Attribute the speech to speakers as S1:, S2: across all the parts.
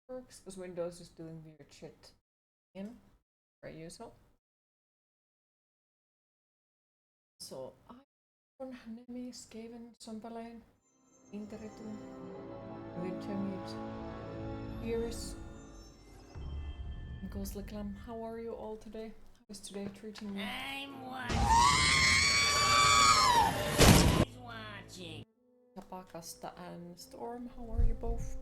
S1: works because Windows is doing weird shit in per usual. Så aion nimi Skaven Sompaleen Interitun Victimit Iris Ghostly Clam. How are you all today? How is today treating you?
S2: I'm watching.
S1: Tapakasta and Storm, how are you both?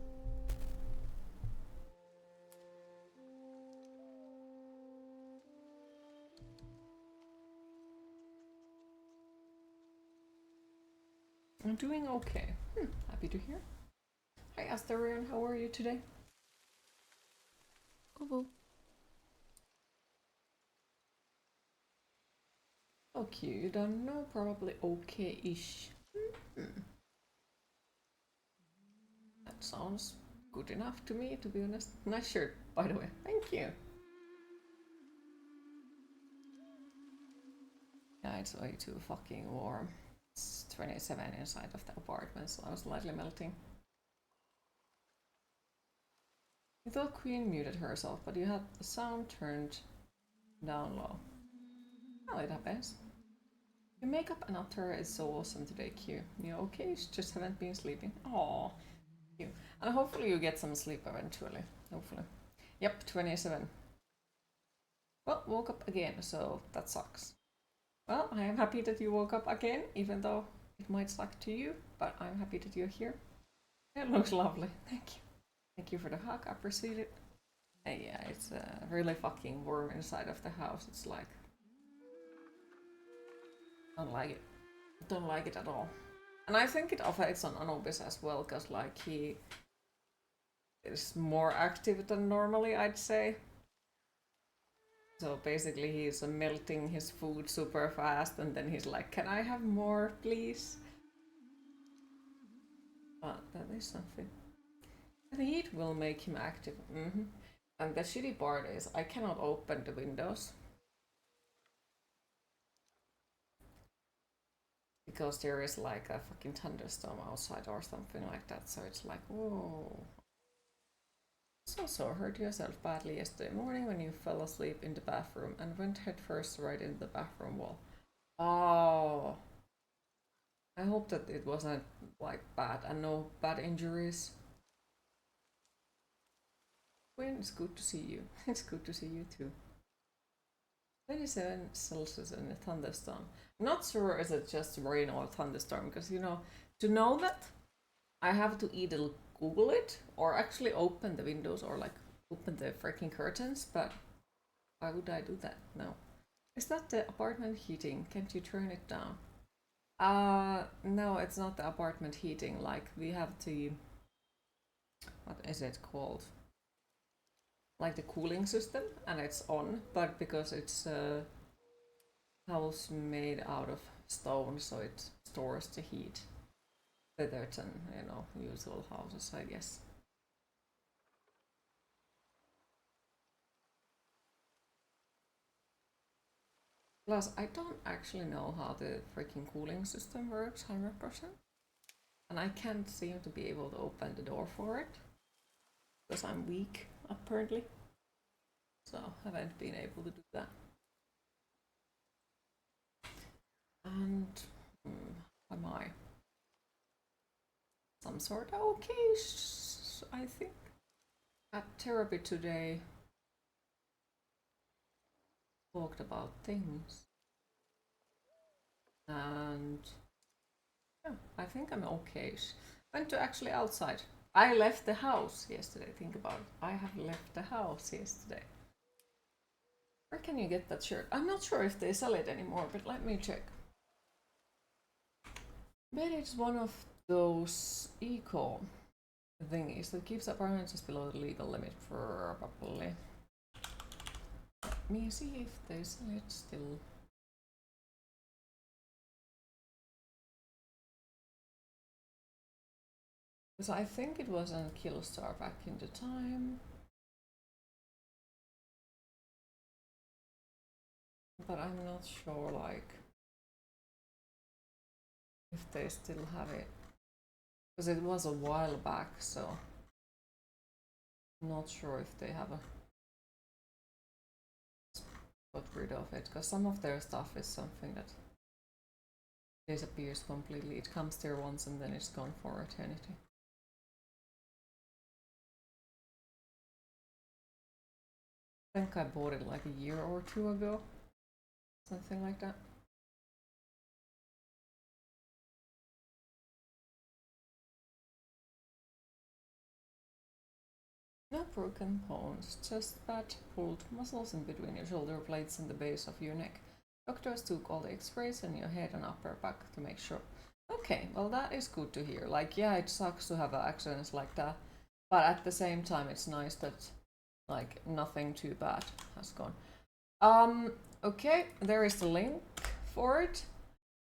S1: I'm doing okay. Happy to hear. Hi Asterion, how are you today?
S3: Kuvu.
S1: Okay, you don't know, probably okay-ish. That sounds good enough to me, to be honest. Nice shirt, by the way. Thank you. Yeah, it's way too fucking warm. It's 27 inside of the apartment, so I was slightly melting. I thought Queen muted herself, but you had the sound turned down low. Well, it happens. Your makeup and attire is so awesome today, Q. You okay? You just haven't been sleeping. Aww. Q. And hopefully you get some sleep eventually. Hopefully. Yep, 27. Well, woke up again, so that sucks. Well, I am happy that you woke up again, even though it might suck to you, but I'm happy that you're here. It looks lovely. Thank you. Thank you for the hug. I appreciate it. Yeah, it's really fucking warm inside of the house. It's like... don't like it. Don't like it at all. And I think it affects on Anubis as well, because like he is more active than normally, I'd say. So basically he's melting his food super fast and then he's like, can I have more, please? But that is something. The heat will make him active. And the shitty part is I cannot open the windows. Because there is like a fucking thunderstorm outside or something like that. So it's like, whoa. So hurt yourself badly yesterday morning when you fell asleep in the bathroom and went headfirst right into the bathroom wall. Oh. I hope that it wasn't like bad and no bad injuries. Quinn, it's good to see you. It's good to see you too. 27 Celsius in a thunderstorm. I'm not sure is it just rain or thunderstorm because you know, to know that I have to either Google it or actually open the windows or like open the freaking curtains, but why would I do that? No. Is that the apartment heating? Can't you turn it down? No, it's not the apartment heating. Like we have the, what is it called? Like the cooling system, and it's on, but because it's a house made out of stone, so it stores the heat better than, you know, usual houses, I guess. Plus, I don't actually know how the freaking cooling system works 100%. And I can't seem to be able to open the door for it. Because I'm weak, apparently. So, haven't been able to do that. And... am I? Some sort of okay, I think. At therapy today, talked about things. And yeah, I think I'm okay. Went to actually outside. I left the house yesterday. Think about it. I have left the house yesterday. Where can you get that shirt? I'm not sure if they sell it anymore, but let me check. Maybe it's one of those eco thingies that keeps appearances below the legal limit, probably. Let me see if they sell it still. Because I think it was on Killstar back in the time. But I'm not sure, like, if they still have it. Because it was a while back, so. Not sure if they have a got rid of it, because some of their stuff is something that disappears completely. It comes there once and then it's gone for eternity. I think I bought it like a year or two ago, something like that. No broken bones, just bad pulled muscles in between your shoulder blades and the base of your neck. Doctors took all the x-rays in your head and upper back to make sure. Okay, well that is good to hear. Like, yeah, it sucks to have accidents like that, but at the same time it's nice that like nothing too bad has gone. Okay, there is the link for it.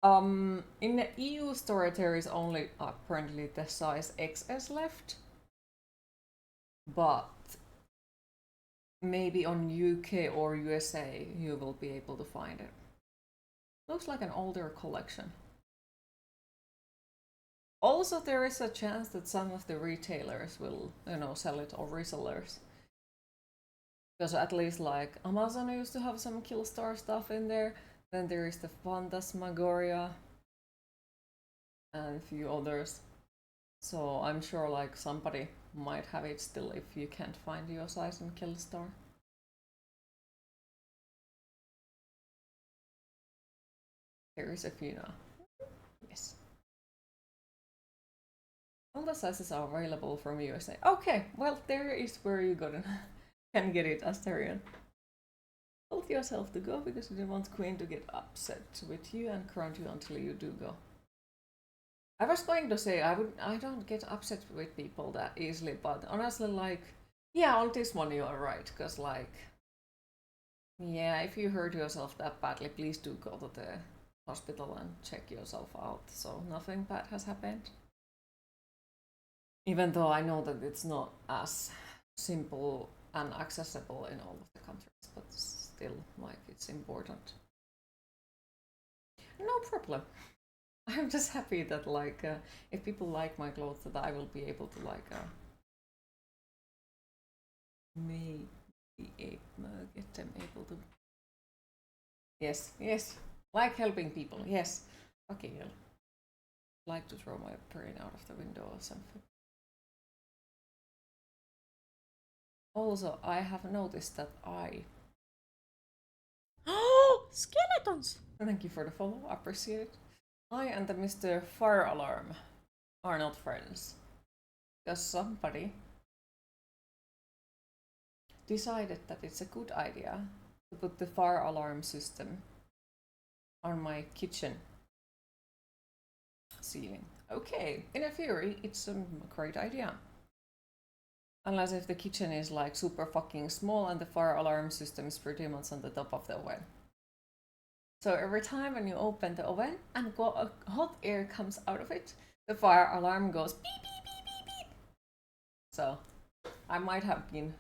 S1: In the EU store there is only apparently the size XS left, but maybe on UK or USA you will be able to find it. Looks like an older collection. Also, there is a chance that some of the retailers will, sell it, or resellers. Because at least like Amazon used to have some Killstar stuff in there. Then there is the Phantasmagoria and a few others. So I'm sure like somebody might have it still if you can't find your size in Killstar. There is a few now. Yes. All the sizes are available from USA. Okay, well there is where you can get it, Asterion. Hold yourself to go because you don't want Queen to get upset with you and grunt you until you do go. I was going to say I don't get upset with people that easily, but honestly, like, yeah, on this one you are right, because like, yeah, if you hurt yourself that badly, please do go to the hospital and check yourself out. So nothing bad has happened. Even though I know that it's not as simple and accessible in all of the countries, but still, like, it's important. No problem. I'm just happy that like if people like my clothes, that I will be able to like maybe get them able to. Yes, yes, like helping people. Yes, okay, I'll like to throw my brain out of the window or something. Also, I have noticed that
S2: Oh, skeletons!
S1: Thank you for the follow. Appreciate it. I and the Mr. Fire Alarm are not friends. Because somebody decided that it's a good idea to put the fire alarm system on my kitchen ceiling. Okay, in a theory, it's a great idea. Unless if the kitchen is like super fucking small and the fire alarm system is pretty much on the top of the oven. So every time when you open the oven and hot air comes out of it, the fire alarm goes beep beep beep beep beep. So I might have been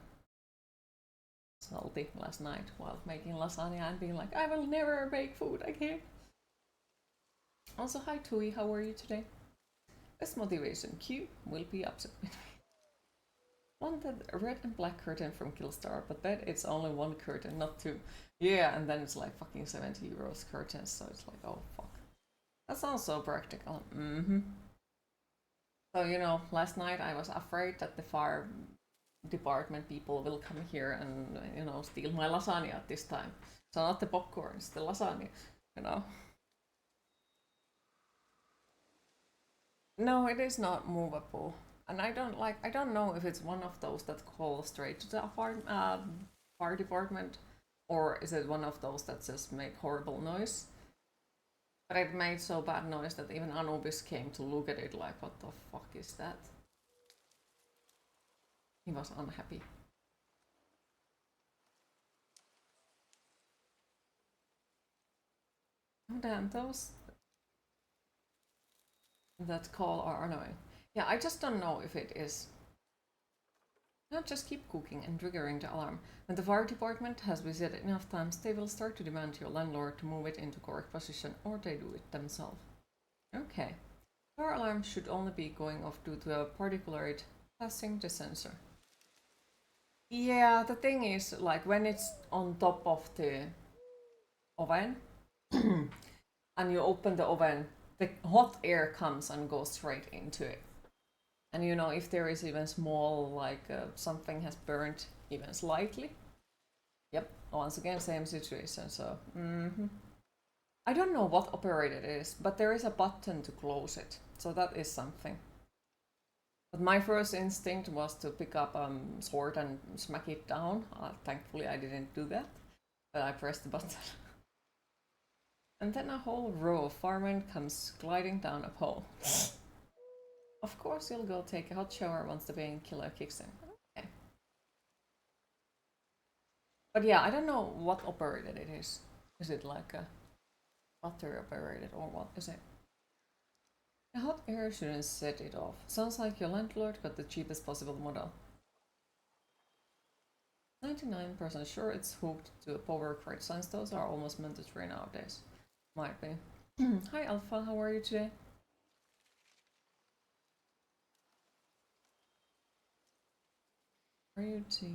S1: salty last night while making lasagna and being like, I will never make food again. Also, hi Tui, how are you today? This motivation Q will be upset with me. Wanted a red and black curtain from Killstar, but then it's only one curtain, not two. Yeah, and then it's like fucking 70 euros curtains, so it's like, oh fuck. That sounds so practical. Mm-hmm. So, last night I was afraid that the fire department people will come here and, steal my lasagna at this time. So not the popcorn, it's the lasagna. No, it is not movable. And I don't know if it's one of those that call straight to the fire department, or is it one of those that just make horrible noise. But it made so bad noise that even Anubis came to look at it like, what the fuck is that? He was unhappy. Oh damn, those that call are annoying. Yeah, I just don't know if it is. Not just keep cooking and triggering the alarm. When the fire department has visited enough times, they will start to demand your landlord to move it into correct position, or they do it themselves. Okay. Fire alarm should only be going off due to a particulate passing the sensor. Yeah, the thing is, like when it's on top of the oven and you open the oven, the hot air comes and goes straight into it. And you know, if there is even small, like something has burnt even slightly, yep, once again, same situation. So, I don't know what operator it is, but there is a button to close it. So that is something. But my first instinct was to pick up a sword and smack it down. Thankfully, I didn't do that, but I pressed the button. And then a whole row of firemen comes gliding down a pole. Of course, you'll go take a hot shower once the painkiller kicks in. Okay. But yeah, I don't know what operated it is. Is it like a battery operated or what is it? The hot air shouldn't set it off. Sounds like your landlord got the cheapest possible model. 99% sure it's hooked to a power grid since those are almost mandatory nowadays. Might be. Hi Alpha, how are you today? Are you the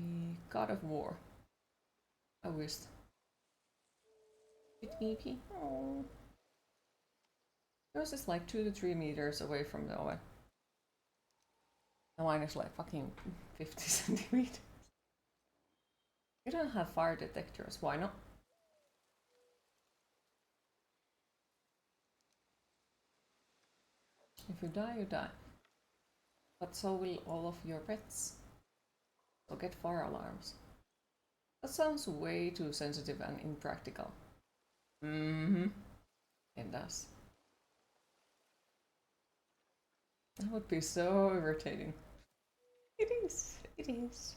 S1: god of war? I wished. Bit EP. Oh. Yours is like 2 to 3 meters away from the oven. And mine is like fucking 50 centimeters. You don't have fire detectors, why not? If you die, you die. But so will all of your pets. So get fire alarms. That sounds way too sensitive and impractical. It does. That would be so irritating. It is. It is.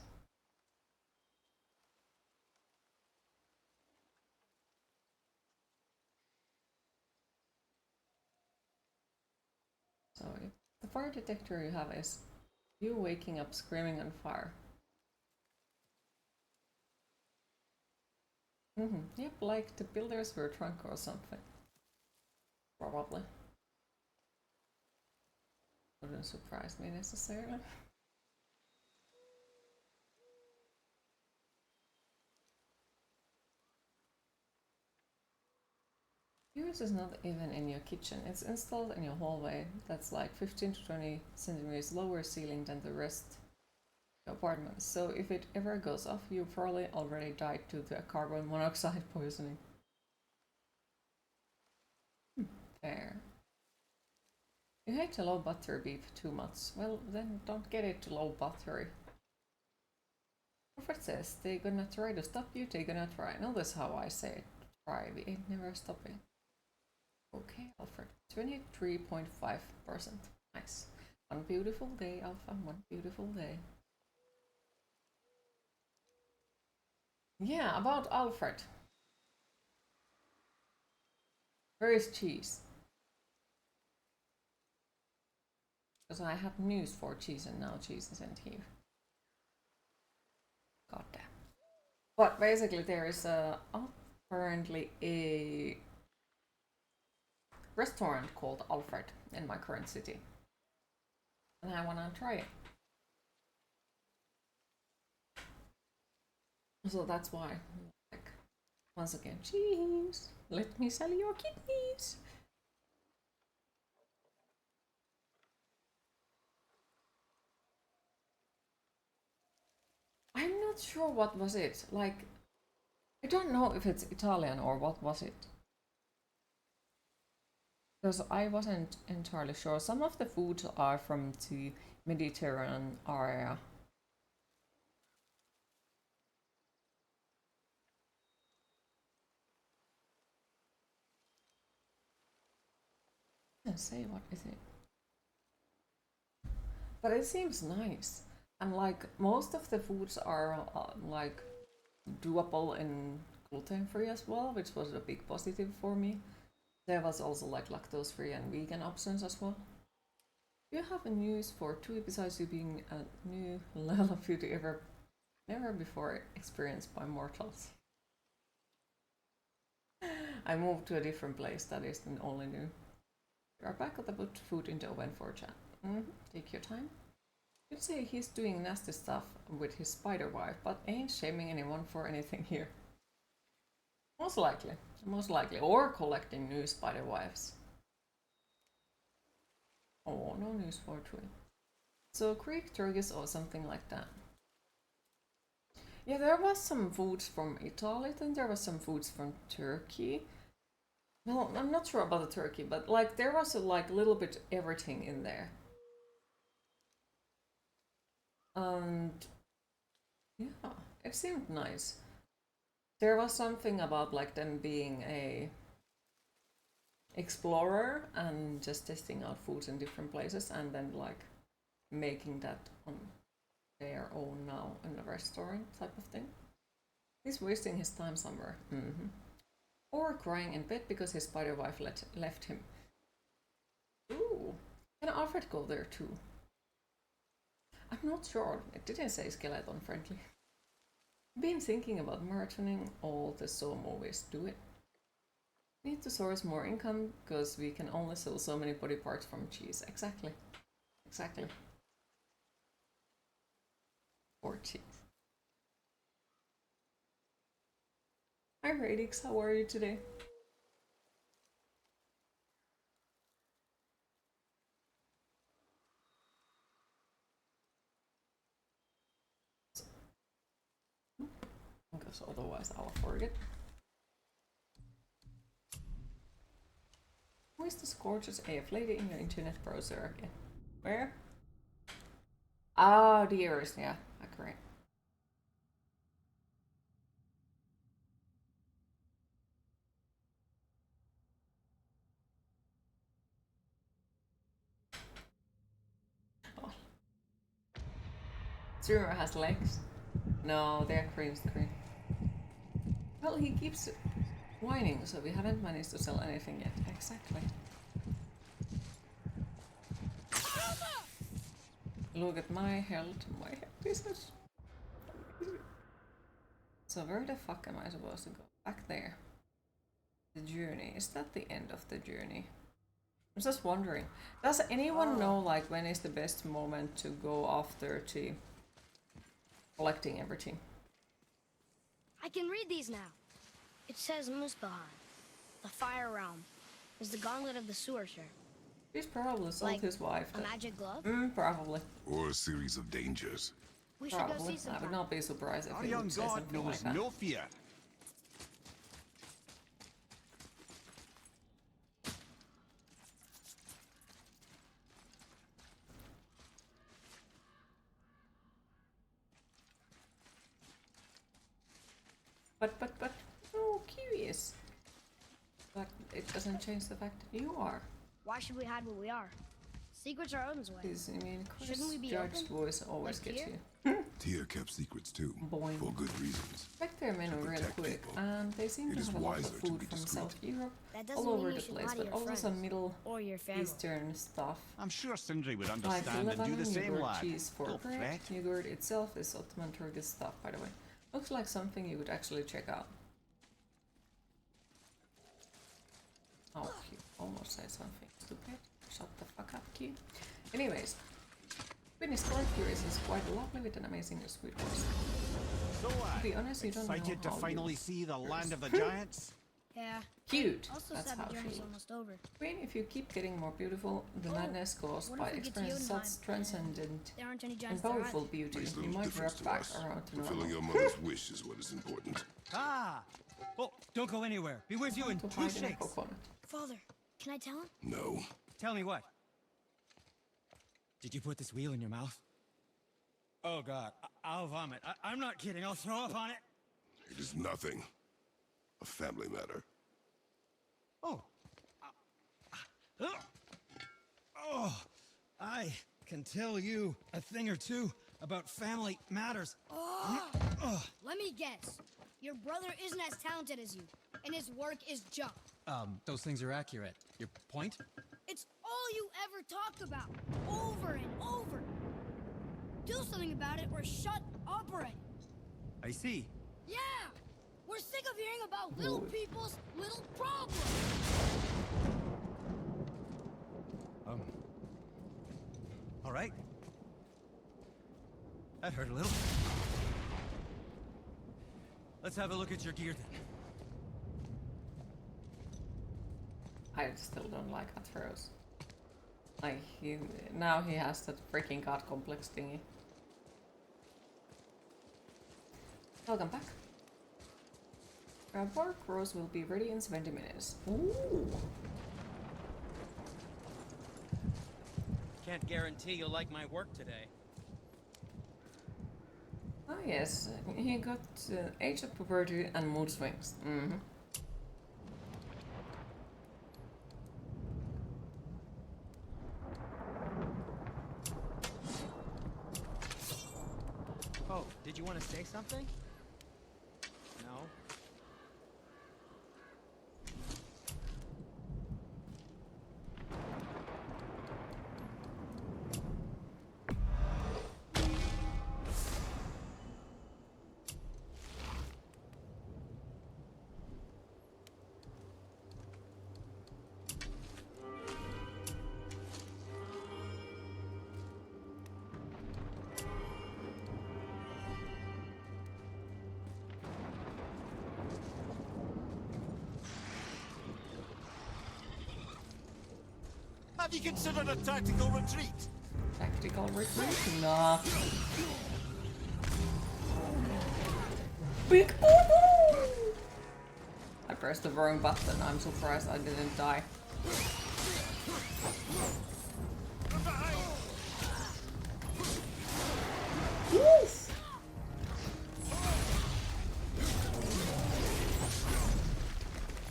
S1: So if the fire detector you have is you waking up screaming on fire. Yep, like the builders were drunk or something. Probably. Wouldn't surprise me necessarily. Yours is not even in your kitchen. It's installed in your hallway. That's like 15 to 20 centimeters lower ceiling than the rest of the apartment. So if it ever goes off, you probably already died due to carbon monoxide poisoning. Fair. You hate a low battery beep too much. Well, then don't get it to low battery. Alfred says they're gonna try to stop you, they're gonna try. Notice how I say it. Try, we ain't never stopping. Okay, Alfred. 23.5%. Nice. One beautiful day, Alpha. One beautiful day. Yeah, about Alfred. Where is cheese? Because I had news for cheese and now cheese isn't here. God damn. But basically, there is apparently a restaurant called Alfred in my current city. And I wanna try it. So that's why, like, once again, cheese, let me sell your kidneys. I'm not sure what was it. Like, I don't know if it's Italian or what was it. Because I wasn't entirely sure. Some of the foods are from the Mediterranean area. I can't say what is it. But it seems nice. And like most of the foods are like doable and gluten free as well, which was a big positive for me. There was also like lactose free and vegan options as well. Do you have a news for two besides you being a new level of beauty ever never before experienced by mortals? I moved to a different place that is the only new. We are back at the put food in the oven for chat. Take your time. You'd say he's doing nasty stuff with his spider wife, but ain't shaming anyone for anything here. Most likely. Most likely. Or collecting new spider wives. Oh, no news for Twin. So Greek turkeys or something like that. Yeah, there was some foods from Italy, then there was some foods from Turkey. Well, I'm not sure about the turkey, but like there was a like little bit everything in there. And yeah, it seemed nice. There was something about like them being a explorer and just testing out foods in different places and then like making that on their own now in a restaurant type of thing. He's wasting his time somewhere. Or crying in bed because his spider wife left him. Ooh, can Alfred go there too? I'm not sure. It didn't say skeleton friendly. Been thinking about marathoning all the Saw movies. Do it. Need to source more income because we can only sell so many body parts from cheese. Exactly. Exactly. Or cheese. Hi Radix, how are you today? Because otherwise I'll forget. Who is this gorgeous AF lady in your internet browser again? Where? Ah, the ears, yeah, accurate. Oh. Zero has legs. No, they're green screen. Well, he keeps whining, so we haven't managed to sell anything yet. Exactly. Look at my health. My health is so where the fuck am I supposed to go? Back there. The journey. Is that the end of the journey? I'm just wondering. Does anyone know like when is the best moment to go after to collecting everything?
S3: I can read these now. It says Muspelheim, the Fire Realm, is the gauntlet of the sewer share.
S1: He's probably sold his wife.
S3: A magic glove?
S1: Probably.
S4: Or a series of dangers.
S3: We should go
S1: Probably.
S3: see some.
S1: I would not be surprised if
S5: Our
S1: he
S5: young
S1: would say
S5: god
S1: something like
S5: knows
S1: that.
S5: no fear.
S1: But, oh, curious. But it doesn't change the fact that you are.
S3: Why should we hide what we are? Secrets are Odin's way.
S1: Because, I mean,
S3: Shouldn't we
S1: Chris
S3: be
S1: Judge's
S3: open?
S1: voice always
S3: Like
S1: gets
S3: here?
S1: you.
S4: Tyr kept secrets too,
S1: Boing.
S4: for good reasons.
S1: Check their menu real
S4: protect
S1: quick,
S4: people.
S1: and they seem
S4: It
S1: to
S4: is
S1: have a lot of
S4: wiser to
S1: food
S4: be
S1: from
S4: discreet.
S1: South Europe,
S3: That doesn't
S1: all
S3: mean
S1: over
S3: you
S1: the
S3: should
S1: place,
S3: lie to
S1: but
S3: your
S1: also
S3: friends
S1: some Middle
S3: or your family.
S1: Eastern stuff.
S5: I'm sure Sindri would
S1: Like
S5: understand and do
S1: Lebanon
S5: the same,
S1: yogurt
S5: lad.
S1: cheese for
S5: Don't
S1: bread.
S5: fret.
S1: Yogurt itself is Ottoman Turkish stuff, by the way. Looks like something you would actually check out. Oh, Q. Almost said something stupid. Shut the fuck up, Q. Anyways, Finnish Star Curious is quite lovely with an amazing sweet voice.
S5: So,
S1: To be honest, you don't know
S5: excited to
S1: how
S5: finally
S1: you...
S5: see the land of the giants?
S3: Yeah.
S1: Cute!
S3: Also
S1: That's
S3: said
S1: how
S3: the
S1: she
S3: journey's
S1: looks.
S3: almost over.
S1: Queen, if you keep getting more beautiful, the
S3: Oh,
S1: madness caused
S3: what
S1: by
S3: if we get to
S1: experiencing
S3: Jotunheim
S1: such transcendent
S3: There aren't any
S1: and
S3: giants there
S1: powerful
S3: either.
S1: beauty,
S4: Makes
S1: you
S4: little
S1: might
S4: difference
S1: wrap
S4: to
S1: back
S4: us.
S1: around to
S4: Fulfilling
S1: normal.
S4: your mother's wish is what is important.
S5: Ah! Oh, don't go anywhere. Be with you in
S1: To
S5: 2
S1: hide in a
S5: shakes.
S1: coconut.
S3: Father, can I tell him?
S4: No.
S5: Tell me what? Did you put this wheel in your mouth? Oh god, I'll vomit. I'm not kidding. I'll throw up on it.
S4: It is nothing. A family matter.
S5: Oh. Oh, I can tell you a thing or two about family matters.
S3: Let me guess. Your brother isn't as talented as you, and his work is junk.
S6: Those things are accurate. Your point?
S3: It's all you ever talk about, over and over. Do something about it or shut up already.
S5: I see.
S3: Yeah! We're sick of hearing about little
S1: Boy.
S3: people's little problems.
S5: All right. That hurt a little. Let's have a look at your gear then.
S1: I still don't like Atreus. Like, now he has that freaking god complex thingy. Welcome back. Our bark rose will be ready in 70 minutes. Ooh!
S5: Can't guarantee you'll like my work today.
S1: Ah yes, he got Age of Puberty and Mood Swings. Mm-hmm.
S5: Oh, did you want to say something? No?
S7: Have you considered a tactical retreat?
S1: Tactical retreat? Nah. Big boo-boo! I pressed the wrong button. I'm surprised I didn't die. Woof!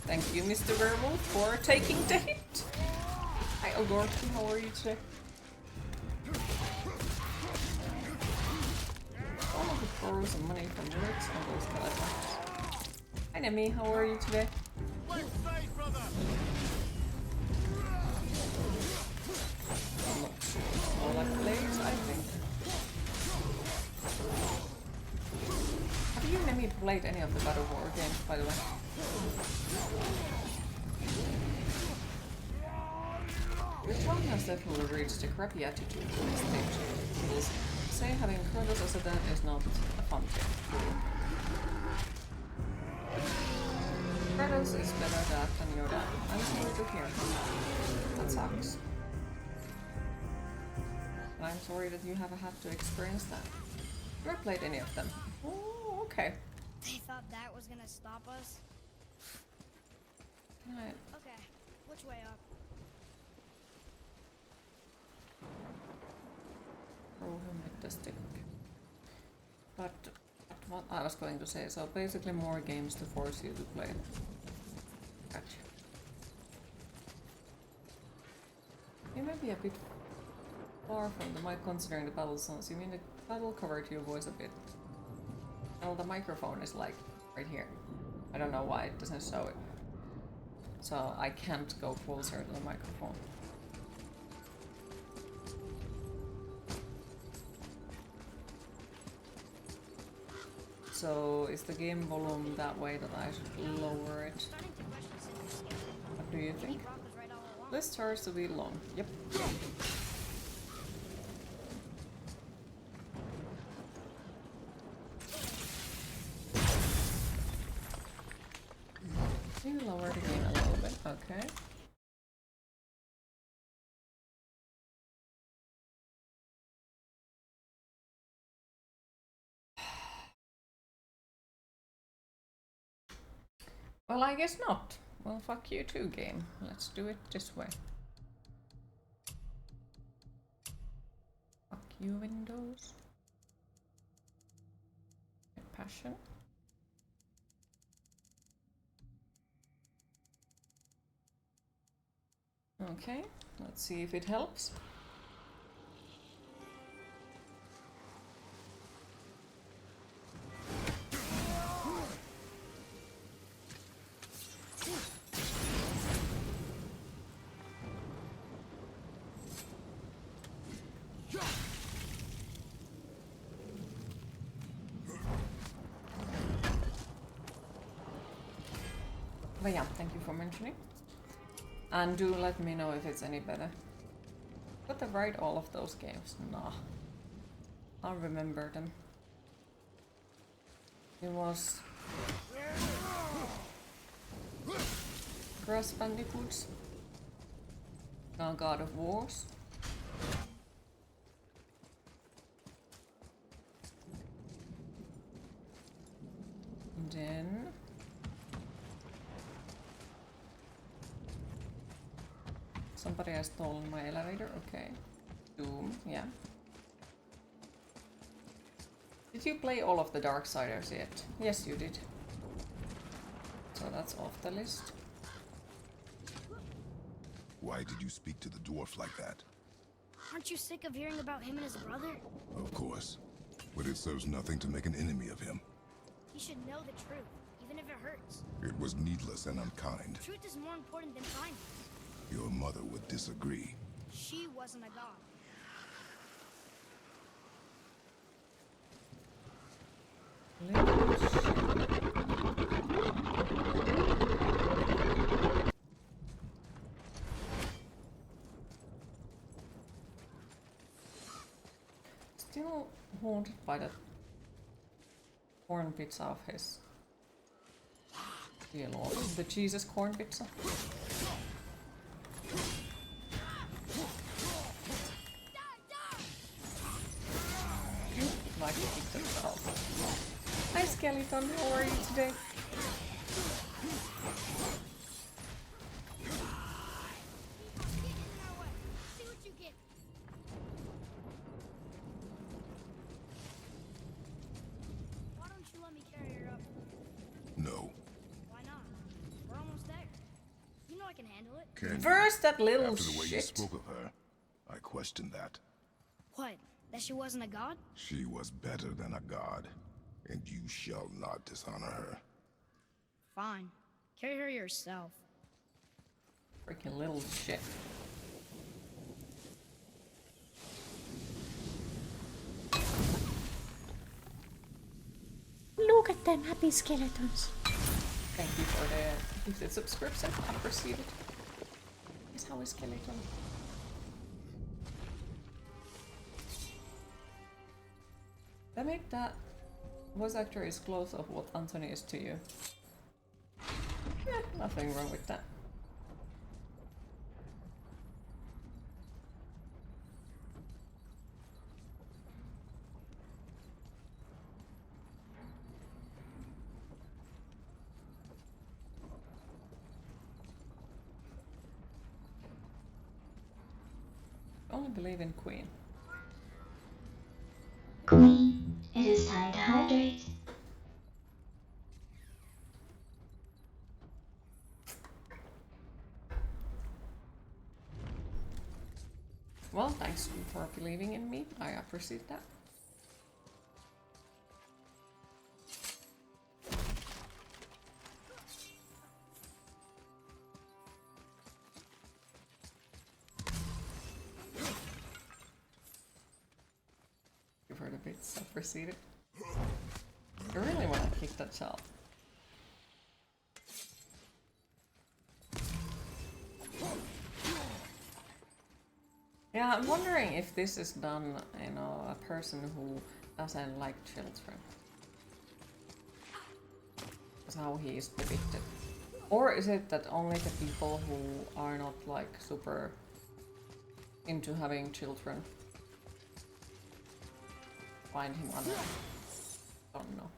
S1: Thank you, Mr. Werewolf, for taking the hit. Hi, Ogorki, how are you today? I want to borrow some money from Rix and those skeletons. Hi, Nemi, how are you today?
S7: Left side, brother!
S1: I'm not sure. More like blades, I think. Have you, Nemi, played any of the God of War games, by the way? Your tongue has definitely reached a crappy attitude for this stage. People say having Kratos as a dad is not a fun thing. Kratos is better dad than your dad. I'm sorry to hear. That sucks. And I'm sorry that you have had to experience that. Never played any of them. Oh, okay.
S3: They thought that was gonna stop us?
S1: Alright.
S3: Okay, which way up?
S1: Fantastic. But what I was going to say, so basically more games to force you to play. Gotcha. You may be a bit far from the mic considering the battle sounds. You mean the battle covered your voice a bit? Well, the microphone is like right here. I don't know why it doesn't show it. So I can't go closer to the microphone. So is the game volume that way that I should lower it?
S3: Starting to question Cindy's skill.
S1: What do you think?
S3: Brock was right all along.
S1: This starts to be long. Yep. You lower the game a little bit, okay. Well, I guess not. Well, fuck you too, game. Let's do it this way. Fuck you, Windows. Passion. Okay, let's see if it helps. But yeah, thank you for mentioning. And do let me know if it's any better. Got to write all of those games. Nah. I'll remember them. It was Crash Bandicoots, God of Wars, and then somebody has stolen my elevator. Okay, Doom, yeah. Did you play all of the Darksiders yet? Yes, you did. So that's off the list.
S4: Why did you speak to the dwarf like that?
S3: Aren't you sick of hearing about him and his brother?
S4: Of course. But it serves nothing to make an enemy of him.
S3: He should know the truth, even if it hurts.
S4: It was needless and unkind.
S3: Truth is more important than kindness.
S4: Your mother would disagree.
S3: She wasn't a god.
S1: Little shit. Still haunted by that corn pizza of his. Dear Lord, the Jesus corn pizza. Like to kick themselves. Hi Skeleton, how are you today?
S3: See what you get. Why don't you let me carry her up?
S4: No.
S3: Why not? We're almost there. You know I can handle it.
S4: Can you?
S1: First, that little
S4: After the way you
S1: shit.
S4: spoke of her, I questioned that.
S3: What? That she wasn't a god?
S4: She was better than a god, and you shall not dishonor her.
S3: Fine. Carry her yourself.
S1: Freaking little shit.
S2: Look at them happy skeletons.
S1: Thank you for the gifted subscription. I appreciate it. Yes, how is Skeleton? That make that voice actor is close of what Anthony is to you. Nothing wrong with that. Only believe in Queen.
S8: Queen, it is time to hydrate.
S1: Well, thanks for believing in me. I appreciate that. You've heard of it, appreciate it. I really want to kick that child. Yeah, I'm wondering if this is done, you know, a person who doesn't like children. That's how he is depicted. Or is it that only the people who are not like super into having children find him unattractive? Don't know.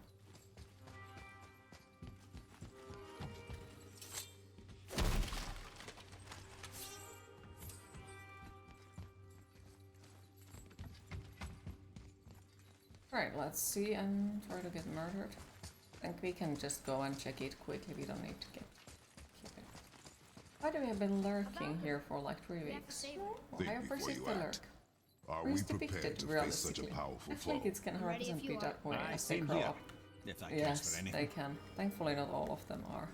S1: Alright, let's see and try to get murdered. I think we can just go and check it quickly, we don't need to keep it. Why do we have been lurking here for like 3
S3: We have to
S1: weeks?
S3: save her.
S1: Well,
S4: Think
S1: I
S4: before
S1: appreciate
S4: you
S1: the
S4: act.
S1: lurk.
S4: Are
S1: Or
S4: we
S1: is
S4: prepared
S1: depicted
S4: to face such a
S1: realistically.
S4: powerful
S1: I feel like
S4: foe?
S1: it's can
S3: I'm ready
S1: 100%
S3: if
S1: be
S3: you
S1: that
S3: are.
S1: way as they
S5: Same
S1: grow
S5: here.
S1: up.
S5: If that counts
S1: Yes,
S5: for anything.
S1: they can. Thankfully not all of them are.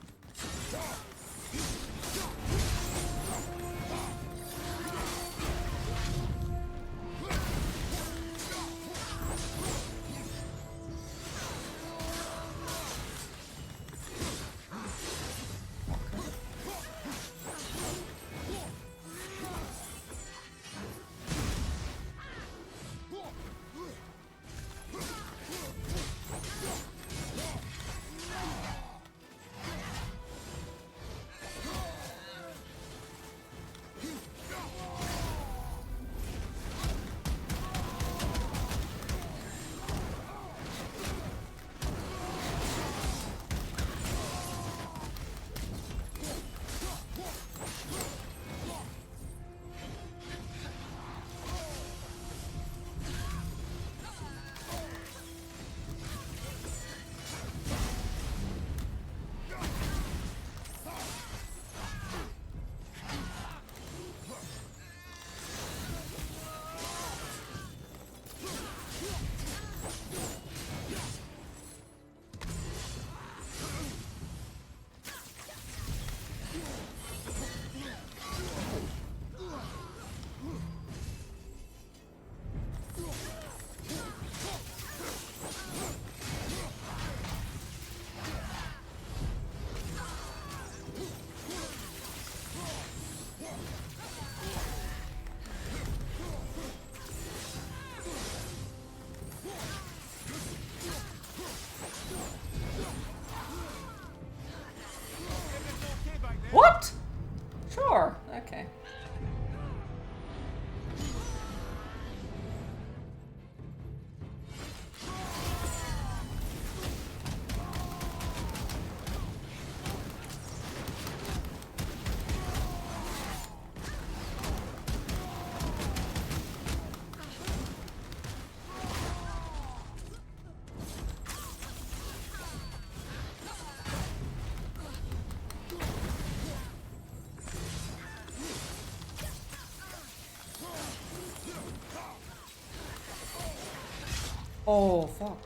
S1: Oh, fuck.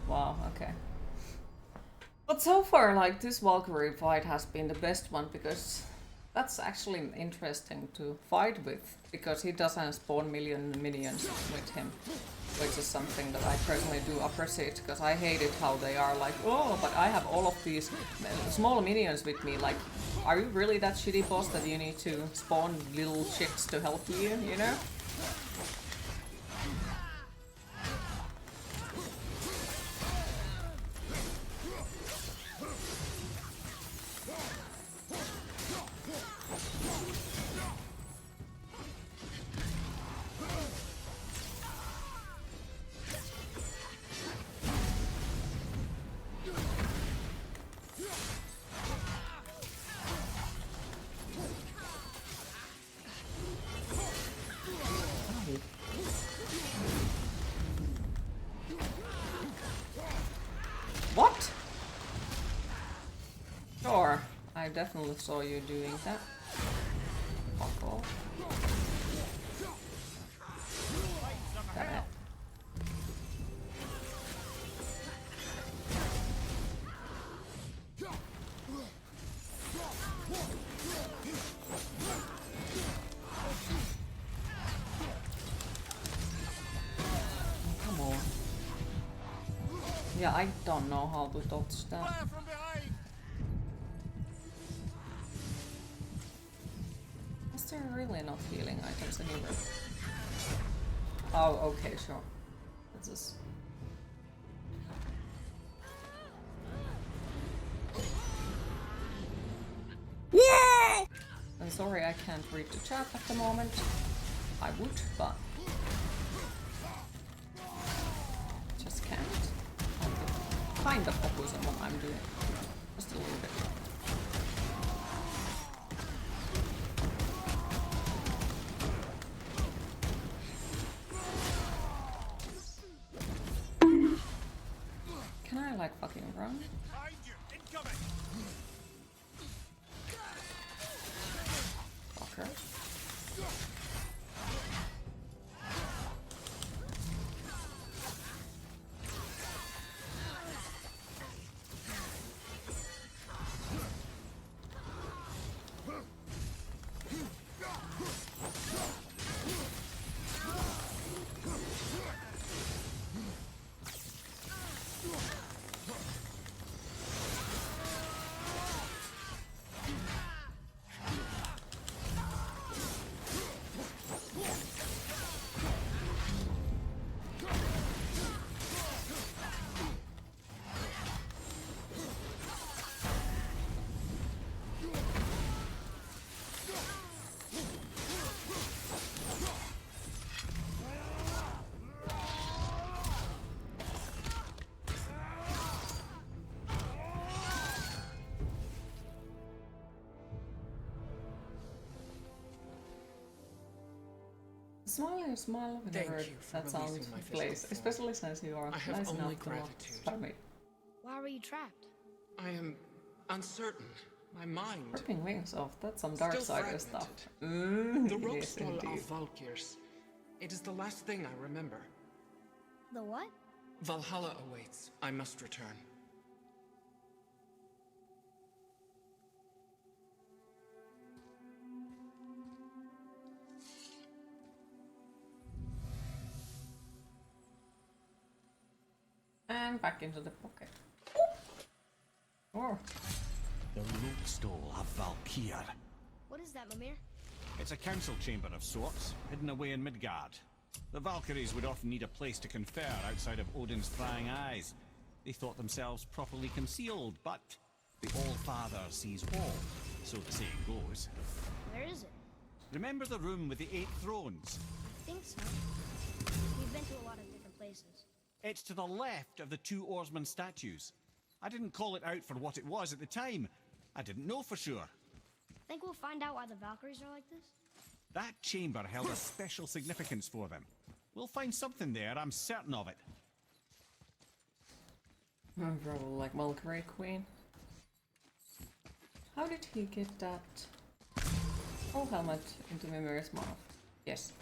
S1: Wow, okay. But so far, like, this Valkyrie fight has been the best one because that's actually interesting to fight with, because he doesn't spawn million minions with him, which is something that I personally do appreciate, because I hate it how they are like, oh, but I have all of these small minions with me. Like, are you really that shitty boss that you need to spawn little shits to help you, you know? What? Sure, I definitely saw you doing that. Fuck off. Damn it. Come on. Yeah, I don't know how to dodge that.
S7: Fire from behind!
S1: Is there really not healing items anywhere? Oh, okay, sure. This is... I'm sorry I can't read the chat at the moment. I would, but... just can't. I'm kind of focus on what I'm doing. Just a little bit. Can I like fucking run?
S7: Behind you! Incoming!
S1: Fucker. Smile, you smile whenever
S9: Thank you for
S1: that sound
S9: releasing my
S1: plays,
S9: physical form.
S1: especially since you are
S9: I have
S1: nice
S9: only
S1: enough to not
S9: gratitude.
S1: spy me.
S3: Why were you trapped?
S9: I am uncertain. My mind.
S1: Ripping wings off, that's some dark
S9: Still
S1: side stuff.
S9: The
S1: Yes,
S9: Rockstall
S1: indeed.
S9: of Valkyrs. It is the last thing I remember.
S3: The what?
S9: Valhalla awaits. I must return.
S1: And back into the pocket. Oh,
S7: The Rookstall of Valkyr.
S3: What is that, Mimir?
S7: It's a council chamber of sorts, hidden away in Midgard. The Valkyries would often need a place to confer outside of Odin's prying eyes. They thought themselves properly concealed, but the All-Father sees all, so the saying goes.
S3: Where is it?
S7: Remember the room with the 8 thrones?
S3: I think so. We've been to a lot of different places.
S7: It's to the left of the 2 oarsman statues. I didn't call it out for what it was at the time. I didn't know for sure.
S3: Think we'll find out why the Valkyries are like this?
S7: That chamber held a special significance for them. We'll find something there, I'm certain of it.
S1: Probably like Valkyrie Queen. How did he get that whole helmet into Mimir's mouth? Yes.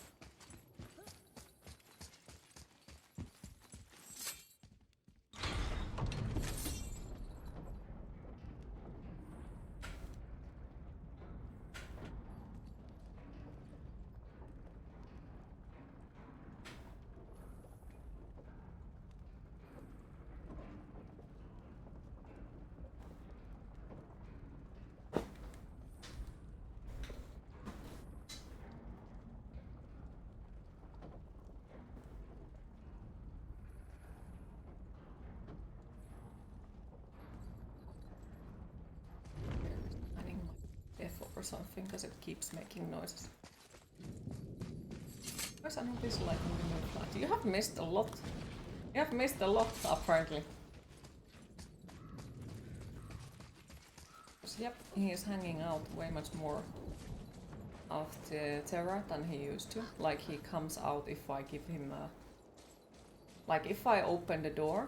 S1: Finding my F or something because it keeps making noises. Where's Anubis like moving flat? You have missed a lot. You have missed a lot apparently. Yep, he is hanging out way much more of the Terra than he used to. Like he comes out if I give him a... Like if I open the door,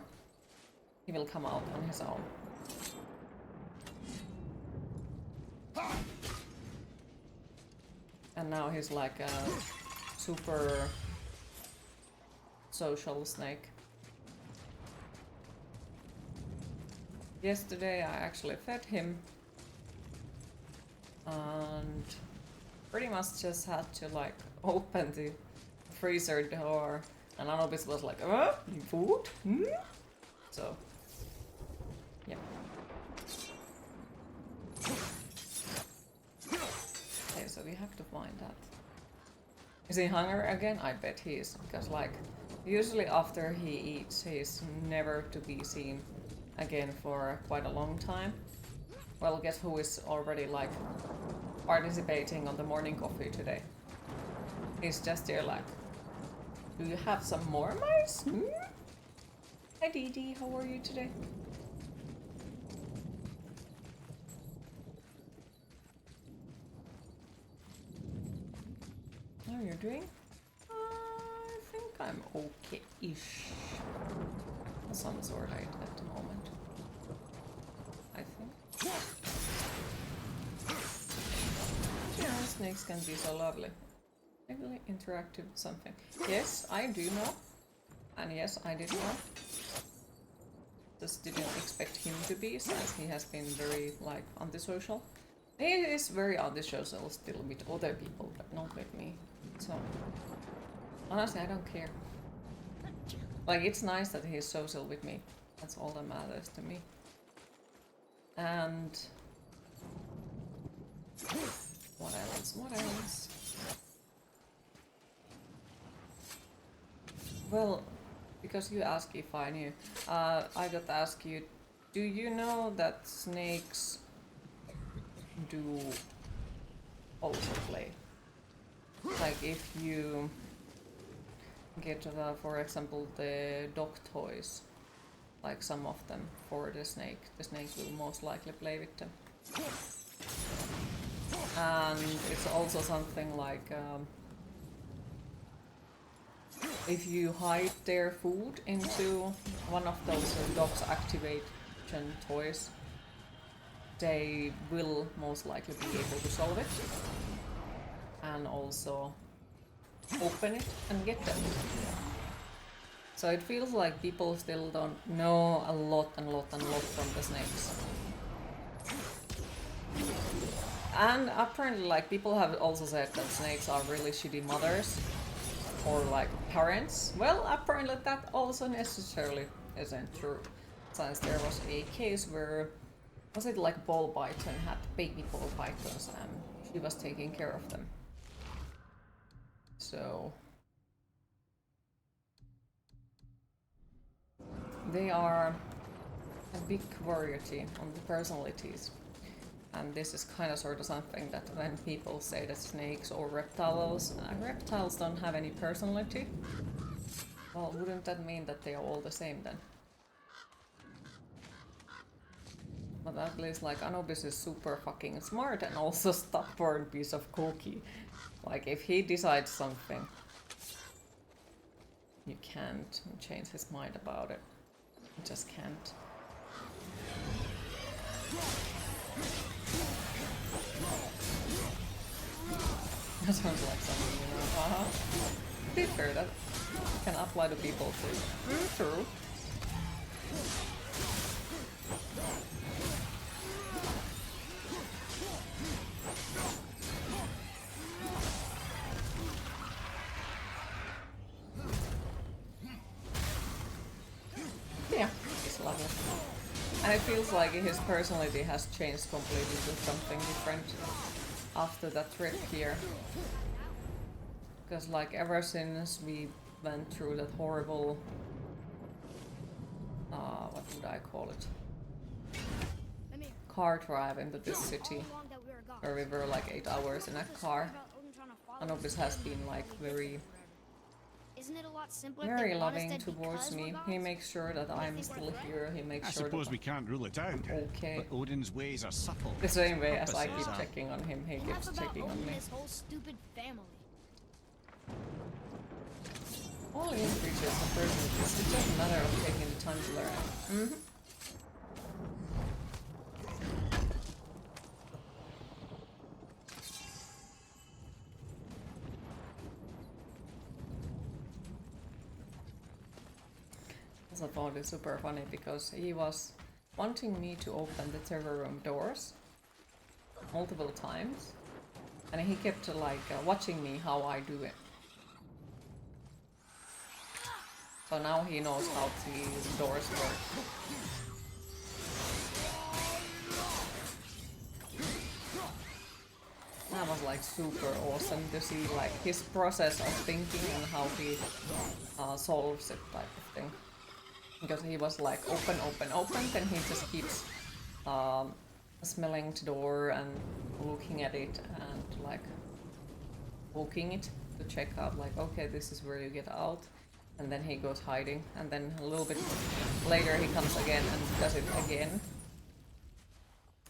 S1: he will come out on his own. And now he's like a super social snake. Yesterday I actually fed him and pretty much just had to like open the freezer door and Anubis was like, food? Hmm? So, yeah. Okay, so we have to find that. Is he hungry again? I bet he is, because like, usually after he eats, he's never to be seen again for quite a long time. Well, guess who is already like participating on the morning coffee today? He's just there like, do you have some more mice? Hmm? Hi Dee Dee, how are you today? How are you doing? I think I'm okay-ish. Some sort at the moment. I think. Yeah, snakes can be so lovely. Really interactive something. Yes, I do know. And yes, I did know. Just didn't expect him to be, since he has been very, like, antisocial. He is very antisocial still with other people, but not with me. So, honestly, I don't care. Like, it's nice that he's social with me. That's all that matters to me. And... what else? What else? Well, because you asked if I knew, I got to ask you, do you know that snakes do also play? Like if you get, for example, the dog toys, like some of them for the snake will most likely play with them. And it's also something like if you hide their food into one of those dog's activation toys, they will most likely be able to solve it and also open it and get them. So it feels like people still don't know a lot from the snakes. And apparently, like, people have also said that snakes are really shitty mothers or like parents. Well, apparently that also necessarily isn't true, since there was a case where, was it like ball python had baby ball pythons and she was taking care of them. So they are a big variety on the personalities. And this is kind of sort of something that when people say that snakes or reptiles don't have any personality, well, wouldn't that mean that they are all the same then? But at least like Anubis is super fucking smart and also stubborn piece of cookie. Like if he decides something, you can't change his mind about it. You just can't. That sounds like something, you know. To be fair, that can apply to people too. True. Yeah, he's lovely. And it feels like his personality has changed completely to something different after that trip here. Because like ever since we went through that horrible, what would I call it? Car drive into this city, where we were like 8 hours in a car. Anubis has been like very loving towards me. He makes sure that I'm still here. He makes
S7: I
S1: sure
S7: suppose
S1: that
S7: we can't rule it out.
S1: okay.
S7: But Odin's ways are subtle.
S1: The same way as I keep
S7: Purposes are-
S1: checking on him, he keeps checking on me.
S3: This whole stupid family.
S1: All alien creatures have personalities. It's just a matter of taking the time to learn. Also found it super funny because he was wanting me to open the terror room doors multiple times, and he kept like watching me how I do it. So now he knows how these doors work. That was like super awesome to see like his process of thinking and how he solves it type of thing. Because he was like open, open, open, then he just keeps smelling the door and looking at it and like poking it to check out like, okay, this is where you get out. And then he goes hiding, and then a little bit later he comes again and does it again.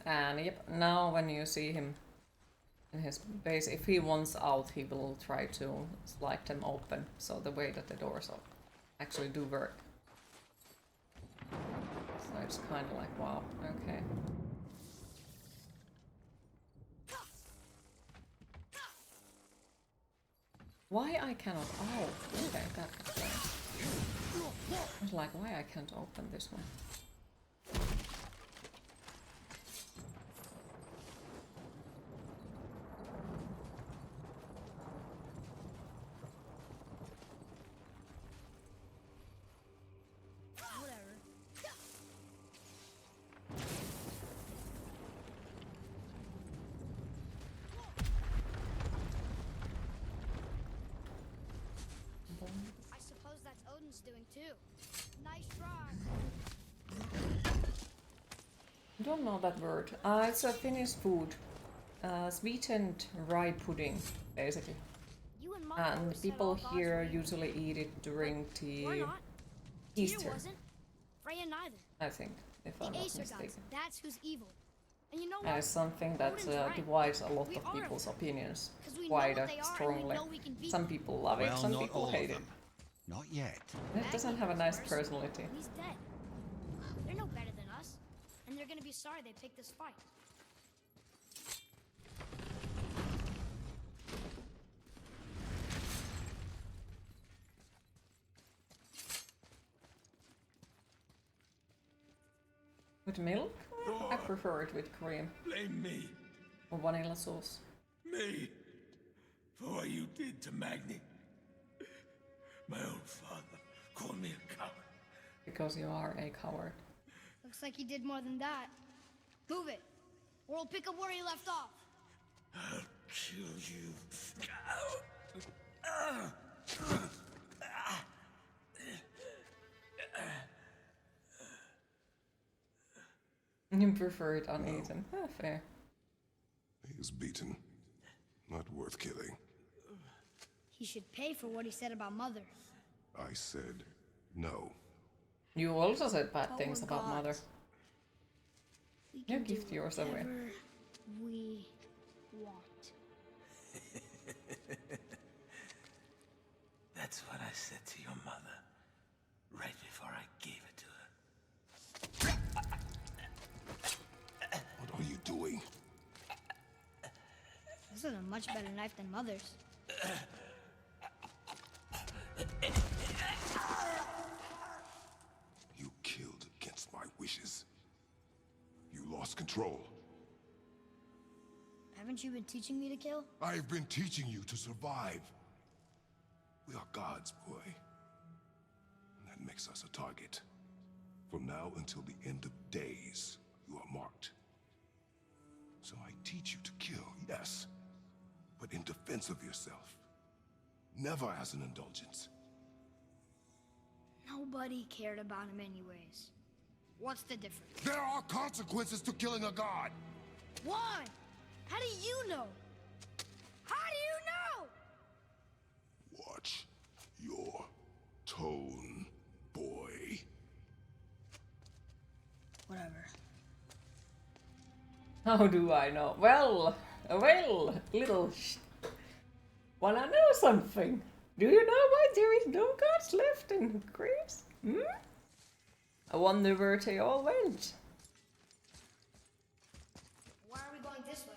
S1: And yep, now when you see him in his base, if he wants out, he will try to slide them open. So the way that the doors actually do work. So it's kind of like, wow, okay. Why I cannot? Oh, okay, that explains. I was like, why I can't open this one?
S3: I suppose that's Odin's doing too. Nice try.
S1: I don't know that word. It's a Finnish food. Sweetened rye pudding, basically.
S3: You and Mother
S1: And
S3: always said
S1: people
S3: all gods were
S1: here
S3: evil.
S1: usually eat it during
S3: We're
S1: the
S3: not. Tyr
S1: Easter,
S3: wasn't. Freya neither.
S1: I think, if I'm
S3: The
S1: not
S3: Aesir
S1: mistaken.
S3: gods, that's who's evil. And you know
S1: And
S3: what?
S1: it's something that
S3: Odin's right.
S1: divides a lot
S3: We
S1: of
S3: are
S1: people's
S3: evil.
S1: opinions
S3: 'Cause we know
S1: quite
S3: what they are and we
S1: strongly.
S3: know we can beat
S1: Some
S3: them.
S1: people love it,
S7: Well,
S1: some
S7: not
S1: people
S7: all
S1: hate
S7: of
S1: it.
S7: them. Not yet.
S1: And it doesn't have a nice personality.
S3: And he's dead. They're no better than us. And they're gonna be sorry they picked this fight.
S1: With milk? I prefer it with cream
S4: Blame me.
S1: or vanilla sauce.
S4: Me. For what you did to Magni. My own father called me a coward.
S1: Because you are a coward.
S3: Looks like he did more than that. Move it, or we'll pick up where he left off.
S4: I'll kill you.
S1: You prefer it uneaten. Ah, fair.
S4: He is beaten. Not worth killing.
S3: He should pay for what he said about Mother.
S4: I said no.
S1: You also said bad things
S3: Our
S1: about Mother.
S3: gods. We
S1: You
S3: can do
S1: gift yours away.
S3: whatever we want.
S10: That's what I said to your mother right before I gave it to her.
S3: is a much better knife than Mother's.
S11: You killed against my wishes. You lost control.
S3: Haven't you been teaching me to kill?
S11: I've been teaching you to survive. We are gods, boy. And that makes us a target. From now until the end of days, you are marked. So I teach you to kill, yes, but in defense of yourself. Never as an indulgence.
S3: Nobody cared about him anyways. What's the difference?
S11: There are consequences to killing a god!
S3: Why? How do you know? How do you know?
S11: Watch your tone, boy.
S3: Whatever.
S1: How do I know? Well, little wanna know something? Do you know why there is no gods left in Greece? Hmm? I wonder where they all went.
S3: Why are we going this way?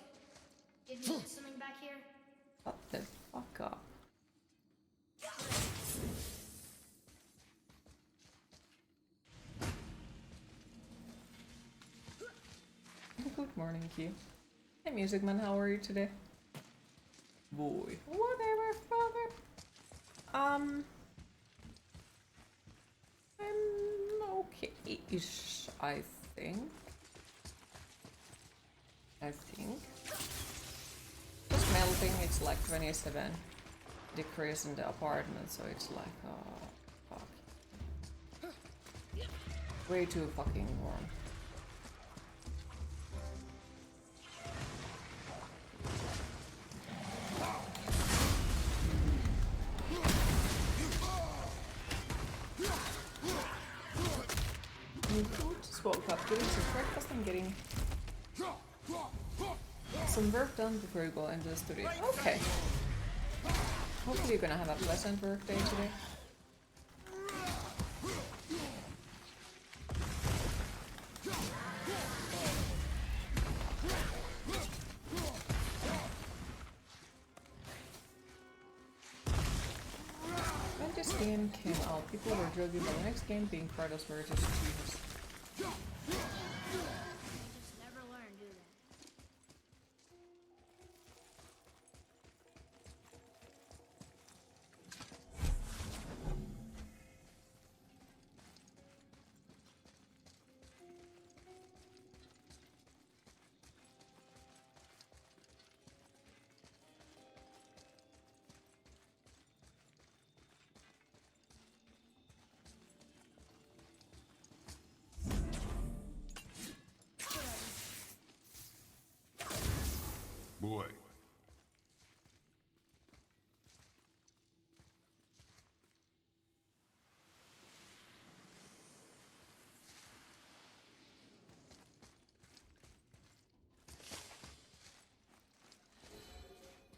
S3: Did we miss something back here?
S1: What the fuck up? Good morning, Q. Hey, Music Man, how are you today? Boy, whatever, father. I'm okay-ish, I think. Just melting, it's like 27 degrees in the apartment, so it's like, oh, fuck. Way too fucking warm. Just woke up, getting some breakfast and getting some work done before you go into the studio. Okay. Hopefully you're gonna have a pleasant work day today. When this game came out, people were joking about the next game being Kratos versus Jesus.
S3: Never learn, do they?
S11: Boy.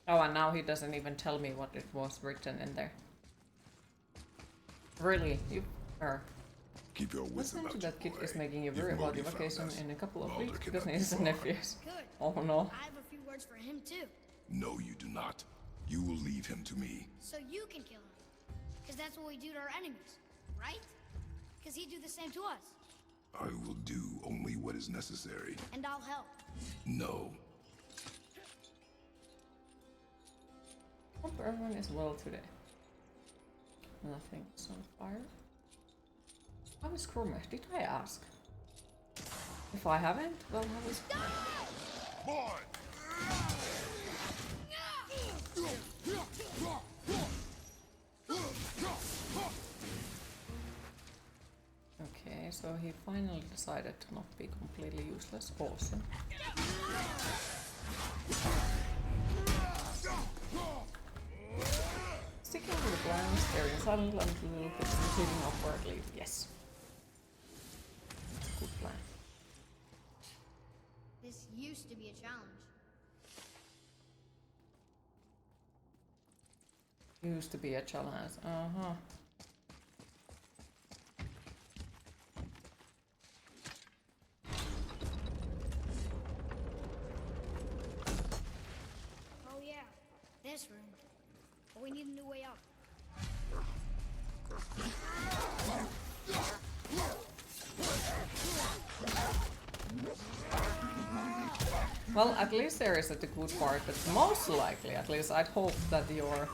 S1: Oh, and now he doesn't even tell me what it was written in there. Really? You are.
S11: Keep your wits
S1: Listen
S11: about
S1: to
S11: you,
S1: that kid
S11: boy.
S1: is making you
S11: If
S1: worry about
S11: Modi
S1: your
S11: found
S1: vacation
S11: us,
S1: in a couple of
S11: Baldur
S1: weeks
S11: cannot
S1: because
S11: be
S1: nieces and
S11: far.
S1: nephews.
S3: Good.
S1: Oh no.
S3: I have a few words for him too.
S11: No, you do not. You will leave him to me.
S3: So you can kill him. Because that's what we do to our enemies, right? Because he'd do the same to us.
S11: I will do only what is necessary.
S3: And I'll help.
S11: No.
S1: Hope everyone is well today. Nothing is on fire. How is Cormac? Did I ask? If I haven't, well, how is...
S11: Boy!
S1: Okay, so he finally decided to not be completely useless. Awesome. Sticking to the ground, staring silently until it's proceeding upwardly. Yes. Good plan.
S3: This used to be a challenge.
S1: Used to be a challenge. Uh-huh.
S3: Oh this room. But we need a new way up.
S1: Well, at least there is the good part, but most likely, at least I'd hope that your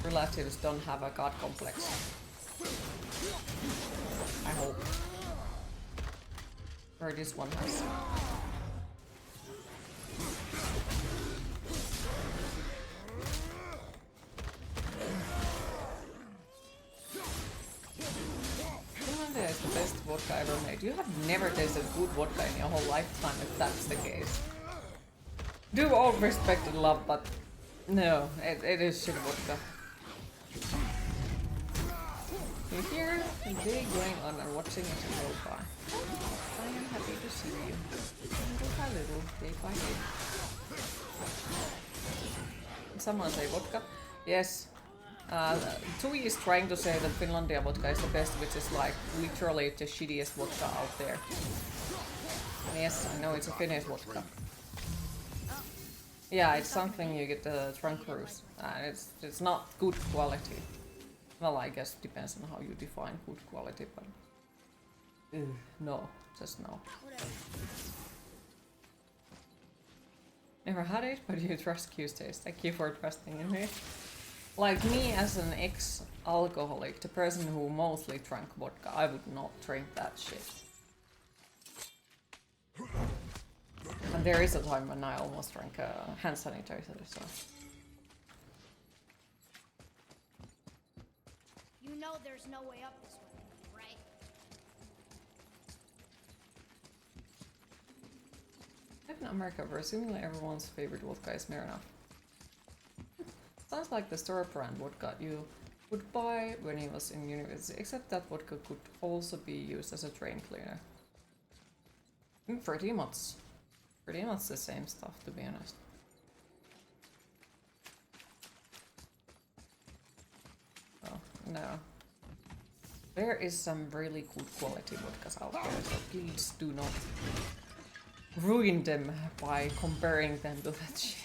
S1: relatives don't have a god complex. I hope. Or this one has. Finlandia is the best vodka ever made. You have never tasted good vodka in your whole lifetime if that's the case. Do all respect and love, but no, it is shit vodka. You hear the day going on and watching it go by. I am happy to see you. Little by little, day by day. Someone say vodka? Yes. Tui is trying to say that Finlandia vodka is the best, which is like literally the shittiest vodka out there. Yes, I know it's a Finnish vodka. Yeah, it's something you get the trunk cruise. It's not good quality. Well, I guess depends on how you define good quality, but no, just no. Never had it, but you trust Q's taste. Thank you for trusting in me. Like me as an ex-alcoholic, the person who mostly drank vodka, I would not drink that shit. And there is a time when I almost drank hand sanitizer, so...
S3: You know there's no way up this way, right?
S1: Live in America, where seemingly everyone's favorite vodka is Smirnoff. Sounds like the store brand vodka you would buy when he was in university, except that vodka could also be used as a drain cleaner. Pretty much the same stuff, to be honest. Oh, no. There is some really good quality vodkas out there, so please do not ruin them by comparing them to that shit.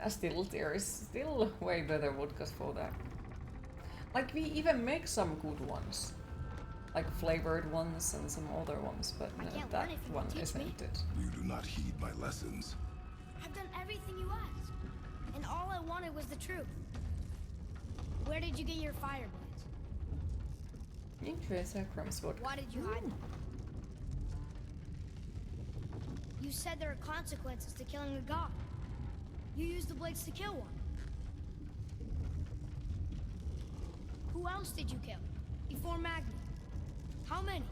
S1: Still, there is still way better vodkas for that. Like, we even make some good ones. Like flavored ones and some other ones, but no, that one isn't it.
S11: You do not heed my lessons.
S3: I've done everything you asked. And all I wanted was the truth. Where did you get your fire blades?
S1: Interesting, vodka.
S3: Why did you hide them? You said there are consequences to killing a god. You used the blades to kill one. Who else did you kill? Before Magni? How many?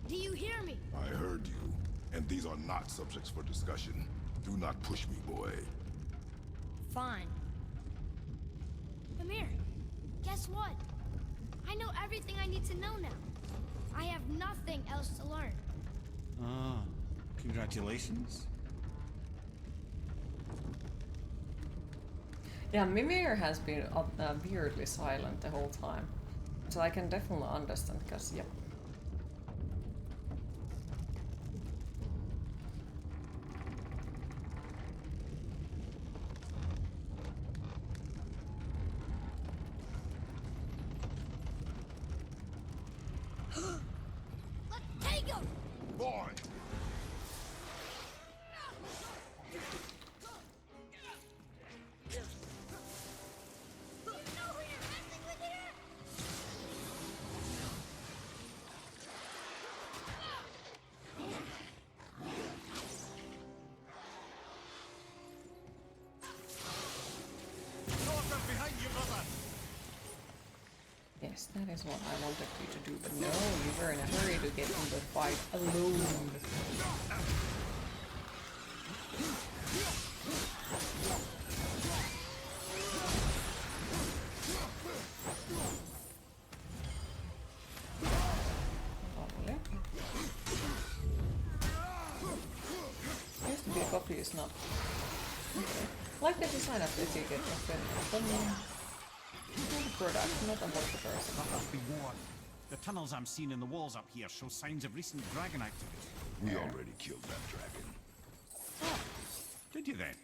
S3: Do you hear me?
S11: I heard you, and these are not subjects for discussion. Do not push me, boy.
S3: Fine. Amir, guess what? I know everything I need to know now. I have nothing else to learn.
S7: Ah, congratulations.
S1: Yeah, Mimir has been weirdly silent the whole time. So I can definitely understand, because, yep.
S3: Let's take him!
S11: Boy!
S1: Yes, that is what I wanted you to do, but no, you were in a hurry to get in the fight alone. Lovely. Used to be a copy, is not. Okay. Like the design of the ticket of the product, not about the person.
S7: Let us be warned. The tunnels I'm seeing in the walls up here show signs of recent dragon activity.
S11: We already killed that dragon.
S7: Oh, did you then?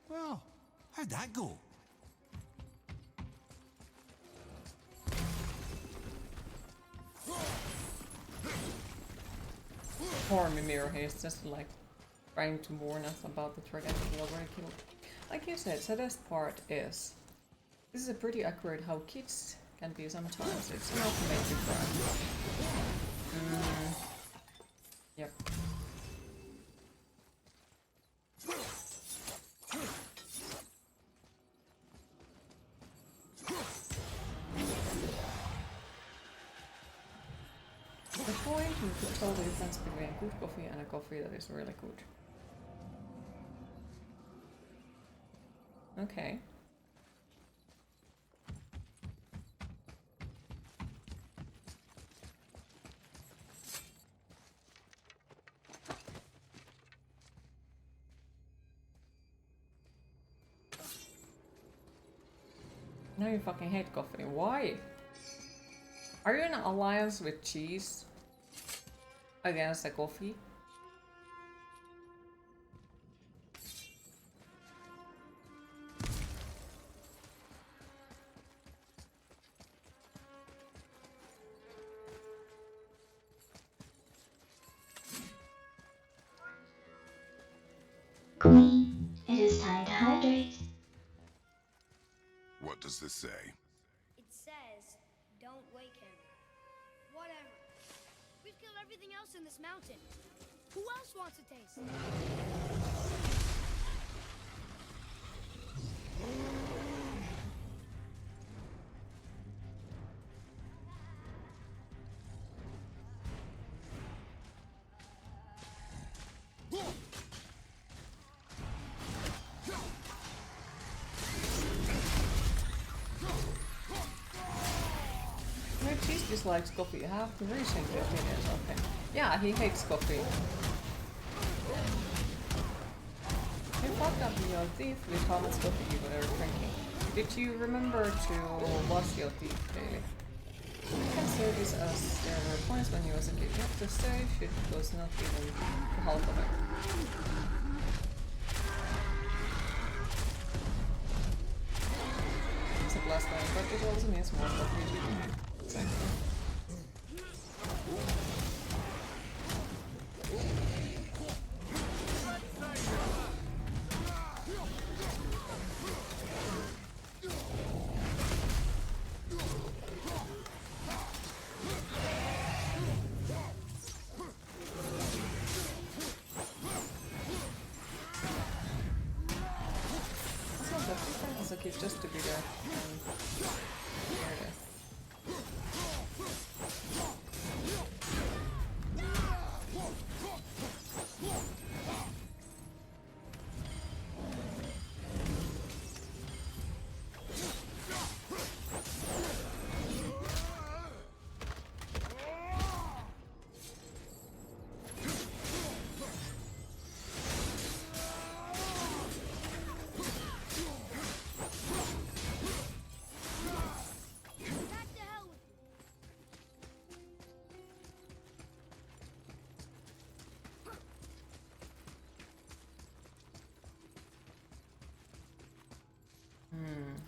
S7: Well, how'd that go?
S1: Poor Mimir, he's just like trying to warn us about the dragon he already killed. Like you said, saddest part is this is a pretty accurate how kids can be sometimes. It's not made to cry. Yep. The point you could tell the difference between good coffee and a coffee that is really good. Okay. Now you fucking hate coffee. Why? Are you in an alliance with cheese against the coffee?
S8: Queen, it is time to hydrate.
S11: What does this say?
S3: It says, don't wake him. Whatever. We've killed everything else in this mountain. Who else wants a taste?
S1: No, cheese dislikes coffee. You have to recent opinions of him. Yeah, he hates coffee. You fucked up your teeth with how much coffee you were drinking. Did you remember to wash your teeth daily? You can say this as there were points when you was a kid. You have to say shit was not even the half of it. It's a blast line, but it also means more coffee. Exactly. It's not that different as a kid, just to be there. There it is.
S3: Back to hell with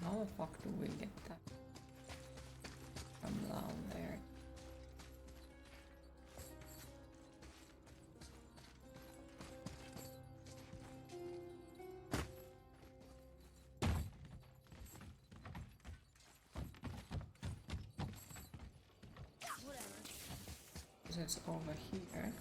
S1: How the fuck do we get that from down there?
S3: whatever.
S1: Because it's over here.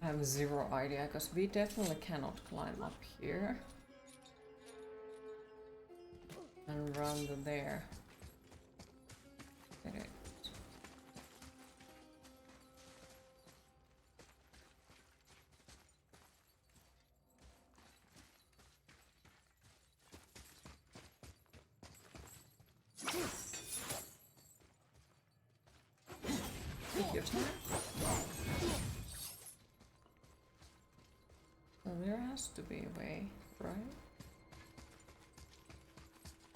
S1: I have zero idea, because we definitely cannot climb up here. And run to there. Get it. Take your time. So there has to be a way, right?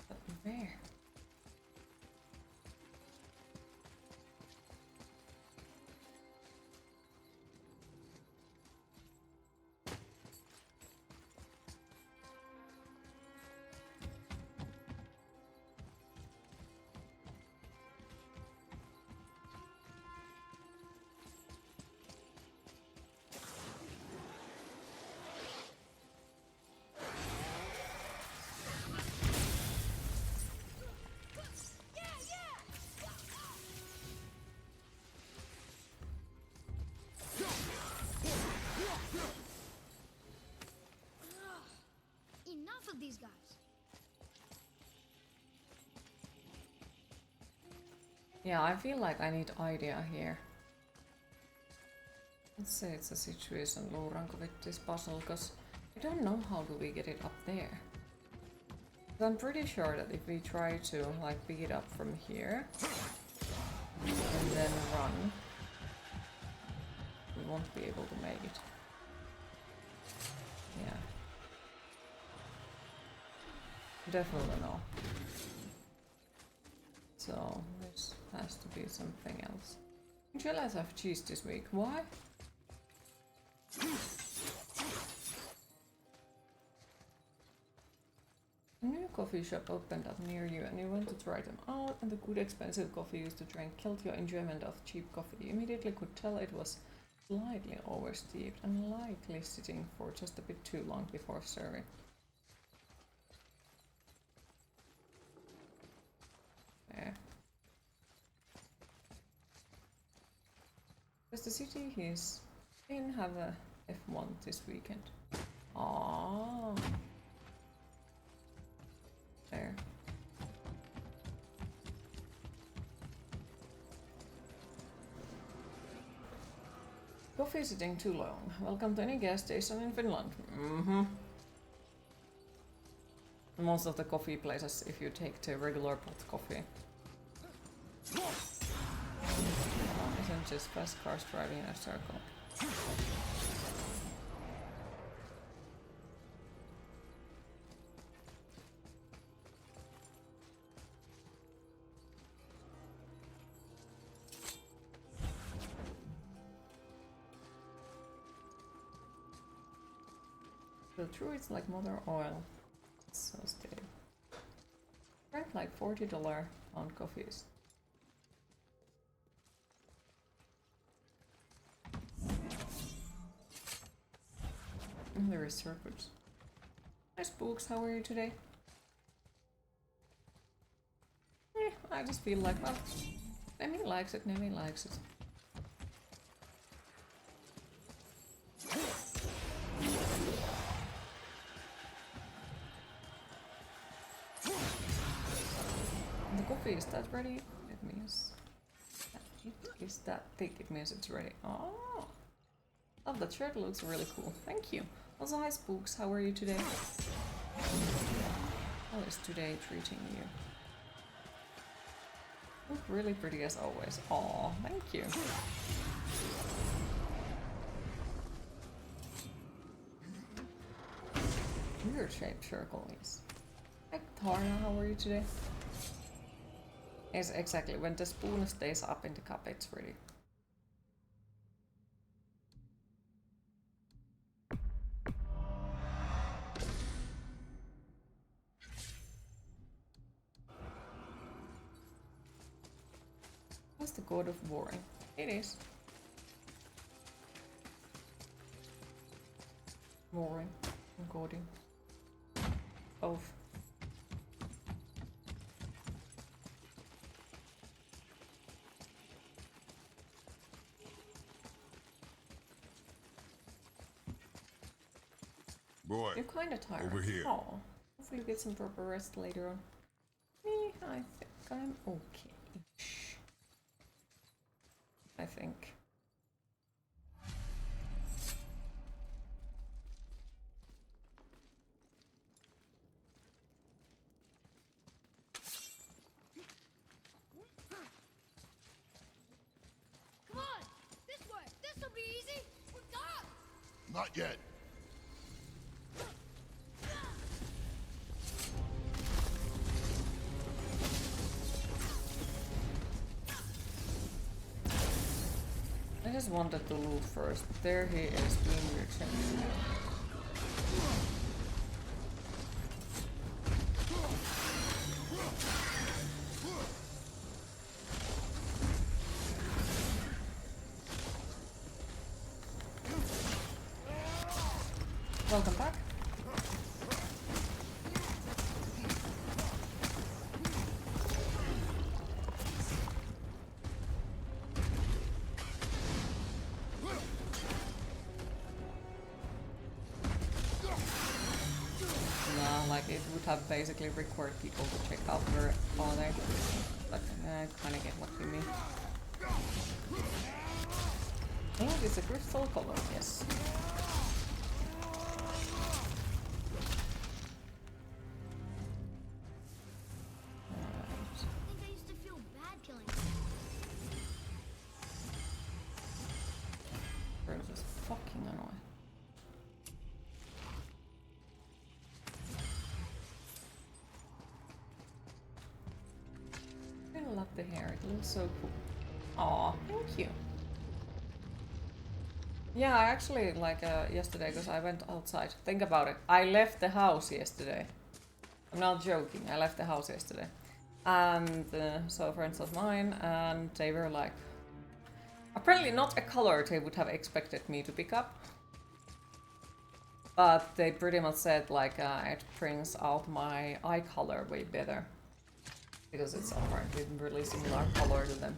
S1: But where?
S3: Enough of these guys.
S1: Yeah, I feel like I need idea here. Let's say it's a situation luuranko with this puzzle, because I don't know how do we get it up there. But I'm pretty sure that if we try to like pick it up from here and then run, we won't be able to make it. Yeah. Definitely no. So this has to be something else. Jellies have cheese this week. Why? A new coffee shop opened up near you and you went to try them out, and the good expensive coffee you used to drink killed your enjoyment of cheap coffee. You immediately could tell it was slightly oversteeped and likely sitting for just a bit too long before serving. There. Does the city he's in have a F1 this weekend? Ah, there. Coffee sitting too long. Welcome to any gas station in Finland. Most of the coffee places, if you take the regular pot coffee, isn't just fast cars driving in a circle. So true, it's like motor oil. It's so stable. Drank like $40 on coffees. And there is circuits. Hi Spooks, how are you today? I just feel like, well, Nemi likes it, Nemi likes it. The coffee, is that ready? It means that it is that thick, it means it's ready. Oh, that shirt looks really cool. Thank you. Also, hi Spooks, how are you today? How is today treating you? Look really pretty as always. Aw, thank you. Weird shaped circle is. Hi Tarna, how are you today? Yes, exactly. When the spoon stays up in the cup, it's ready. What's the god of boring? It is. Boring and goding. Both.
S11: Boy,
S1: You're kind of tired.
S11: over here.
S1: Oh, hopefully you get some proper rest later on. Me, I think I'm okay-ish. I think.
S3: Come on! This way! This'll be easy! We're gone!
S11: Not yet.
S1: I just wanted to loot first. There he is being weird things. Welcome back. Nah, like it would have basically required people to check out where are they. But I kinda get what you mean. Oh, it's a crystal color, yes.
S3: I think I used to feel bad killing them.
S1: Rose is fucking annoying. I love the hair, it looks so cool. Aw, thank you. Yeah, I actually, like, yesterday, because I went outside. Think about it. I left the house yesterday. I'm not joking, I left the house yesterday. And so friends of mine, and they were like, apparently not a color they would have expected me to pick up. But they pretty much said like it brings out my eye color way better. Because it's apparently really similar color to them.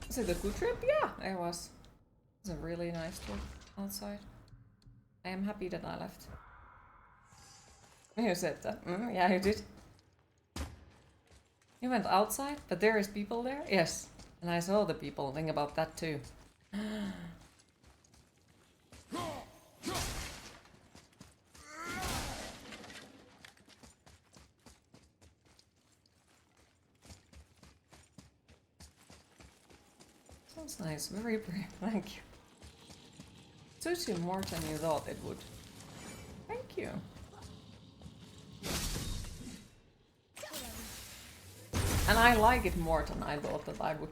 S1: Was it a good trip? Yeah, it was. It was a really nice trip outside. I am happy that I left. You said that. Yeah, you did. You went outside, but there is people there? Yes. And I saw the people. Think about that too. Sounds nice. Very brave. Thank you. Suits you more than you thought it would. Thank you. And I like it more than I thought that I would.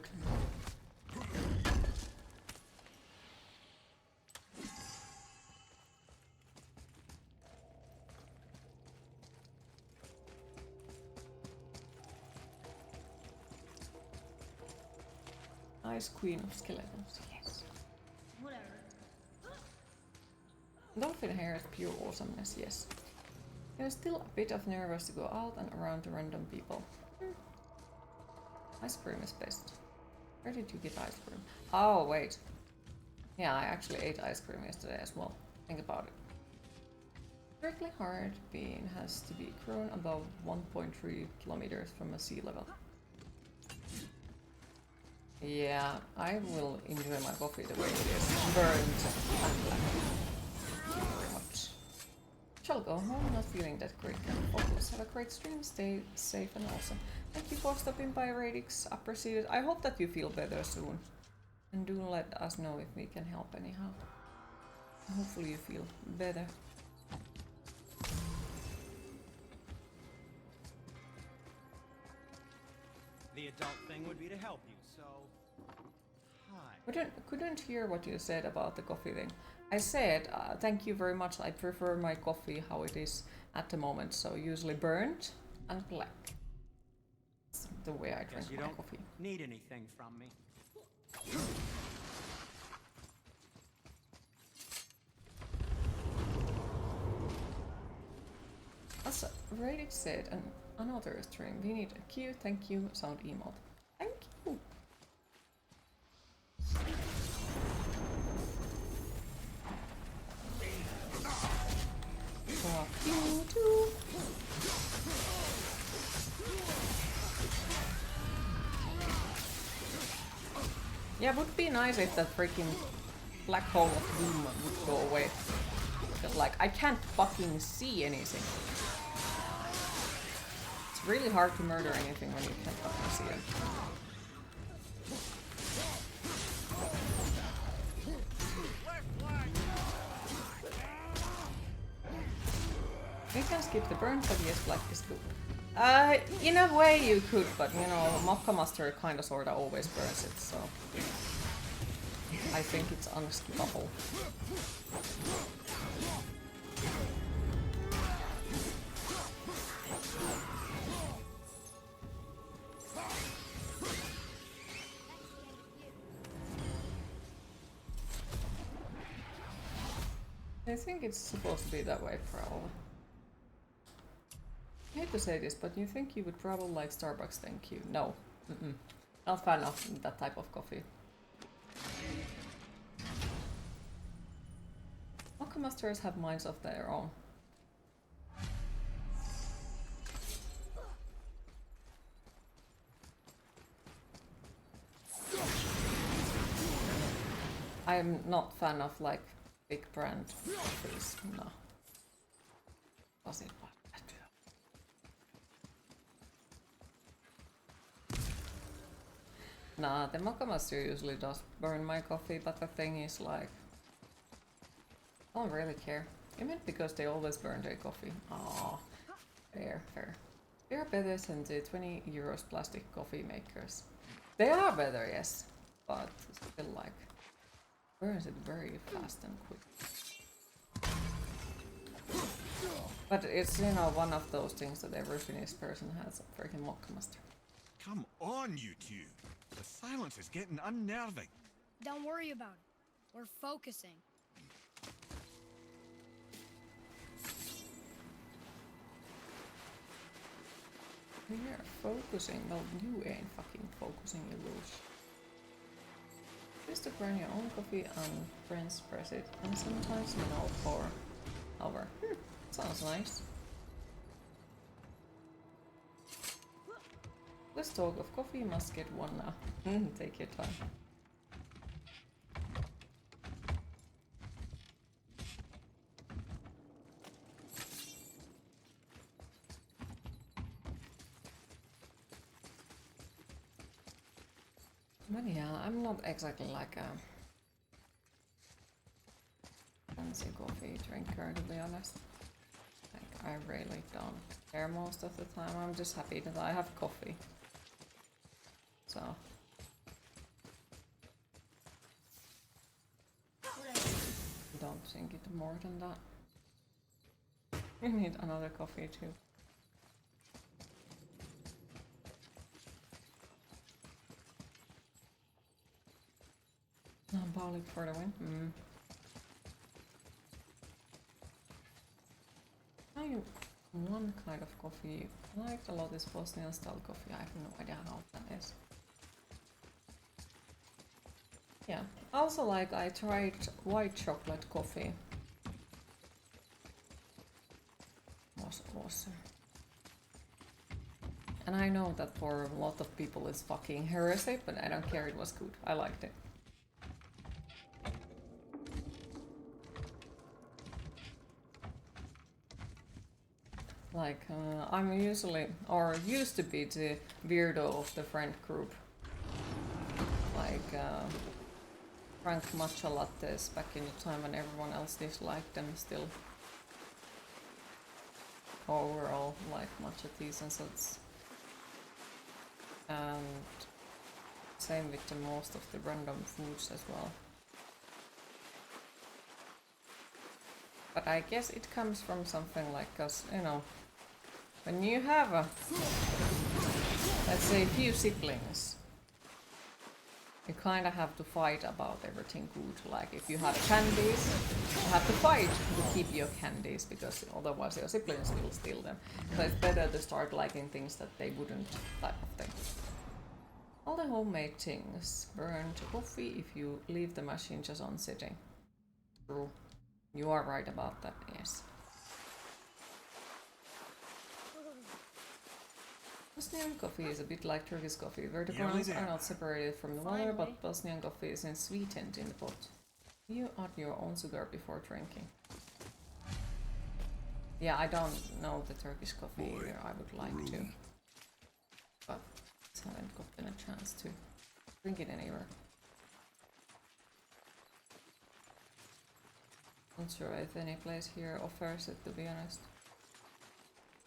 S1: Ice Queen of Skeletons, yes.
S3: Whatever.
S1: Dolphin hair is pure awesomeness, yes. I was still a bit of nervous to go out and around to random people. Ice cream is best. Where did you get ice cream? Oh, wait. Yeah, I actually ate ice cream yesterday as well. Think about it. Strictly hard bean has to be grown above 1.3 kilometers from a sea level. Yeah, I will enjoy my coffee the way it is. Burnt and black. Thank you very much. Shall go home not feeling that great. Can focus. Have a great stream. Stay safe and awesome. Thank you for stopping by, Radix. Appreciate it. I hope that you feel better soon. And do let us know if we can help anyhow. Hopefully you feel better.
S5: The adult thing would be to help you, so... Hi.
S1: Couldn't hear what you said about the coffee thing. I said, thank you very much. I prefer my coffee how it is at the moment. So usually burnt and black. That's the way I drink my coffee.
S5: Need anything from me?
S1: As Radix said, another stream. We need a cute thank you sound emote. Thank you. too. Yeah, would be nice if that freaking black hole of doom would go away. But like, I can't fucking see anything. It's really hard to murder anything when you can't fucking see it. You can skip the burn, but yes, black is good. In a way you could, but you know, Mokka Master kinda sorta always burns it, so I think it's unskippable. I think it's supposed to be that way, probably. I hate to say this, but you think you would probably like Starbucks, thank you. No. Not a fan of that type of coffee. Mokka Masters have minds of their own. I'm not fan of like big brand coffees, no. Was it like that? Nah, the Mokka Master usually does burn my coffee, but the thing is like, I don't really care. You meant because they always burn their coffee. Ah, fair. They are better than the 20 euros plastic coffee makers. They are better, yes, but still like, burns it very fast and quick. But it's, you know, one of those things that every Finnish person has a freaking Mokka Master.
S7: Come on, you two. The silence is getting unnerving.
S3: Don't worry about it. We're focusing.
S1: We are focusing. Well, you ain't fucking focusing, you lose. Just to burn your own coffee and friends press it, and sometimes for hour. Sounds nice. Let's talk of coffee, you must get one now. Take your time. But yeah, I'm not exactly like a fancy coffee drinker, to be honest. Like, I really don't care most of the time. I'm just happy that I have coffee. So. Don't think it more than that. We need another coffee too. Balik for the win. One kind of coffee I liked a lot is Bosnian style coffee. I have no idea how that is. Yeah. Also, like, I tried white chocolate coffee. Was awesome. And I know that for a lot of people it's fucking heresy, but I don't care, it was good. I liked it. Like, I'm usually, or used to be, the weirdo of the friend group. Like, drank matcha lattes back in the time when everyone else disliked them still. Overall, like matcha teas and such. And same with the most of the random foods as well. But I guess it comes from something like, cause, you know, when you have a, let's say, few siblings, you kind of have to fight about everything good. Like, if you have candies, you have to fight to keep your candies, because otherwise your siblings will steal them. So it's better to start liking things that they wouldn't, type of thing. All the homemade things burn to coffee if you leave the machine just on sitting. True. You are right about that, yes. Bosnian coffee is a bit like Turkish coffee, where the
S5: Nearly
S1: grounds
S5: there.
S1: are not separated from the water, but Bosnian coffee is sweetened in the pot. You add your own sugar before drinking. Yeah, I don't know the Turkish coffee either. I would like to, but haven't gotten a chance to drink it anywhere. Not sure if any place here offers it, to be honest.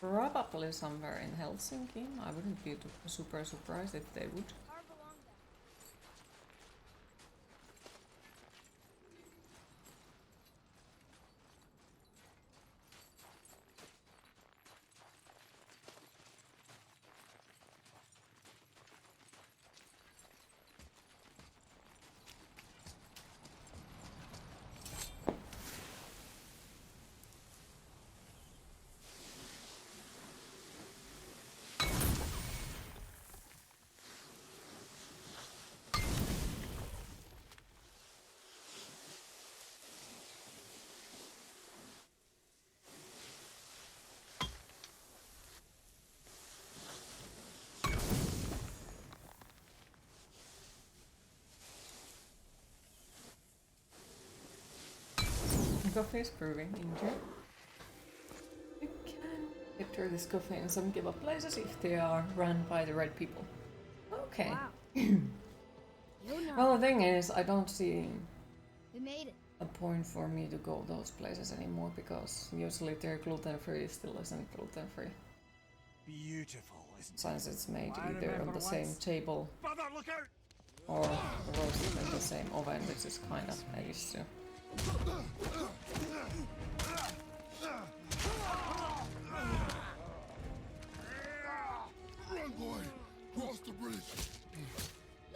S1: Probably somewhere in Helsinki. I wouldn't be super surprised if they would. Coffee is brewing in here. You can get Turkish coffee in some kebab places if they are run by the right people. Okay. Well, the thing is, I don't see
S3: We made it.
S1: a point for me to go those places anymore because usually they're gluten-free, still isn't gluten-free.
S5: Beautiful, isn't
S1: Since it's made
S5: I
S1: either on
S5: remember
S1: the same
S5: once-
S1: table
S5: Brother, look out!
S1: or roasted in the same oven, which is kind of used to.
S11: Run, boy! Cross the bridge!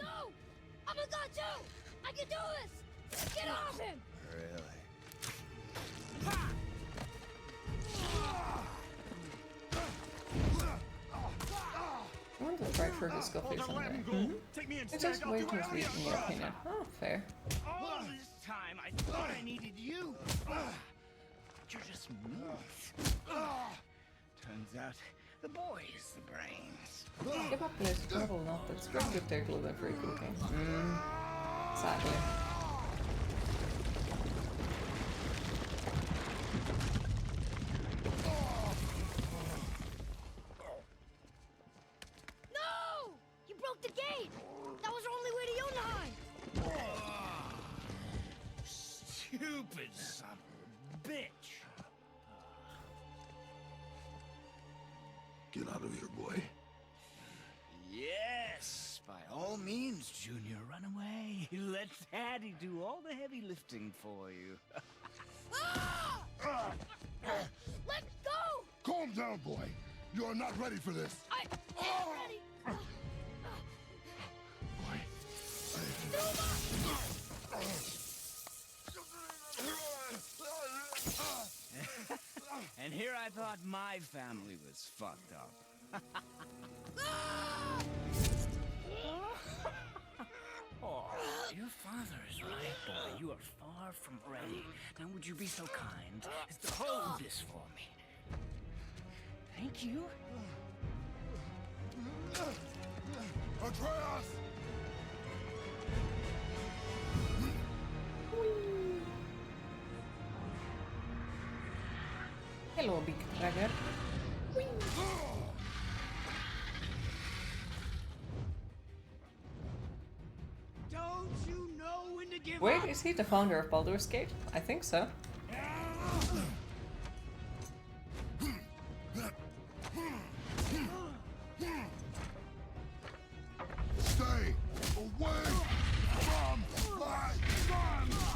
S3: No! I'm a god too! I can do this! Get off him!
S10: Really?
S1: I want to try Turkish coffee someday.
S5: Take me
S1: It's
S5: instead.
S1: just way too sweet in your opinion. Oh, fair.
S12: All this time, I thought I needed you. But you're just meat. Turns out the boy is the brains.
S1: Kebab place is probably not, but it's pretty good their gluten-free cooking. Sadly.
S3: No! You broke the gate! That was our only way to Jotunheim!
S12: Stupid son of a bitch.
S11: Get out of here, boy.
S12: Yes, by all means, Junior, run away. Let Daddy do all the heavy lifting for you.
S3: Ah! Let go!
S11: Calm down, boy. You are not ready for this.
S3: I am ready!
S12: And here I thought my family was fucked up. Oh, your father is right, boy. You are far from ready. Now would you be so kind as to hold this for me? Thank you.
S11: Atreus!
S1: Hello, big dragon.
S12: Don't you know when to give
S1: Wait,
S12: up?
S1: is he the founder of Baldur's Gate? I think so.
S11: Stay away from my son!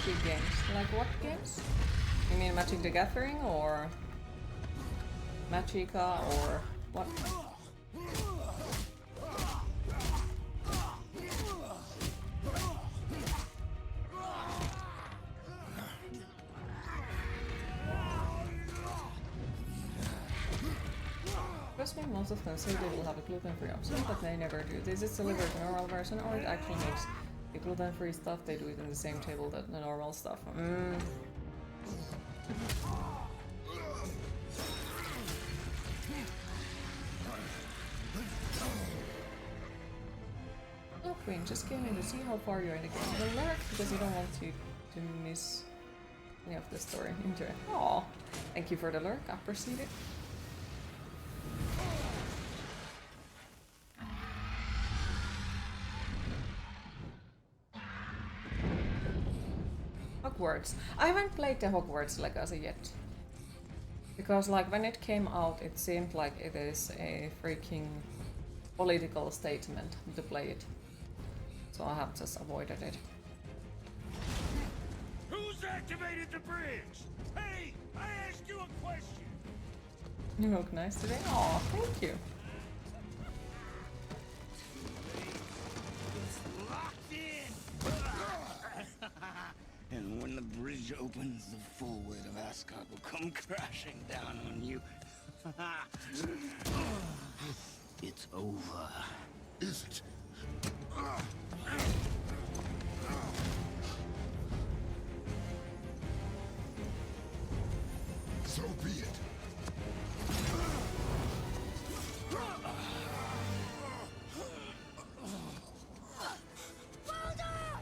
S1: Magic games. Like what games? You mean Magic the Gathering or Magica or what? Trust me, most of them say they will have a gluten-free option, but they never do. This is delivered the normal version, or it actually makes the gluten-free stuff. They do it in the same table that the normal stuff. Oh, Queen, just came in to see how far you're in the game. You'll lurk because you don't want to miss any of the story. Enjoy. Aw, thank you for the lurk. I appreciate it. Hogwarts. I haven't played the Hogwarts Legacy yet. Because like when it came out it seemed like it is a freaking political statement to play it. So I have just avoided it.
S12: Who's activated the bridge? Hey, I asked you a question.
S1: You look nice today. Aw, thank you.
S12: It's locked in. And when the bridge opens, the full weight of Ascot will come crashing down on you. It's over.
S11: Is it? So be it.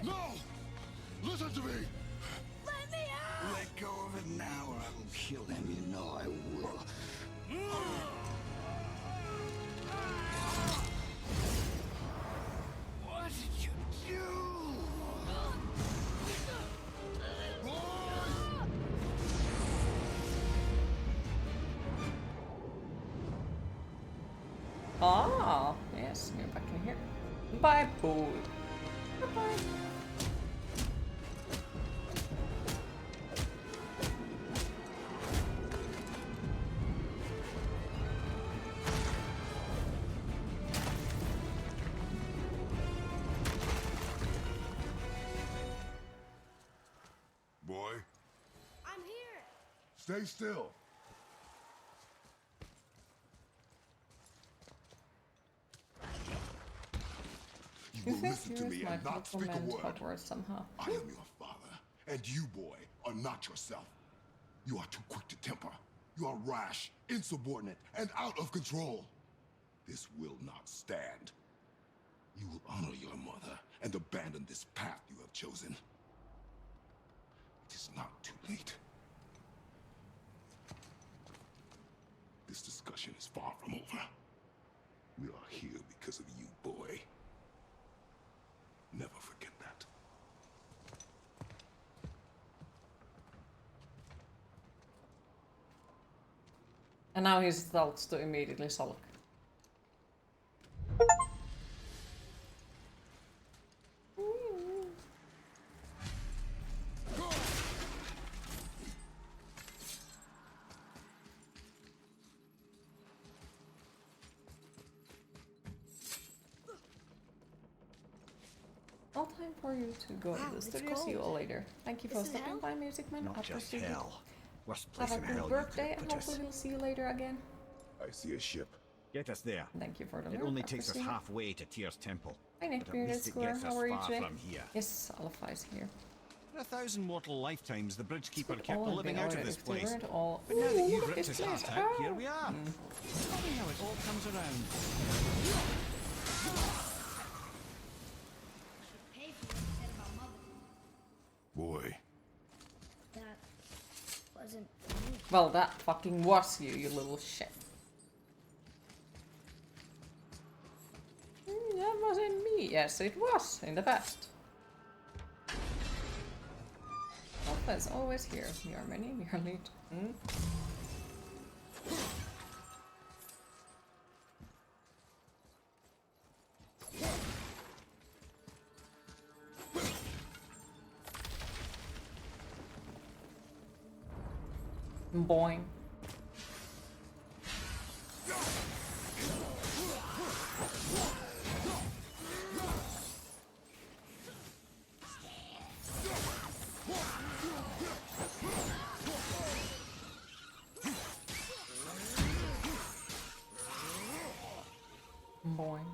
S11: No! Listen to me!
S3: Let me out!
S12: Let go of it now or I will kill him. You know I will. What did you do?
S1: Ah, yes, you're back in here. Bye, boy. Bye-bye.
S11: Boy,
S3: I'm here.
S11: stay still. You will listen to me and not speak a word.
S1: Hogwarts somehow.
S11: I am your father, and you, boy, are not yourself. You are too quick to temper. You are rash, insubordinate, and out of control. This will not stand. You will honor your mother and abandon this path you have chosen. It is not too late. This discussion is far from over. We are here because of you, boy. Never forget that.
S1: And now he starts to immediately sulk. All time for you to go to the studio. See you all later. Thank you for stopping by, Music Man.
S7: Not just
S1: Appreciate it.
S7: hell. Worst place
S1: Have
S7: in
S1: a
S7: hell
S1: good
S7: you
S1: birthday,
S7: could
S1: and
S7: put us.
S1: hopefully we'll see you later again.
S11: I see a ship.
S7: Get us there.
S1: Thank you for the
S7: It
S1: lurk,
S7: only takes us
S1: appreciate it.
S7: halfway to Tyr's temple.
S1: Hi, Nick
S7: but at
S1: Bearded
S7: least it
S1: Square.
S7: gets us
S1: How are you
S7: far
S1: today?
S7: from here.
S1: Yes, Alpha here.
S7: For 1,000 mortal lifetimes, the Bridgekeeper kept
S1: All
S7: living
S1: been
S7: out of
S1: ordered.
S7: this
S1: If they
S7: place.
S1: weren't all...
S7: But now that
S1: Ooh,
S7: you've
S1: look at
S7: ripped
S1: this
S7: his heart
S1: place.
S7: out, here
S1: Ah.
S7: we are. Funny how it all comes around.
S3: Pay for what you said about Mother.
S11: Boy,
S3: That wasn't me.
S1: Well, that fucking was you, you little shit. That wasn't me. Yes, it was in the past. Alpha's always here. We are many, we are late. Boing. Boing.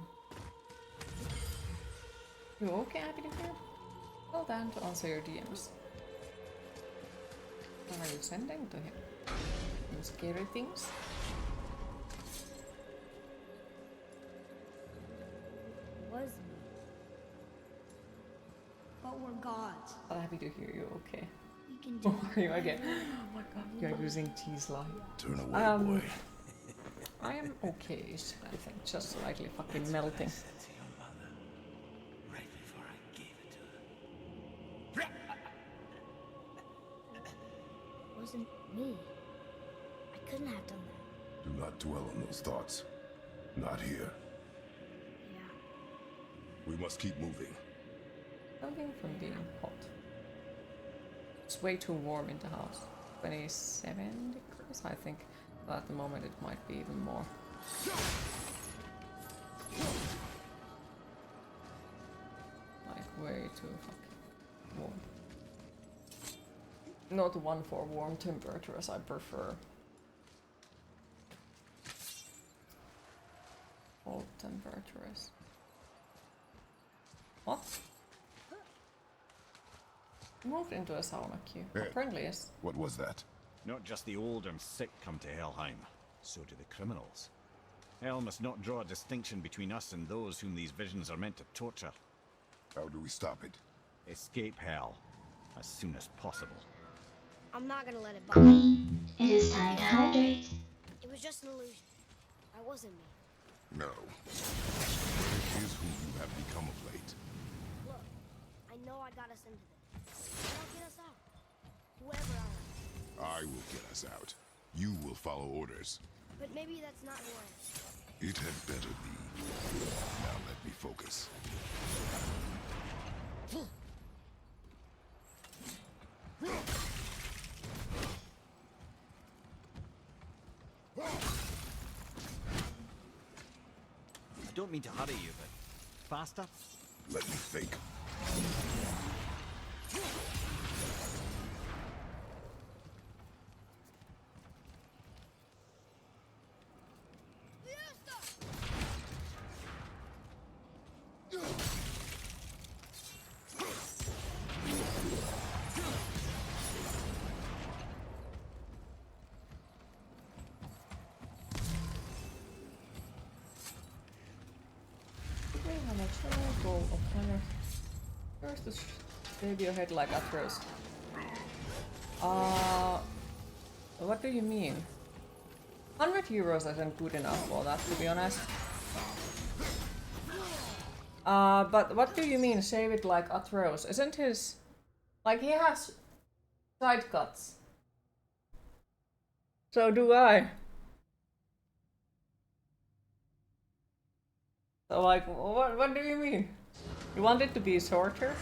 S1: You okay, happy to hear? Well done to answer your DMs. What are you sending to him? Some scary things?
S3: Was me. But we're gods.
S1: Well, happy to hear you okay.
S3: We can do
S1: Oh, are you again? Oh my god, you're using cheese line.
S11: Turn away, boy.
S1: I am okay, I think, just slightly fucking melting.
S10: I said to your mother right before I gave it to her.
S3: It wasn't me. I couldn't have done that.
S11: Do not dwell on those thoughts. Not here.
S3: Yeah.
S11: We must keep moving.
S1: Something from being hot. It's way too warm in the house. 27 degrees, I think. But at the moment it might be even more. Like way too fucking warm. Not one for warm temperatures, I prefer cold temperatures. What? Moved into a sauna queue.
S11: Hey.
S1: Apparently, yes.
S11: What was that?
S7: Not just the old and sick come to Helheim, so do the criminals. Hell must not draw a distinction between us and those whom these visions are meant to torture.
S11: How do we stop it?
S7: Escape Hell as soon as possible.
S3: I'm not gonna let it bother me.
S8: Queen, it is time to hydrate.
S3: It was just an illusion. I wasn't me.
S11: No. It is who you have become of late.
S3: Look, I know I got us into this. I'll get us out. Whoever I am.
S11: I will get us out. You will follow orders.
S3: But maybe that's not who I am.
S11: It had better be. Now let me focus.
S7: I don't mean to hurry you, but faster?
S11: Let me think.
S1: We have a general goal of honor. First to shave your head like Atreus. What do you mean? 100 euros isn't good enough for that, to be honest. But what do you mean, shave it like Atreus? Isn't his... Like, he has side cuts. So do I. So like, what do you mean? You want it to be shorter?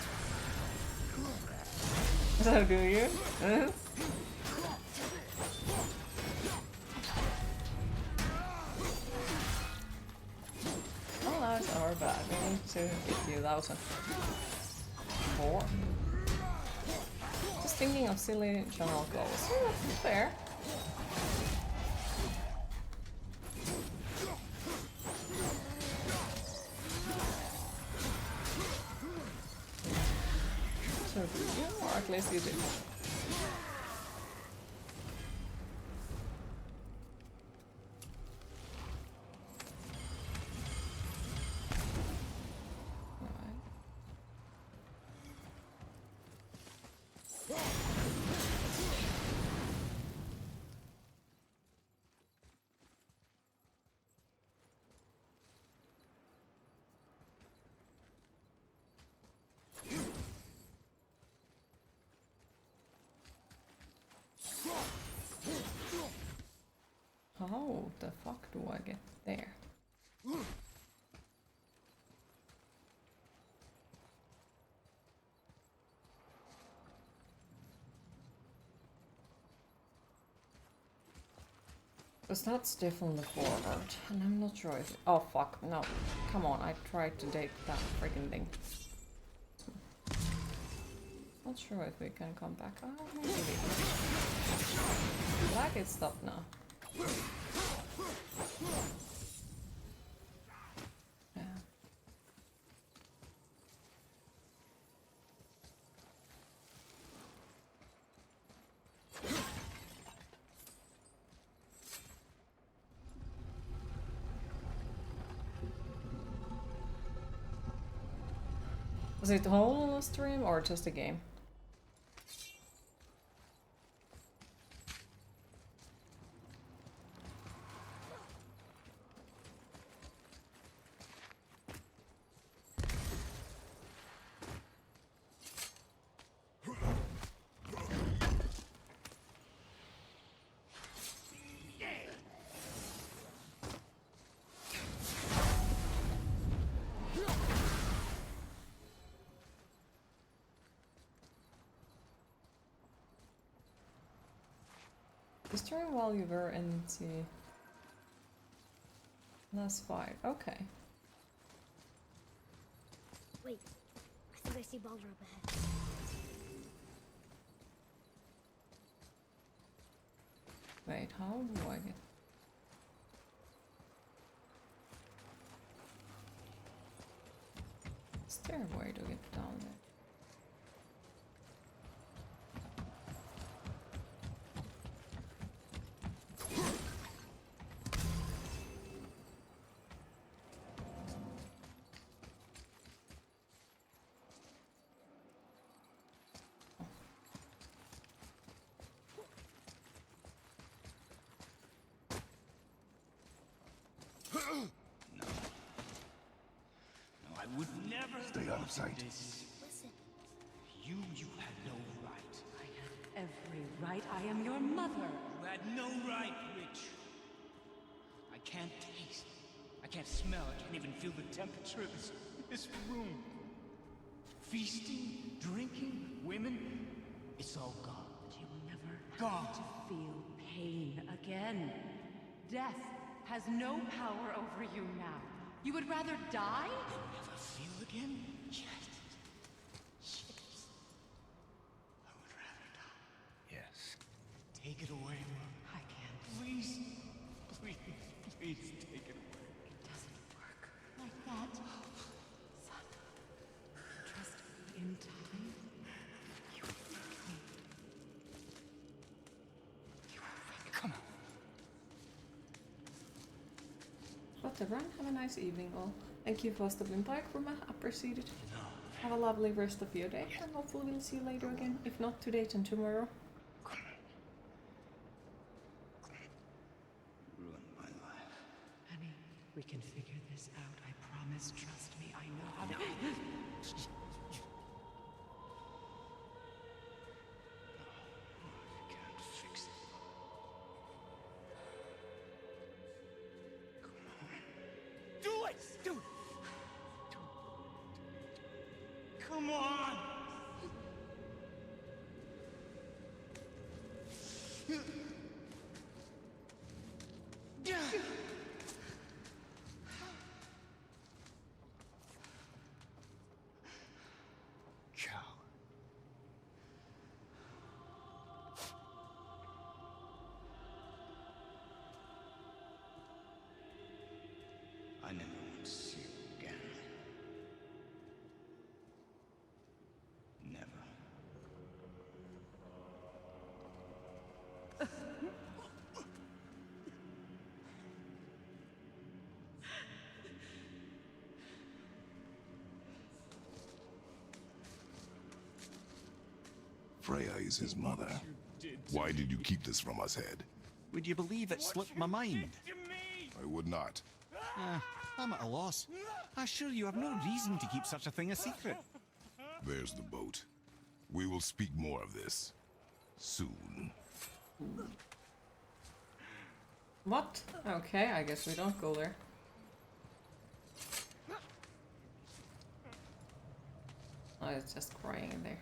S1: So do you? Huh? All lives are bad. We need to get you 1,000. 4. Just thinking of silly channel goals. Yeah, fair. So do you, or at least you do. How the fuck do I get there? Because that's definitely forward, and I'm not sure if... Oh fuck, no. Come on, I tried to date that freaking thing. Not sure if we can come back. Oh, maybe we can. Black is stopped now. Yeah. Was it the whole stream or just a game? Destroying while you were in the last fight. Okay.
S3: Wait, I think I see Baldur up ahead.
S1: Wait, how do I get... Is there a way to get down there?
S12: I would never
S11: Stay out of sight.
S3: Listen.
S12: You had no right.
S13: I had every right. I am your mother.
S12: You had no right, witch. I can't taste. I can't smell. I can't even feel the temperature of this room. Feasting, drinking, women. It's all gone.
S13: You will never
S12: Gone.
S13: have to feel pain again. Death has no power over you now. You would rather die?
S12: Never feel again? Yes. I would rather die.
S10: Yes.
S12: Take it away, Mom.
S13: I can't.
S12: Please. Please take it away.
S13: It doesn't work like that. Son, trust me, in time, you will thank me. You will thank me.
S12: Come on.
S1: Whatever, have a nice evening all. Thank you for stopping by, Kruma. Appreciate it. Have a lovely rest of your day, and hopefully we'll see you later again. If not today, then tomorrow.
S12: Ruined my life.
S13: Honey, we can figure this out. I promise. Trust me. I know how to.
S12: I can't fix it. Do it! Do it! Come on! Cow. I never want to see you again. Never.
S11: Freya is his mother. Why did you keep this from us, Head?
S7: Would you believe it slipped my mind?
S11: I would not.
S7: I'm at a loss. I assure you have no reason to keep such a thing a secret.
S11: There's the boat. We will speak more of this soon.
S1: What? Okay, I guess we don't go there. Oh, it's just crying in there.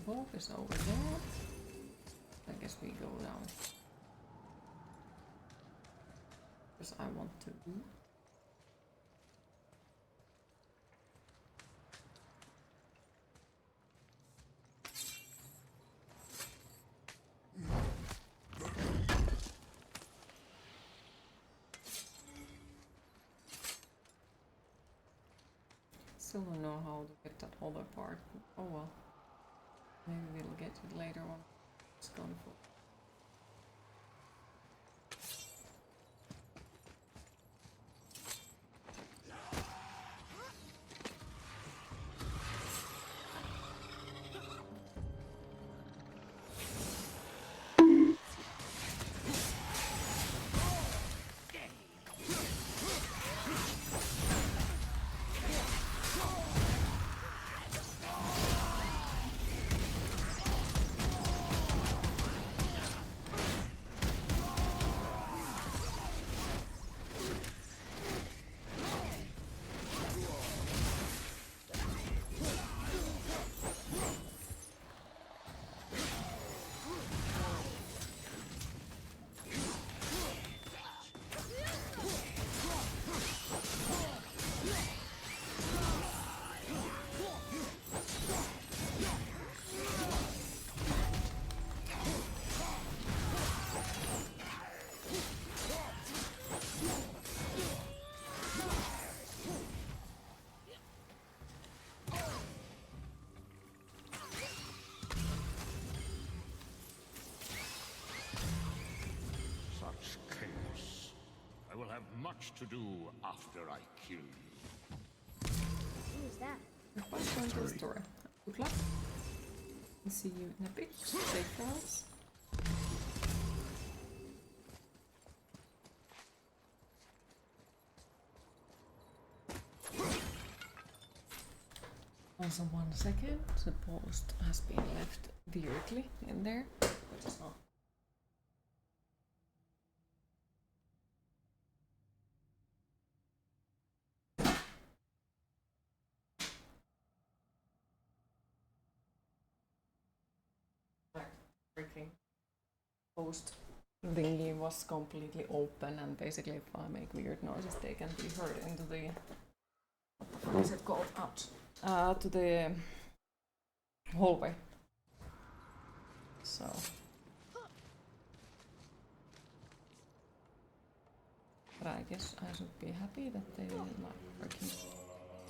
S1: Wolf is over there. I guess we go down. Because I want to do. Still don't know how to get that other part. Oh well. Maybe we'll get it later on. It's gone for.
S4: Much to do after I kill you.
S3: Who's that?
S1: What's going to the story? Good luck. And see you in a bit. Safe travels. Also 1 second. The post has been left directly in there, which is not. Freaking post thingy was completely open, and basically if I make weird noises they can be heard into the what is it called? Ouch. To the hallway. So but I guess I should be happy that they didn't like freaking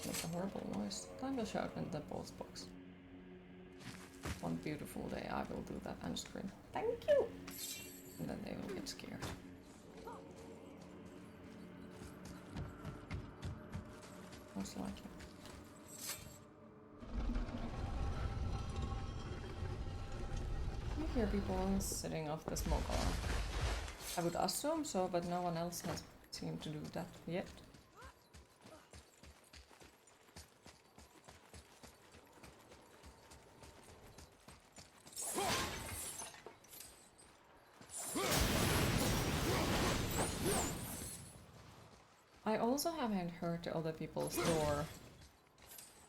S1: make a horrible noise. Time will shout in the post box. One beautiful day I will do that and scream, thank you! And then they will get scared. Most likely. You hear people sitting off the smoke alarm. I would assume so, but no one else has seemed to do that yet. I also haven't heard the other people's door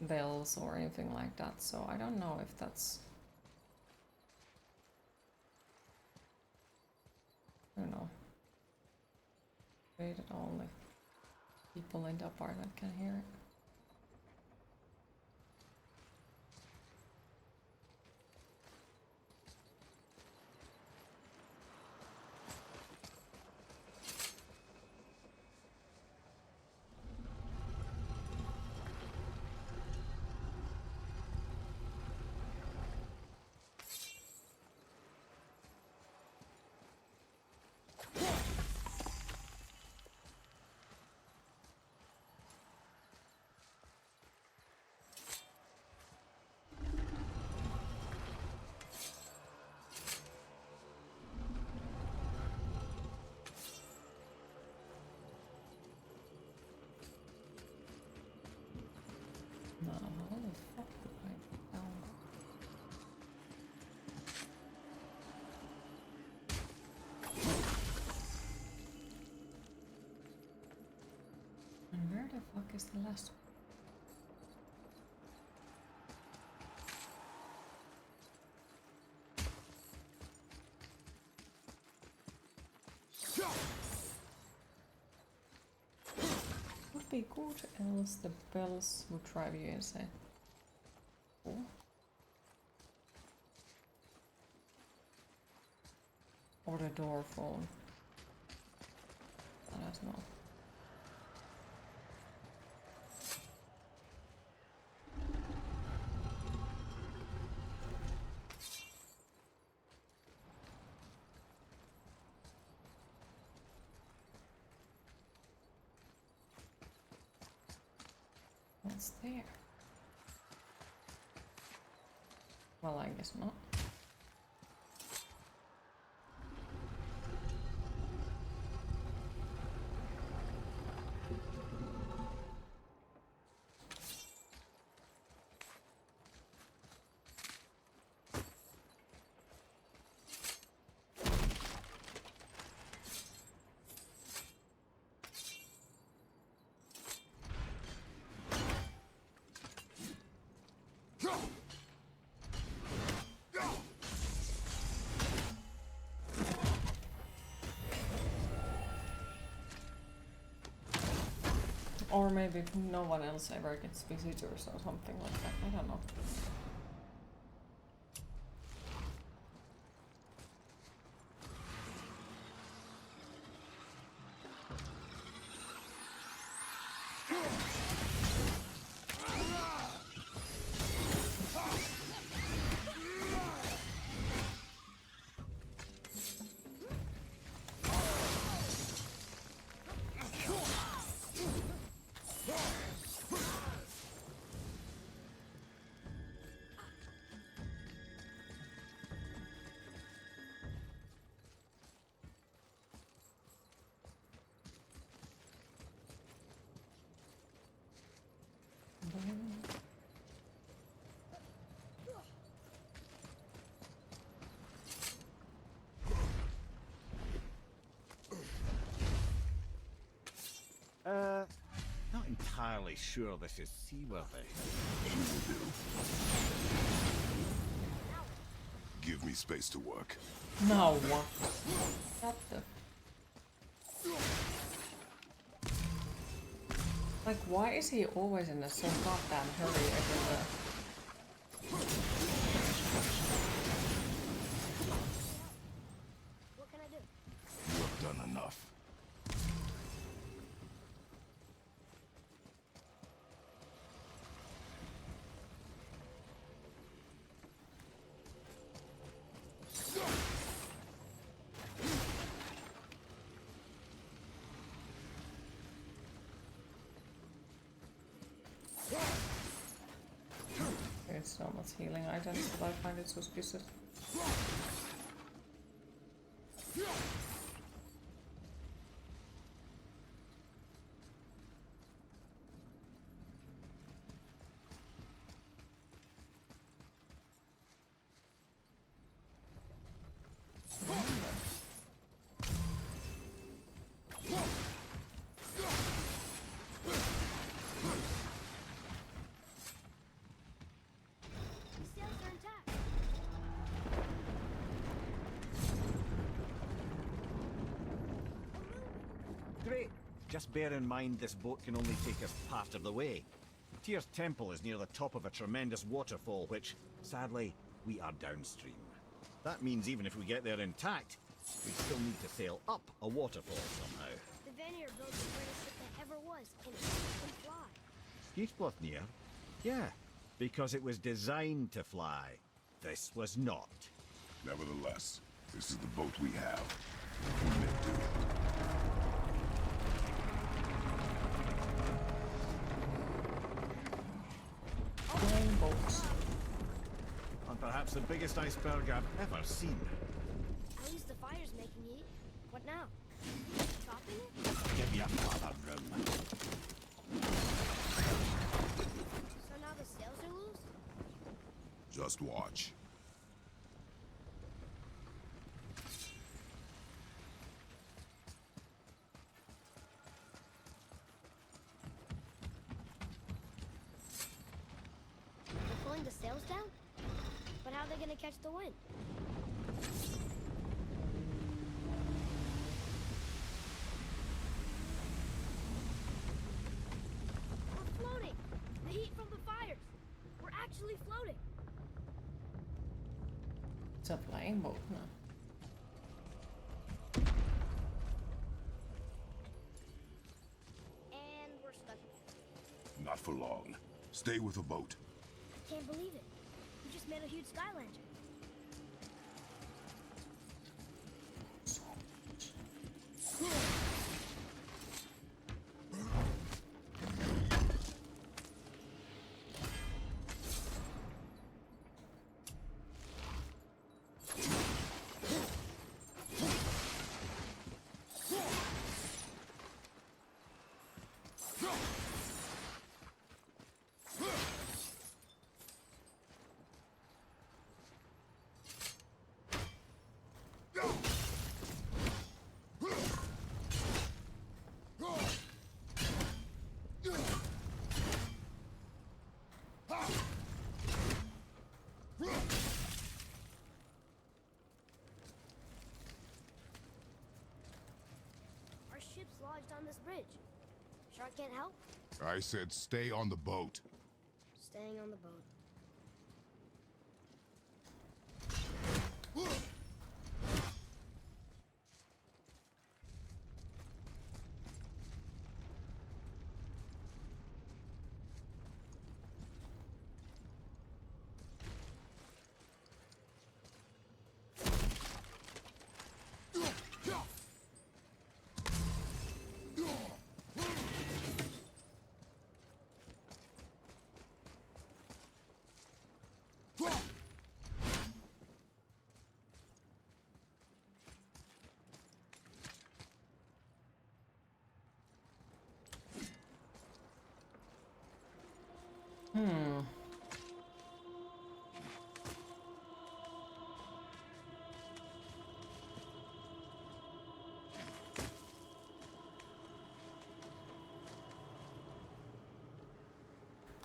S1: bells or anything like that, so I don't know if that's... I don't know. Wait at all, if people in the apartment can hear it. No, how the fuck did I get down? And where the fuck is the last one? Would be good, else the bells would drive you insane. Oh. Or the door phone. I don't know. What's there? Well, I guess not. Or maybe no one else ever gets visitors or something like that. I don't know.
S7: Not entirely sure this is seaworthy.
S11: Give me space to work.
S1: No. What the? Like, why is he always in a so goddamn hurry everywhere?
S3: What can I do?
S11: You have done enough.
S1: There's so much healing items that I find it suspicious.
S3: The sails are intact.
S7: Great. Just bear in mind this boat can only take us part of the way. Tyr's temple is near the top of a tremendous waterfall, which, sadly, we are downstream. That means even if we get there intact, we still need to sail up a waterfall somehow.
S3: The Vanir built the greatest ship that ever was, and it can fly.
S7: Skidbladnir? Yeah, because it was designed to fly. This was not.
S11: Nevertheless, this is the boat we have. We make do.
S1: Flying boats.
S7: And perhaps the biggest iceberg I've ever seen.
S3: At least the fire's making heat. What now? Chopping it?
S7: Give your father room.
S3: So now the sails are loose?
S11: Just watch.
S3: They're pulling the sails down? But how are they gonna catch the wind?
S1: still playing both now.
S3: And we're stuck.
S11: Not for long. Stay with the boat.
S3: I can't believe it. We just made a huge sky lantern. Our ship's lodged on this bridge. Sure I can't help?
S11: I said stay on the boat.
S3: Staying on the boat.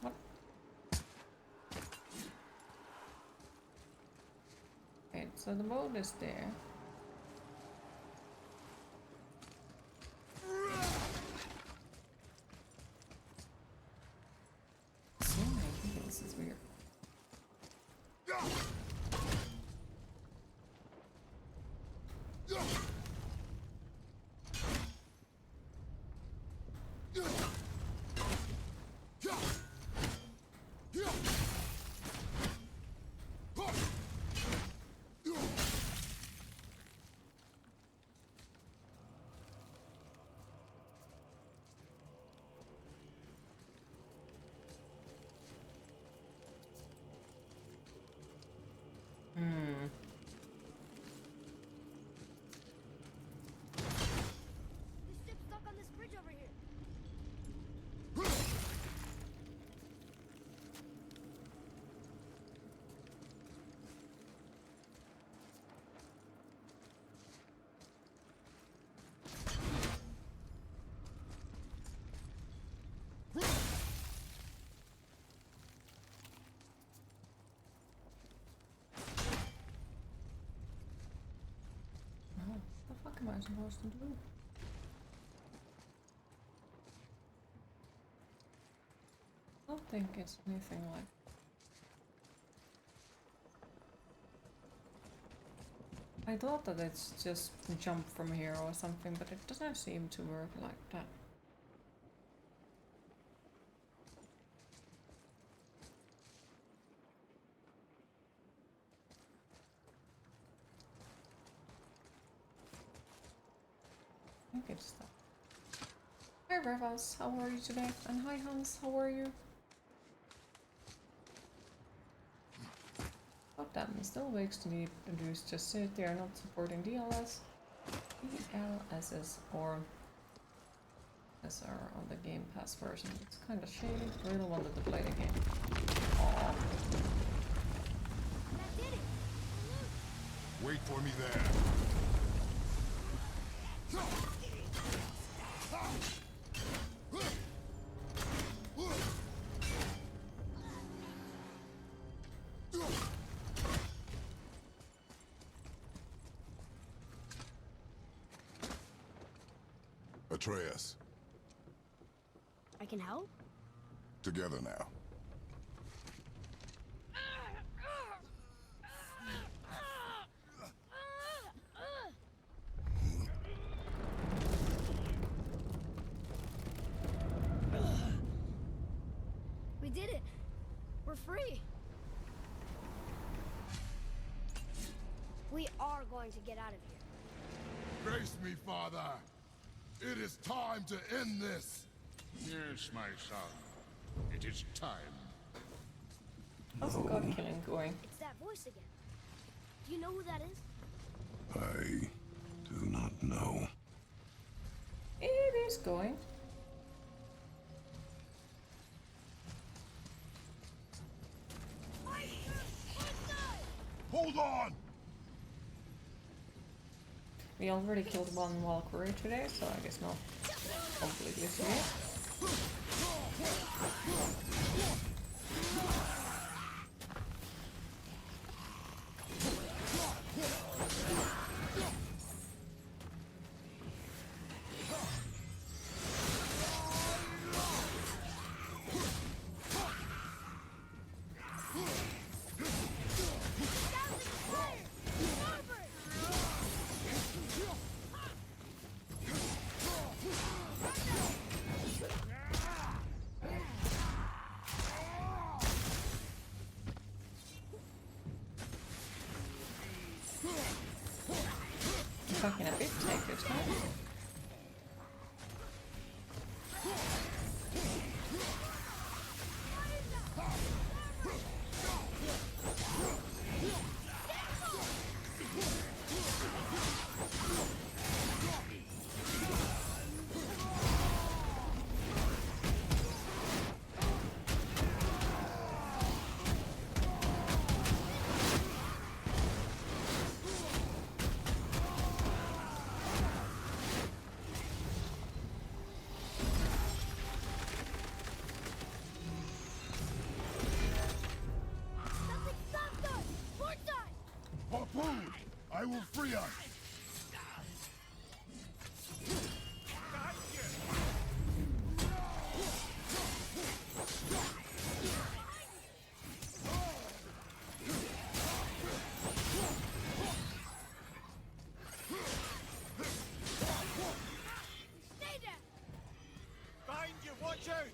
S1: What? Okay, so the boat is there. So many people, this is weird.
S3: This ship's stuck on this bridge over here.
S1: What the fuck am I supposed to do? I don't think it's anything like. I thought that it's just jump from here or something, but it doesn't seem to work like that. I think it's that. Hi Revas, how are you today? And hi Hans, how are you? Fuck that, and still wakes to need to do is just sit there not supporting DLS, DLSS or SR on the Game Pass version. It's kind of shady. Really wanted to play the game. Aww.
S3: That did it!
S11: Wait for me there. Atreus,
S3: I can help?
S11: together now.
S3: going to get out of here.
S11: Grace me, Father. It is time to end this.
S4: Yes, my son. It is time.
S1: How's the god killing going?
S3: It's that voice again. Do you know who that is?
S11: I do not know.
S1: It is going.
S11: Hold on!
S1: We already killed one Valkyrie today, so I guess not completely serious. Fucking a bit, take your time.
S11: Harpoon! I will free us!
S3: Stay there!
S5: Behind you, watch out!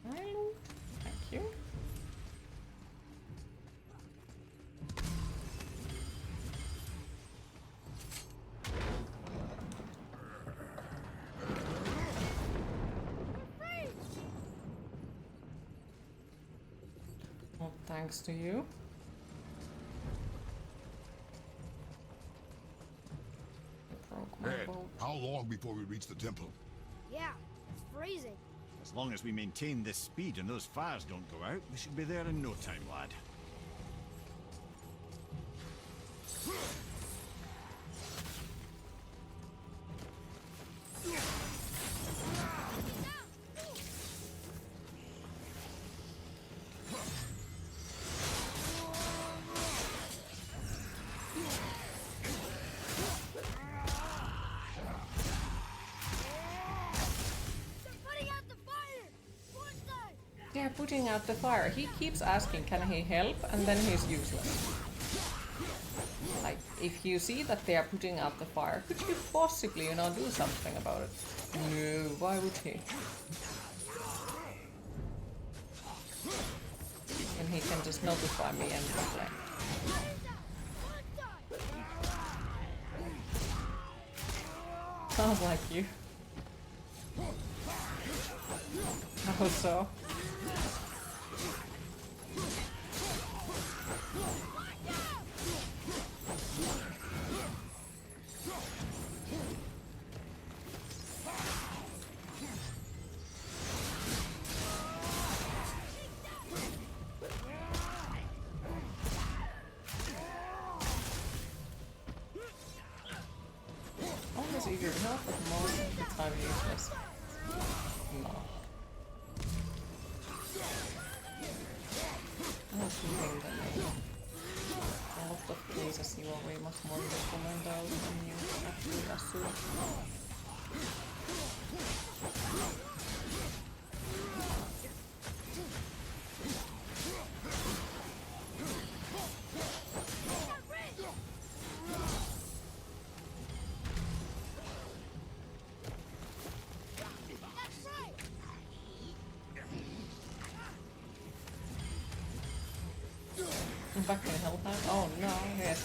S1: Thank you. Well, thanks to you. I broke my
S11: Ed,
S1: boat.
S11: how long before we reach the temple?
S3: Yeah, it's freezing.
S7: As long as we maintain this speed and those fires don't go out, we should be there in no time, lad.
S1: They're putting out the fire. He keeps asking, can he help? And then he's useless. Like, if you see that they are putting out the fire, could you possibly, you know, do something about it? No, why would he? And he can just notify me and complain. Sounds like you. How so? Always eager to help, but most of the time useless. No. I was thinking that in a lot of cases you are way much more recommended than you actually assume. Back in Helltown? Oh no, yes.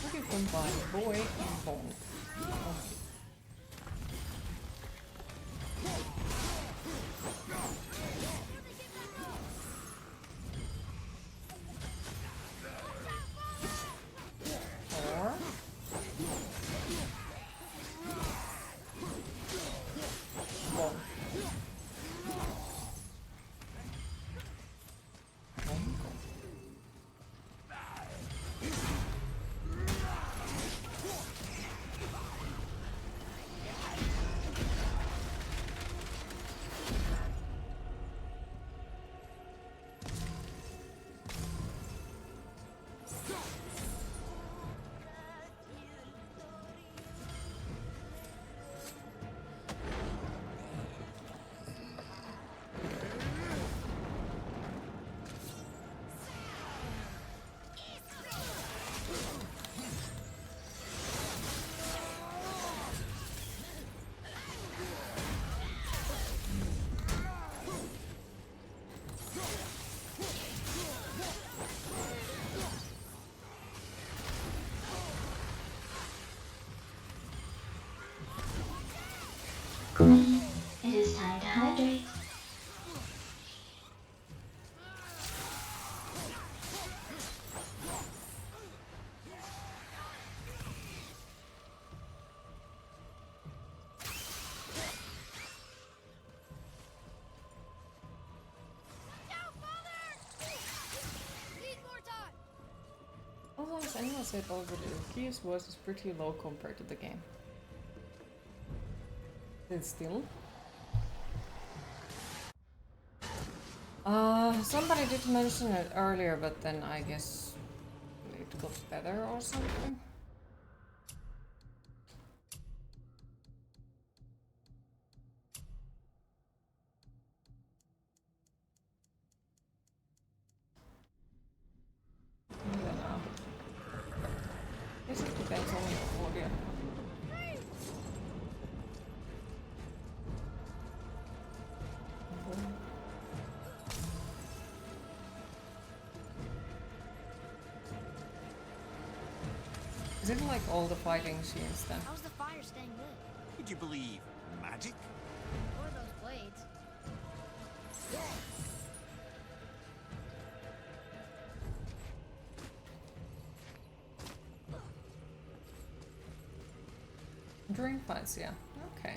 S1: Look at combine boy and bone.
S8: Queen, it is time to hydrate.
S1: Also, as anyone said already, Kiev's voice is pretty low compared to the game. Still. Somebody did mention it earlier, but then I guess it got better or something. I don't know. I guess it depends on the audio. Is it like all the fighting scenes then?
S3: How's the fire staying lit?
S10: Would you believe magic?
S3: Or those blades?
S1: During fights, yeah. Okay.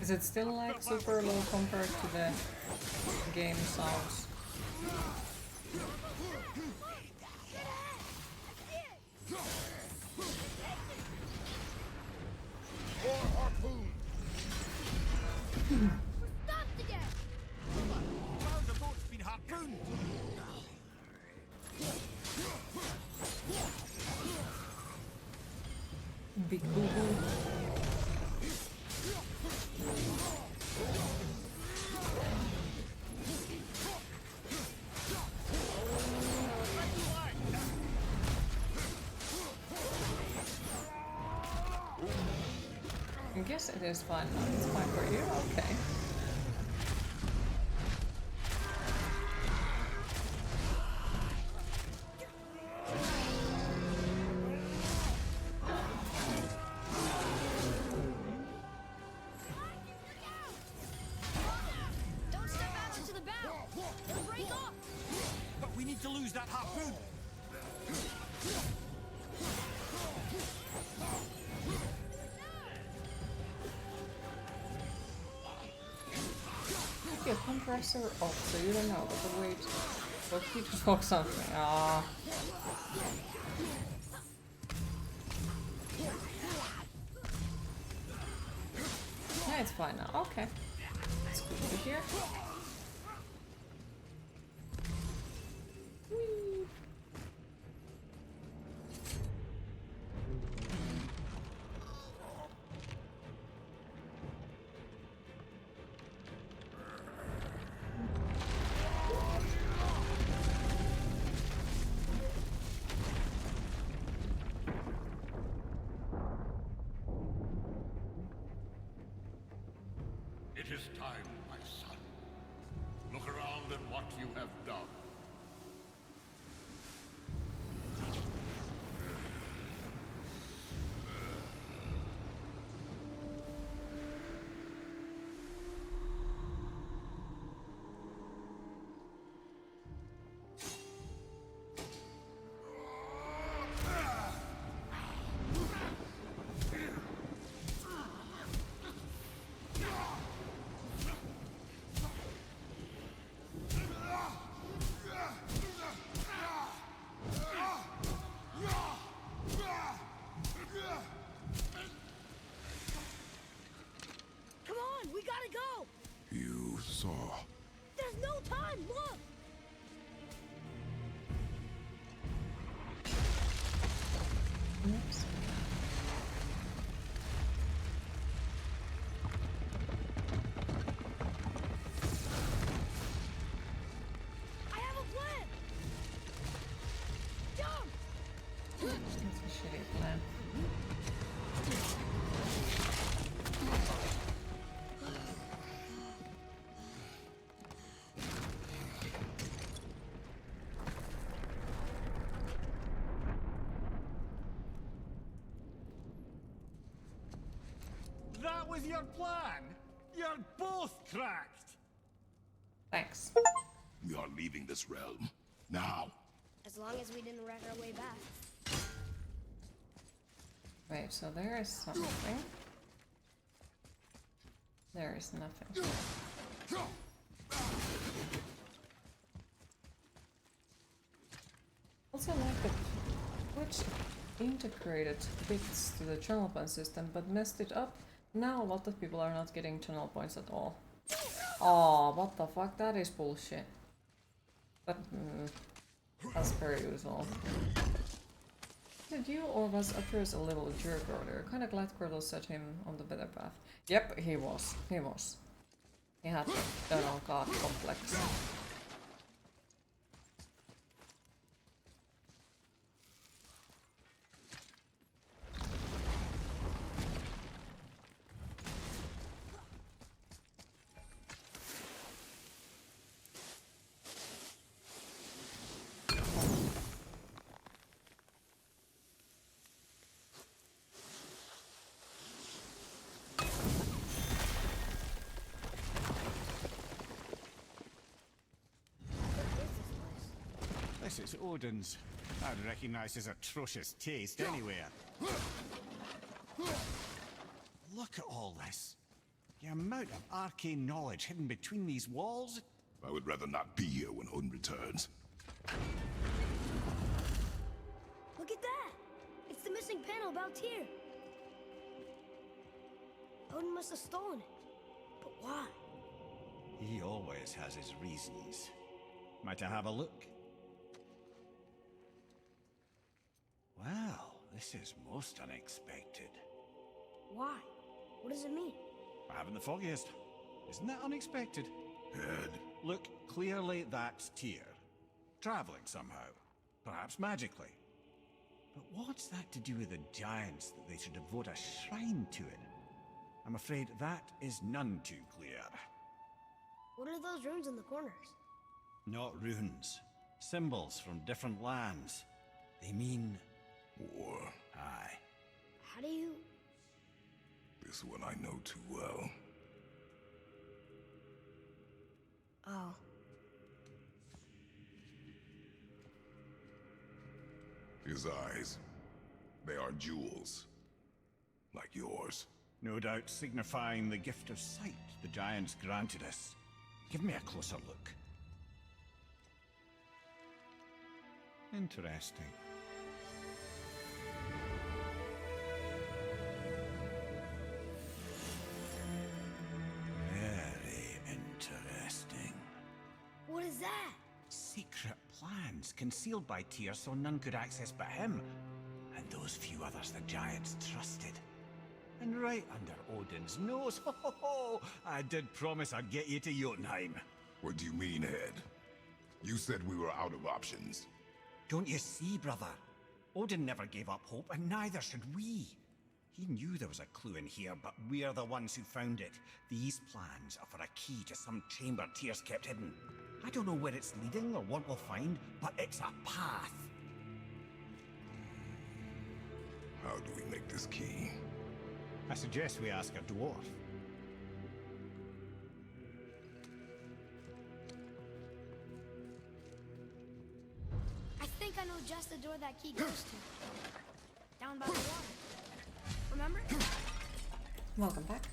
S1: Is it still like super low compared to the game sounds?
S10: Found a boat's been harpooned!
S1: Yes, it is fine. No, it's fine for you. Okay.
S3: Don't step out into the battle. It'll break off.
S5: But we need to lose that harpoon.
S1: Okay, compressor off, so you don't know, but wait. But he just walks something. Ah. Yeah, it's fine now. Okay. Let's go over here. Whee.
S4: It is time, my son. Look around at what you have done.
S3: Come on, we gotta go.
S11: You saw.
S3: There's no time. Look.
S1: Oops.
S3: I have a plan. Jump.
S1: That's a shitty plan.
S5: That was your plan? You're both cracked!
S1: Thanks.
S11: We are leaving this realm. Now.
S3: As long as we didn't wreck our way back.
S1: Wait, so there is something. There is nothing. Also like that Twitch integrated bits to the channel point system but messed it up. Now a lot of people are not getting channel points at all. Oh, what the fuck? That is bullshit. But as per usual. Did you or was Atreus a little jerk earlier? Kinda glad Kratos set him on the better path. Yep, he was. He was. He had the eternal god complex.
S7: This is Odin's. I'd recognize his atrocious taste anywhere. Look at all this. The amount of arcane knowledge hidden between these walls.
S11: I would rather not be here when Odin returns.
S3: Look at that. It's the missing panel about Tyr. Odin must have stolen it. But why?
S7: He always has his reasons. Might I have a look? Well, this is most unexpected.
S3: Why? What does it mean?
S7: I haven't the foggiest. Isn't that unexpected?
S11: Head.
S7: Look, clearly that's Tyr. Traveling somehow. Perhaps magically. But what's that to do with the giants that they should devote a shrine to it? I'm afraid that is none too clear.
S3: What are those runes in the corners?
S7: Not runes. Symbols from different lands. They mean...
S11: War.
S7: Aye.
S3: How do you...
S11: This one I know too well.
S3: Oh.
S11: His eyes. They are jewels. Like yours.
S7: No doubt signifying the gift of sight the giants granted us. Give me a closer look. Interesting. Very interesting.
S3: What is that?
S7: Secret plans concealed by Tyr so none could access but him. And those few others the giants trusted. And right under Odin's nose, ho ho ho! I did promise I'd get you to Jotunheim.
S11: What do you mean, Head? You said we were out of options.
S7: Don't you see, brother? Odin never gave up hope, and neither should we. He knew there was a clue in here, but we're the ones who found it. These plans are for a key to some chamber Tyr's kept hidden. I don't know where it's leading or what we'll find, but it's a path.
S11: How do we make this key?
S7: I suggest we ask a dwarf.
S3: I think I know just the door that key goes to. Down by the water. Remember?
S1: Welcome back.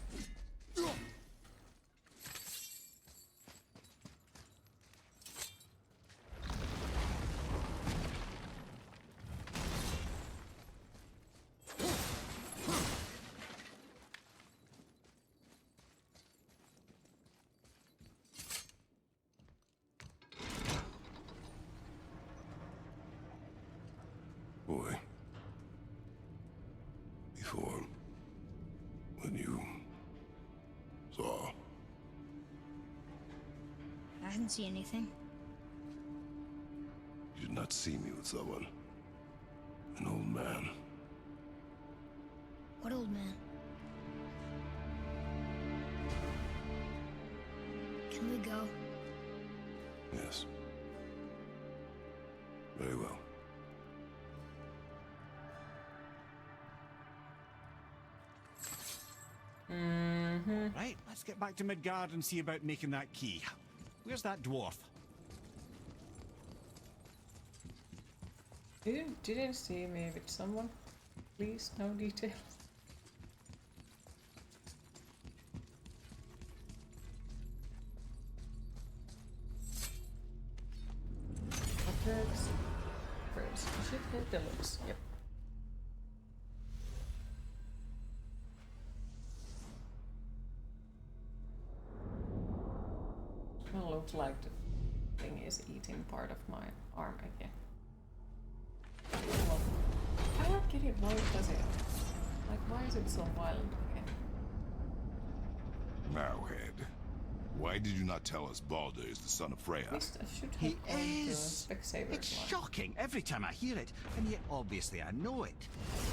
S11: Boy. Before... when you... saw...
S3: I didn't see anything.
S11: You did not see me with someone. An old man.
S3: What old man? Can we go?
S11: Yes. Very well.
S7: Right, let's get back to Midgard and see about making that key. Where's that dwarf?
S1: Didn't see me with someone. Please, no details. Perks. Perks. Should hit the looks. Yep. Well, looks like the thing is eating part of my arm again. Well, I don't get it. Why does it? Like, why is it so violent again?
S11: Now, Head. Why did you not tell us Baldur is the son of Freya?
S1: At least I should have
S7: He
S1: gone to
S7: is!
S1: Specsavers
S7: It's
S1: one.
S7: shocking every time I hear it, and yet obviously I know it.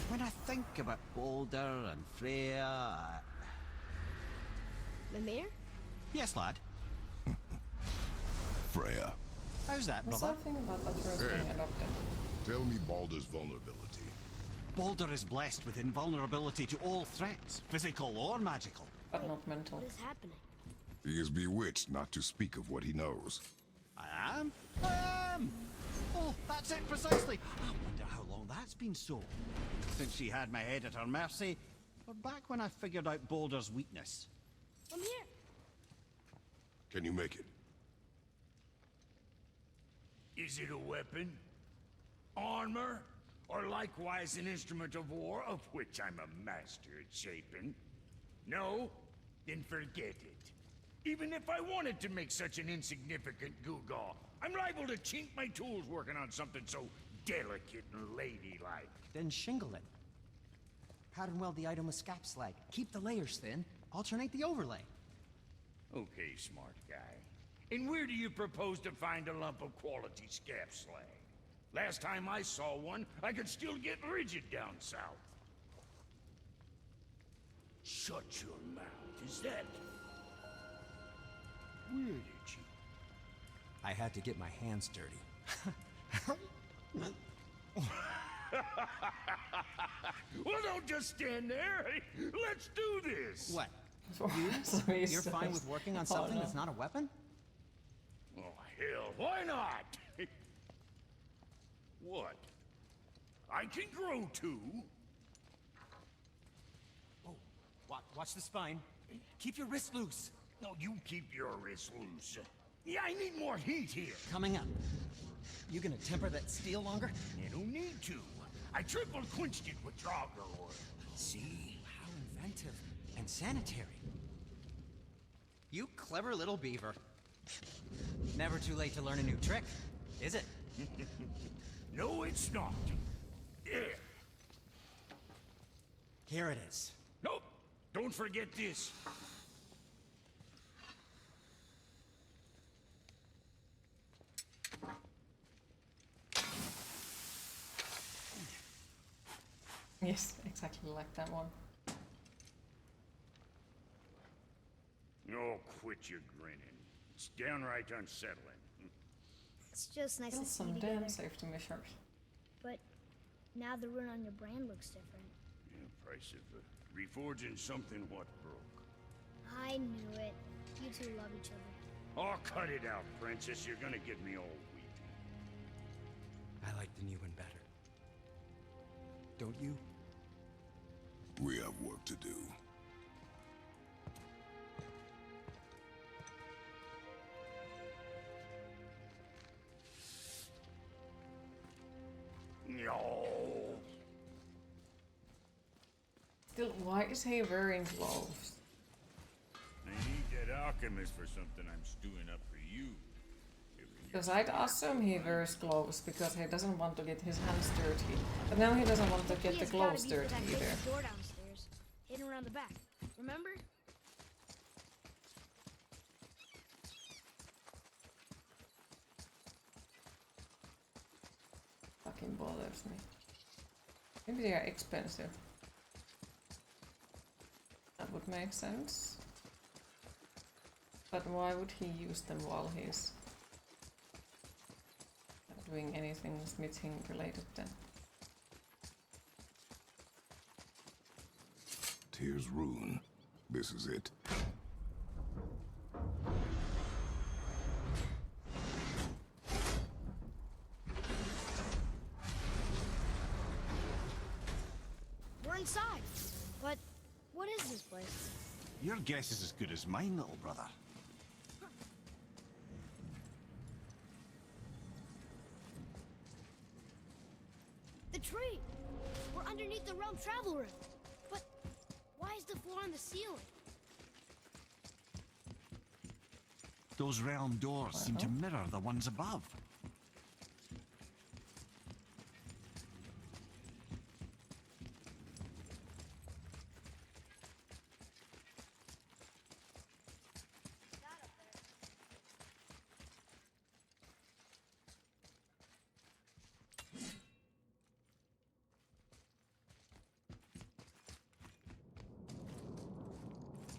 S7: When I think about Baldur and Freya...
S3: Mimir?
S7: Yes, lad.
S11: Freya.
S7: How's that,
S1: There's
S7: brother?
S1: something about Atreus being adopted.
S11: Tell me Baldur's vulnerability.
S7: Baldur is blessed with invulnerability to all threats, physical or magical.
S1: But not mental.
S3: What is happening?
S11: He is bewitched not to speak of what he knows.
S7: I am? I am! Oh, that's it precisely! I wonder how long that's been so. Since she had my head at her mercy, or back when I figured out Baldur's weakness.
S3: I'm here.
S11: Can you make it?
S12: Is it a weapon? Armor? Or likewise an instrument of war, of which I'm a master at shaping? No? Then forget it. Even if I wanted to make such an insignificant gewgaw, I'm liable to chink my tools working on something so delicate and ladylike.
S6: Then shingle it. Pattern weld the item with scap slag. Keep the layers thin. Alternate the overlay.
S12: Okay, smart guy. And where do you propose to find a lump of quality scap slag? Last time I saw one, I could still get rigid down south. Shut your mouth, is that? Where did you?
S6: I had to get my hands dirty.
S12: Well, don't just stand there. Let's do this.
S6: What?
S1: Sorry,
S6: You're fine with working on something that's not a weapon?
S12: Oh, hell, why not? What? I can grow too.
S6: Oh, watch the spine. Keep your wrist loose.
S12: No, you keep your wrist loose. Yeah, I need more heat here.
S6: Coming up. You gonna temper that steel longer?
S12: You don't need to. I triple quenched it with Draugr oil.
S6: See? How inventive and sanitary. You clever little beaver. Never too late to learn a new trick, is it?
S12: No, it's not. There.
S6: Here it is.
S12: Nope. Don't forget this.
S1: Yes, exactly like that one.
S12: Oh, quit your grinning. It's downright unsettling.
S3: It's just nice
S1: Still
S3: to see
S1: some
S3: you together.
S1: damn safety measures.
S3: But now the rune on your brand looks different.
S12: Yeah, price of reforging something what broke.
S3: I knew it. You two love each other.
S12: Oh, cut it out, Princess. You're gonna get me all weepy.
S6: I like the new one better. Don't you?
S11: We have work to do.
S12: No.
S1: Still, why is he wearing gloves?
S12: I need that alchemist for something I'm stewing up for you.
S1: Because I'd assume he wears gloves because he doesn't want to get his hands dirty. But now he doesn't want to get the gloves dirty either.
S3: Door downstairs, hidden around the back. Remember?
S1: Fucking bothers me. Maybe they are expensive. That would make sense. But why would he use them while he's not doing anything smithing related then?
S11: Tyr's rune. This is it.
S3: We're inside. But what is this place?
S7: Your guess is as good as mine, little brother.
S3: The tree! We're underneath the realm travel room. But why is the floor on the ceiling?
S7: Those realm doors seem to mirror the ones above.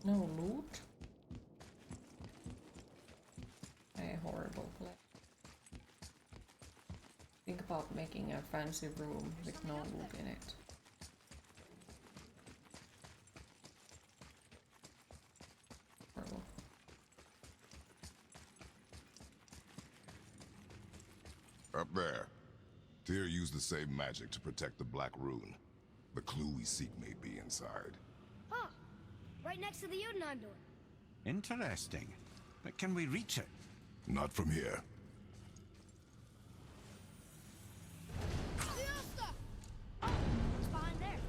S1: No loot? A horrible place. Think about making a fancy room with no loot in it. Horrible.
S11: Up there. Tyr used the same magic to protect the Black Rune. The clue we seek may be inside.
S3: Huh. Right next to the Udenheim door.
S7: Interesting. But can we reach it?
S11: Not from here.
S3: Fiesta! Oh, it's behind there.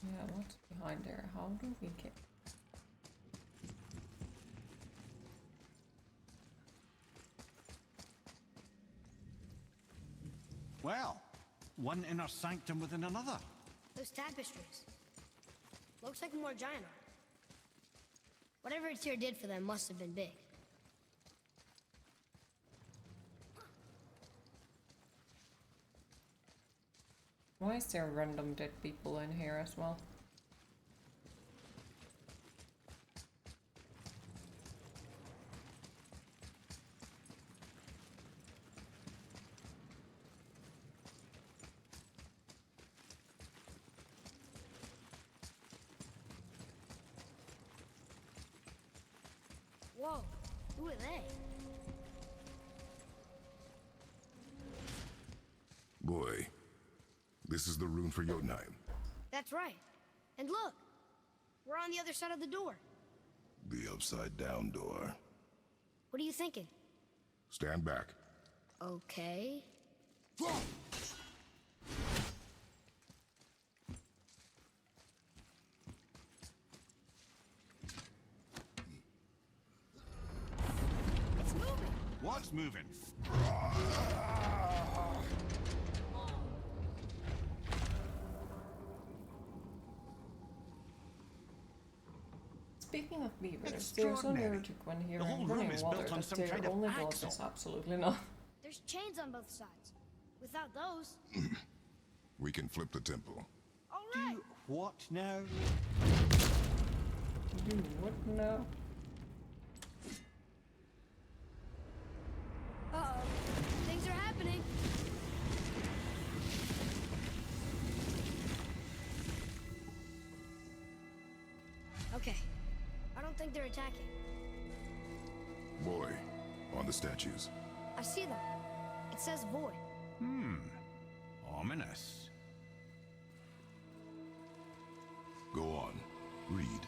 S1: Yeah, what's behind there? How do we get?
S7: Well, one inner sanctum within another.
S3: Those tapestries. Looks like more giant art. Whatever it's here did for them must have been big.
S1: Why is there random dead people in here as well?
S3: Whoa, who are they?
S11: Boy, this is the room for Jotunheim.
S3: That's right. And look, we're on the other side of the door.
S11: The upside-down door.
S3: What are you thinking?
S11: Stand back.
S3: Okay. It's moving!
S7: What's moving?
S1: Speaking of beavers, they're so neurotic when
S7: The
S1: hearing
S7: whole room
S1: running
S7: is
S1: water
S7: built on
S1: that
S7: some
S1: their
S7: kind of
S1: only
S7: axle.
S1: thought is absolutely not.
S3: There's chains on both sides. Without those...
S11: We can flip the temple.
S3: All right!
S7: What now?
S1: Do what now?
S3: Uh-oh. Things are happening. Okay. I don't think they're attacking.
S11: Boy, on the statues.
S3: I see them. It says void.
S7: Ominous.
S11: Go on. Read.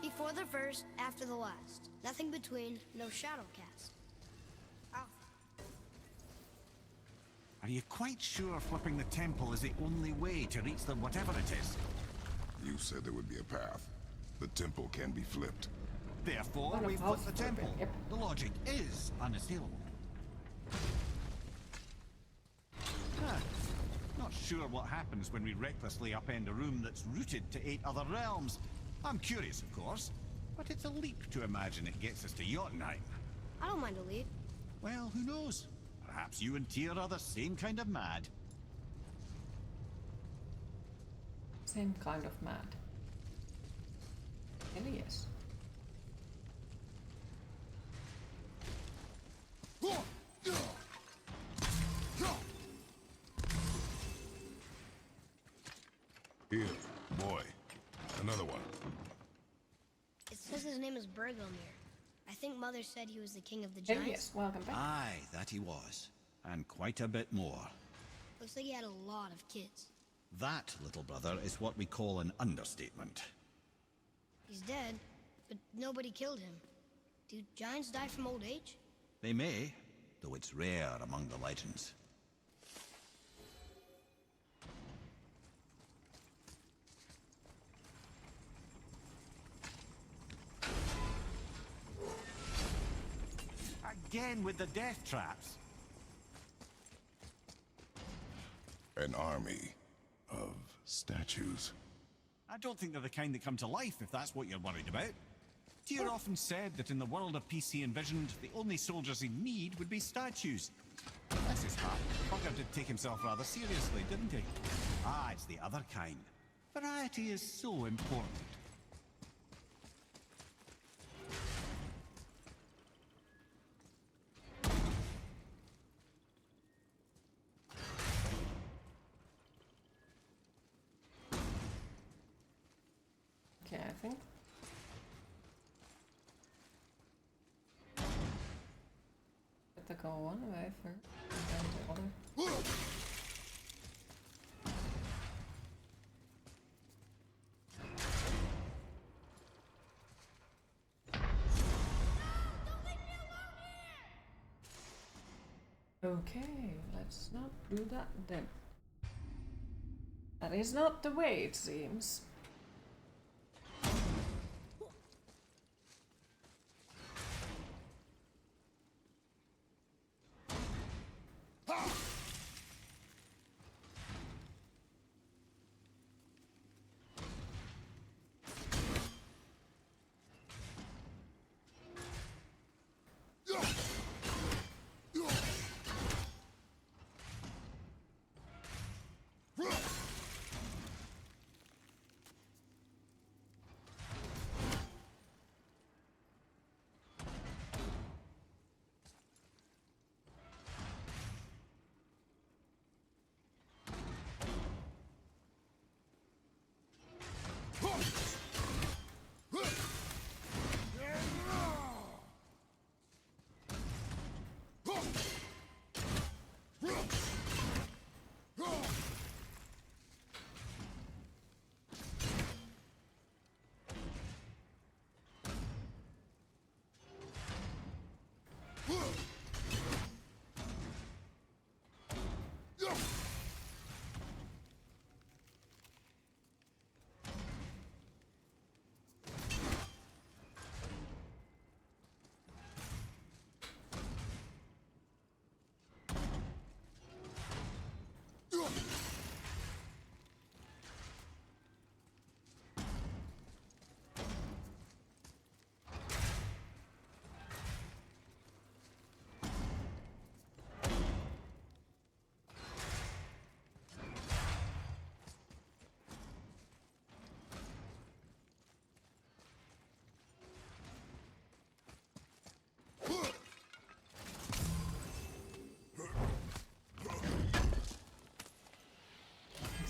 S3: Before the first, after the last. Nothing between, no shadow cast. Alpha.
S7: Are you quite sure flipping the temple is the only way to reach the whatever it is?
S11: You said there would be a path. The temple can be flipped.
S7: Therefore,
S1: What
S7: we
S1: about
S7: flip the temple.
S1: flipping? Yep.
S7: The logic is unassailable. Huh. Not sure what happens when we recklessly upend a room that's rooted to 8 other realms. I'm curious, of course, but it's a leap to imagine it gets us to Jotunheim.
S3: I don't mind a lead.
S7: Well, who knows? Perhaps you and Tyr are the same kind of mad.
S1: Same kind of mad. Elias.
S11: Here, boy. Another one.
S3: It says his name is Bergelmir. I think Mother said he was the king of the giants.
S1: Elias, welcome back.
S7: Aye, that he was. And quite a bit more.
S3: Looks like he had a lot of kids.
S7: That, little brother, is what we call an understatement.
S3: He's dead, but nobody killed him. Do giants die from old age?
S7: They may, though it's rare among the legends. Again with the death traps.
S11: An army of statues.
S7: I don't think they're the kind that come to life, if that's what you're worried about. Tyr often said that in the world of PC envisioned, the only soldiers he'd need would be statues. Bless his heart, Bugger did take himself rather seriously, didn't he? Ah, it's the other kind. Variety is so important.
S1: Okay, I think. Let the go one way first, and then the other. Okay, let's not do that then. That is not the way, it seems.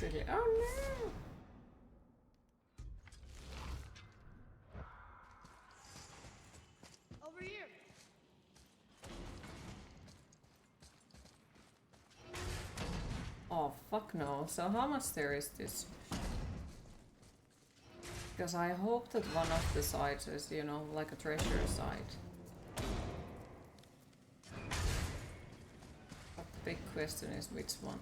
S1: basically. Oh no!
S3: Over here.
S1: Oh fuck no. So how much there is this? Because I hope that one of the sides is, you know, like a treasure side. But the big question is which one.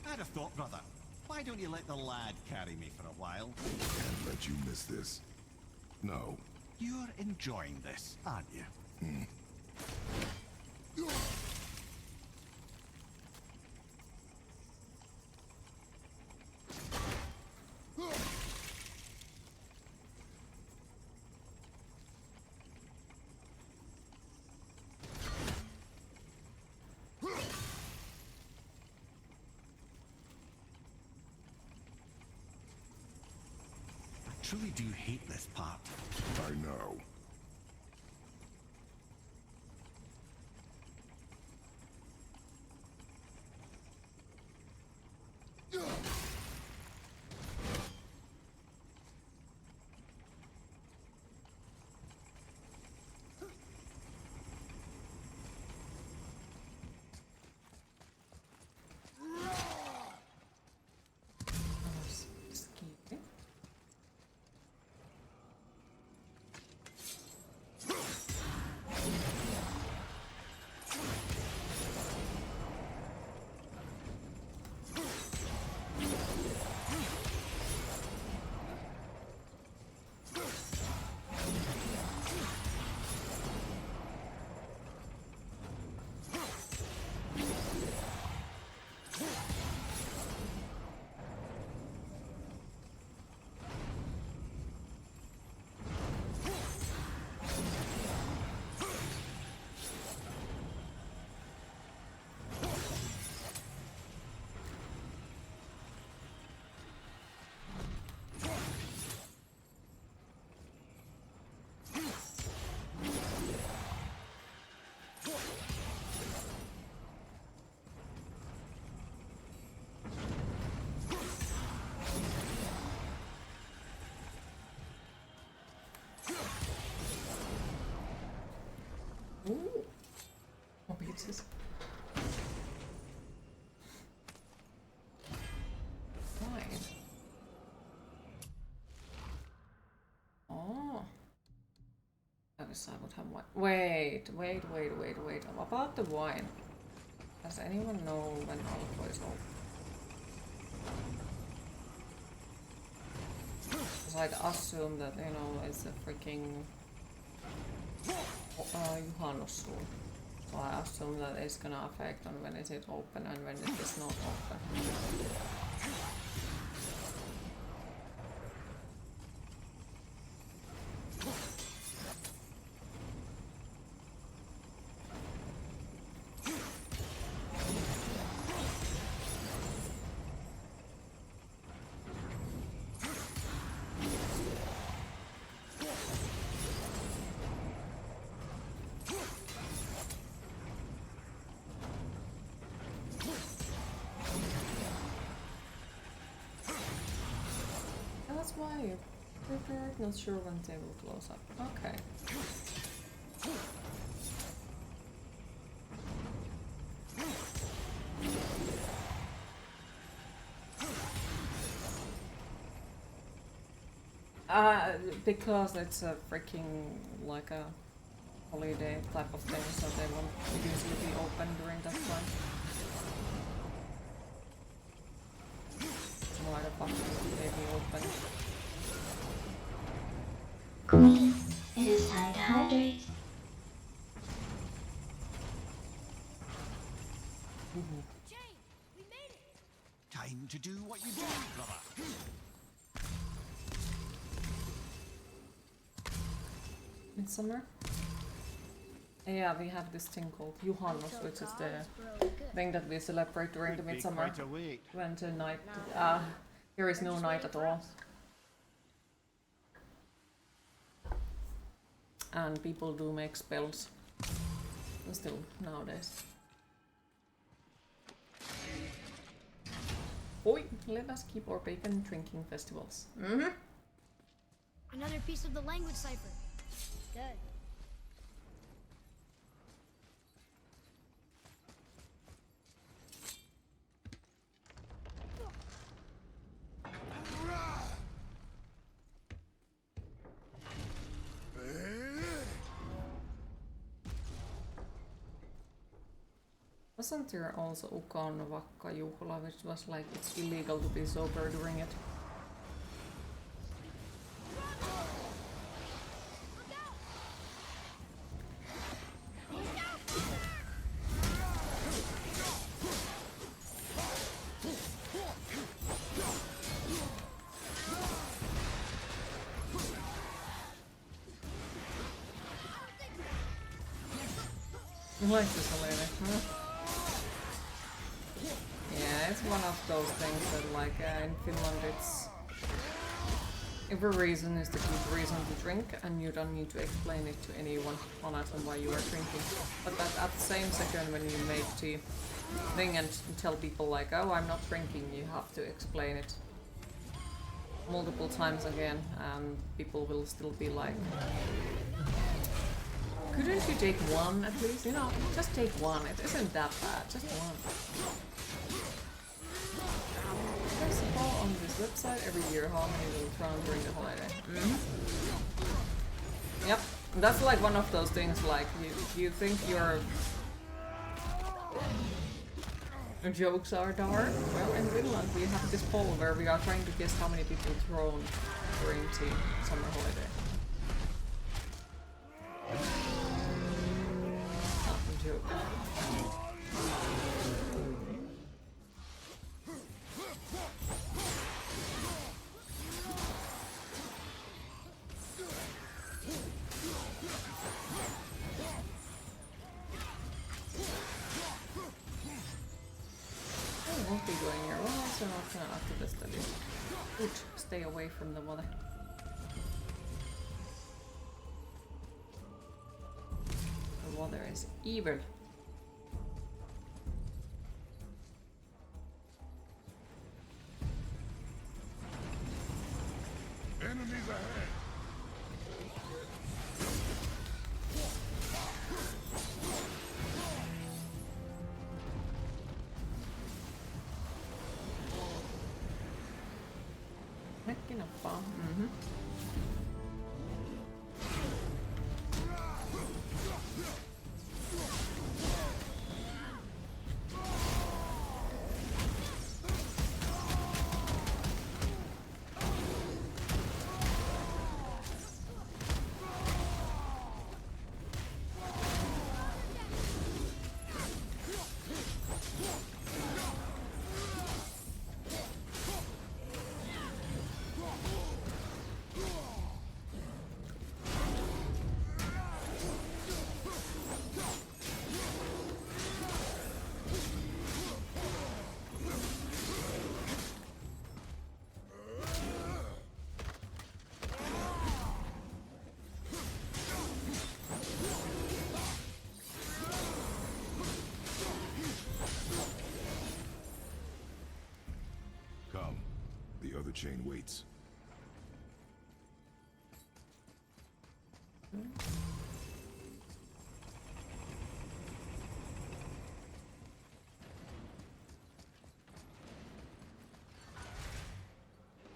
S7: I'd have thought, brother. Why don't you let the lad carry me for a while?
S11: Can't let you miss this. No.
S7: You're enjoying this, aren't you? I truly do hate this part.
S11: I know.
S1: Ooh. More pizzas. Why? Oh. I guess I would have wine. Wait. About the wine. Does anyone know when Alco is open? Because I'd assume that, you know, it's a freaking Juhannus soon. So I assume that it's gonna affect on when is it open and when it is not open. That's why you prepared, not sure when they will close up. Okay. Because it's a freaking like a holiday type of thing, so they won't usually be open during that time. So why the fuck would they be open?
S8: Queen, it is time to hydrate.
S3: Jane, we made it.
S7: time to do what you do, brother.
S1: Midsummer? Yeah, we have this thing called Juhannus, which is the thing that we celebrate during the Midsummer. When the night, here is no night at all. And people do make spells. Still, nowadays. Oi, let us keep our bacon drinking festivals.
S3: Another piece of the language cipher. Good.
S1: Wasn't there also Ukon Vakka-juhla, which was like it's illegal to be sober during it? You like this already, huh? Yeah, it's one of those things that, like, in Finland, it's... Every reason is the good reason to drink, and you don't need to explain it to anyone on it and why you are drinking. But that at the same second, when you make the thing and tell people, like, oh, I'm not drinking, you have to explain it multiple times again, and people will still be like, couldn't you take one at least? You know, just take one. It isn't that bad. Just one. First of all, on this website every year, how many will drown during the holiday? Yep. That's like one of those things. Like you think your jokes are dark. Well, in Finland we have this poll where we are trying to guess how many people drown during the summer holiday. Joke. I won't be going here. Well, also not gonna activist at least. Good. Stay away from the water. The water is evil.
S11: Enemies ahead.
S1: Näkkinappaa.
S11: Come. The other chain waits.
S1: I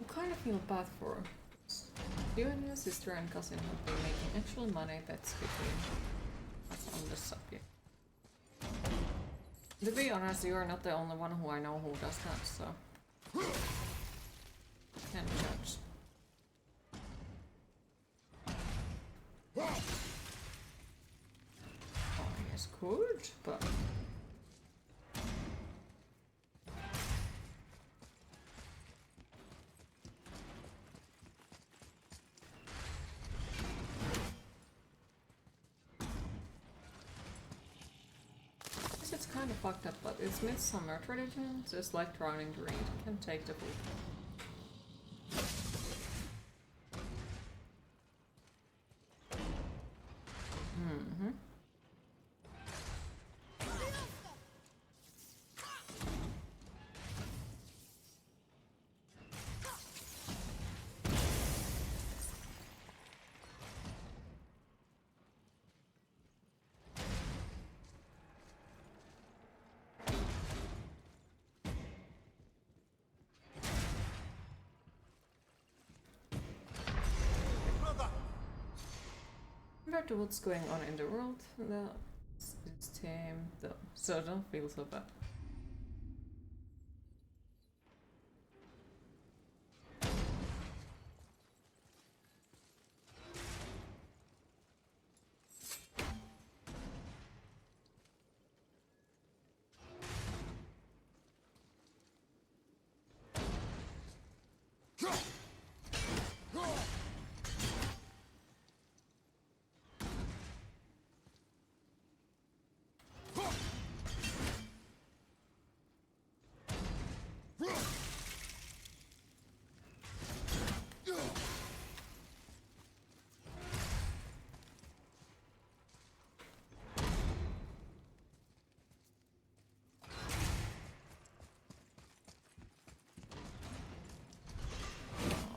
S1: kind of feel bad for us. You and your sister and cousin have been making actual money bets between us on this subject. To be honest, you are not the only one who I know who does that, so... Can't judge. Oh, yes, good, but... it's kind of fucked up, but it's midsummer tradition, just like drowning the reed can take the full. Mm-hmm. Compared to what's going on in the world, it's tame though, so don't feel so bad.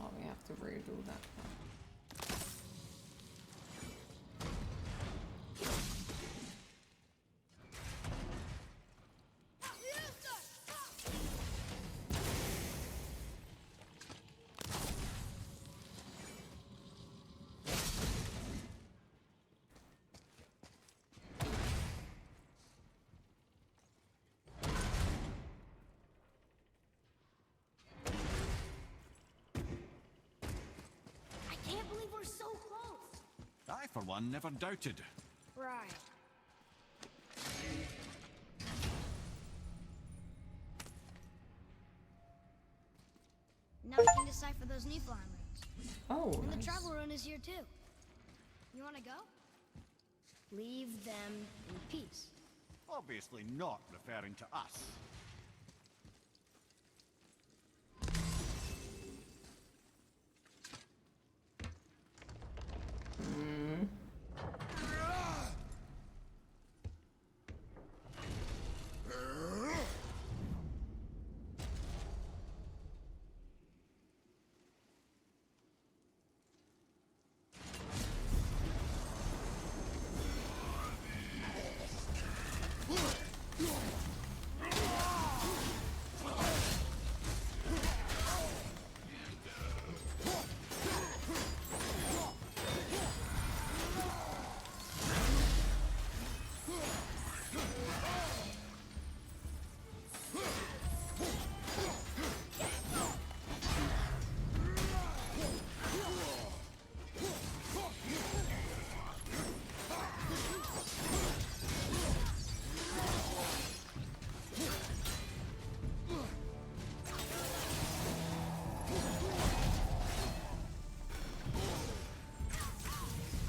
S1: Oh, we have to redo that.
S3: I can't believe we're so close.
S7: I, for one, never doubted.
S3: Right. Now we can decipher those Niflheim runes.
S1: Oh,
S3: And
S1: nice.
S3: the travel rune is here too. You wanna go? Leave them in peace.
S7: Obviously not referring to us.
S1: Mm.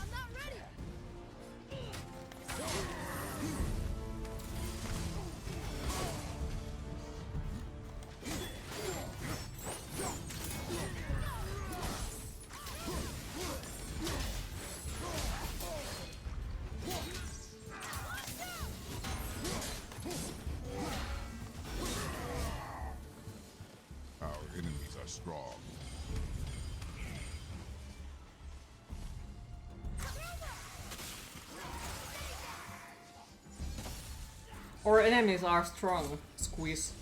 S3: I'm not ready.
S11: Our enemies are strong.
S1: Our enemies are strong. Squeeze.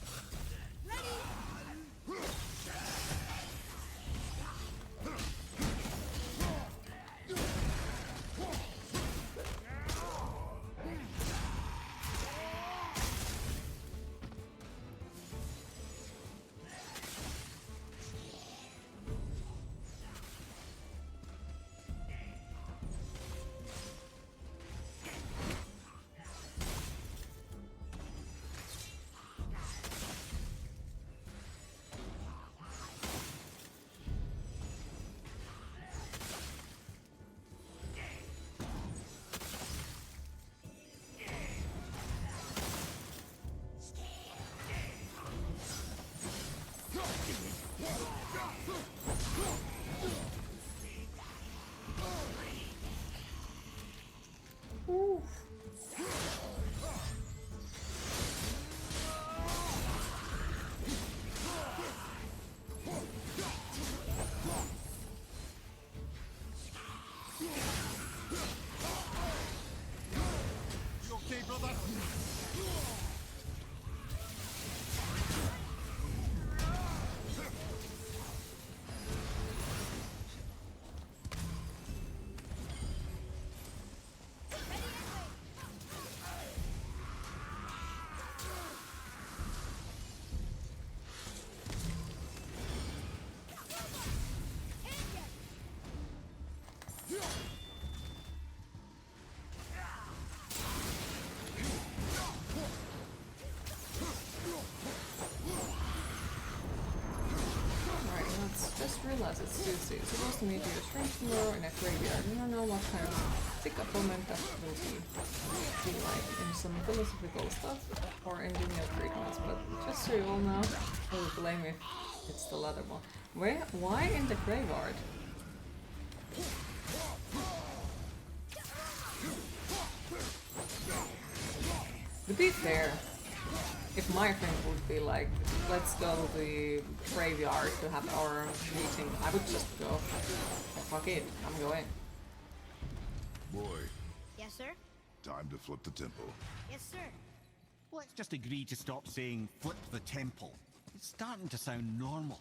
S1: Just realized it's Tuesday. It's supposed to meet you a shrink tomorrow in a graveyard. You don't know what kind of sick opponent that will be like in some philosophical stuff or engineer treatments, but just so you all know, I will blame if it's the latter one. Why in the graveyard? To be fair, if my friend would be like, let's go to the graveyard to have our meeting, I would just go. Fuck it, I'm going.
S11: Boy,
S3: Yes, sir?
S11: time to flip the temple.
S3: Yes, sir.
S7: Let's just agree to stop saying flip the temple. It's starting to sound normal.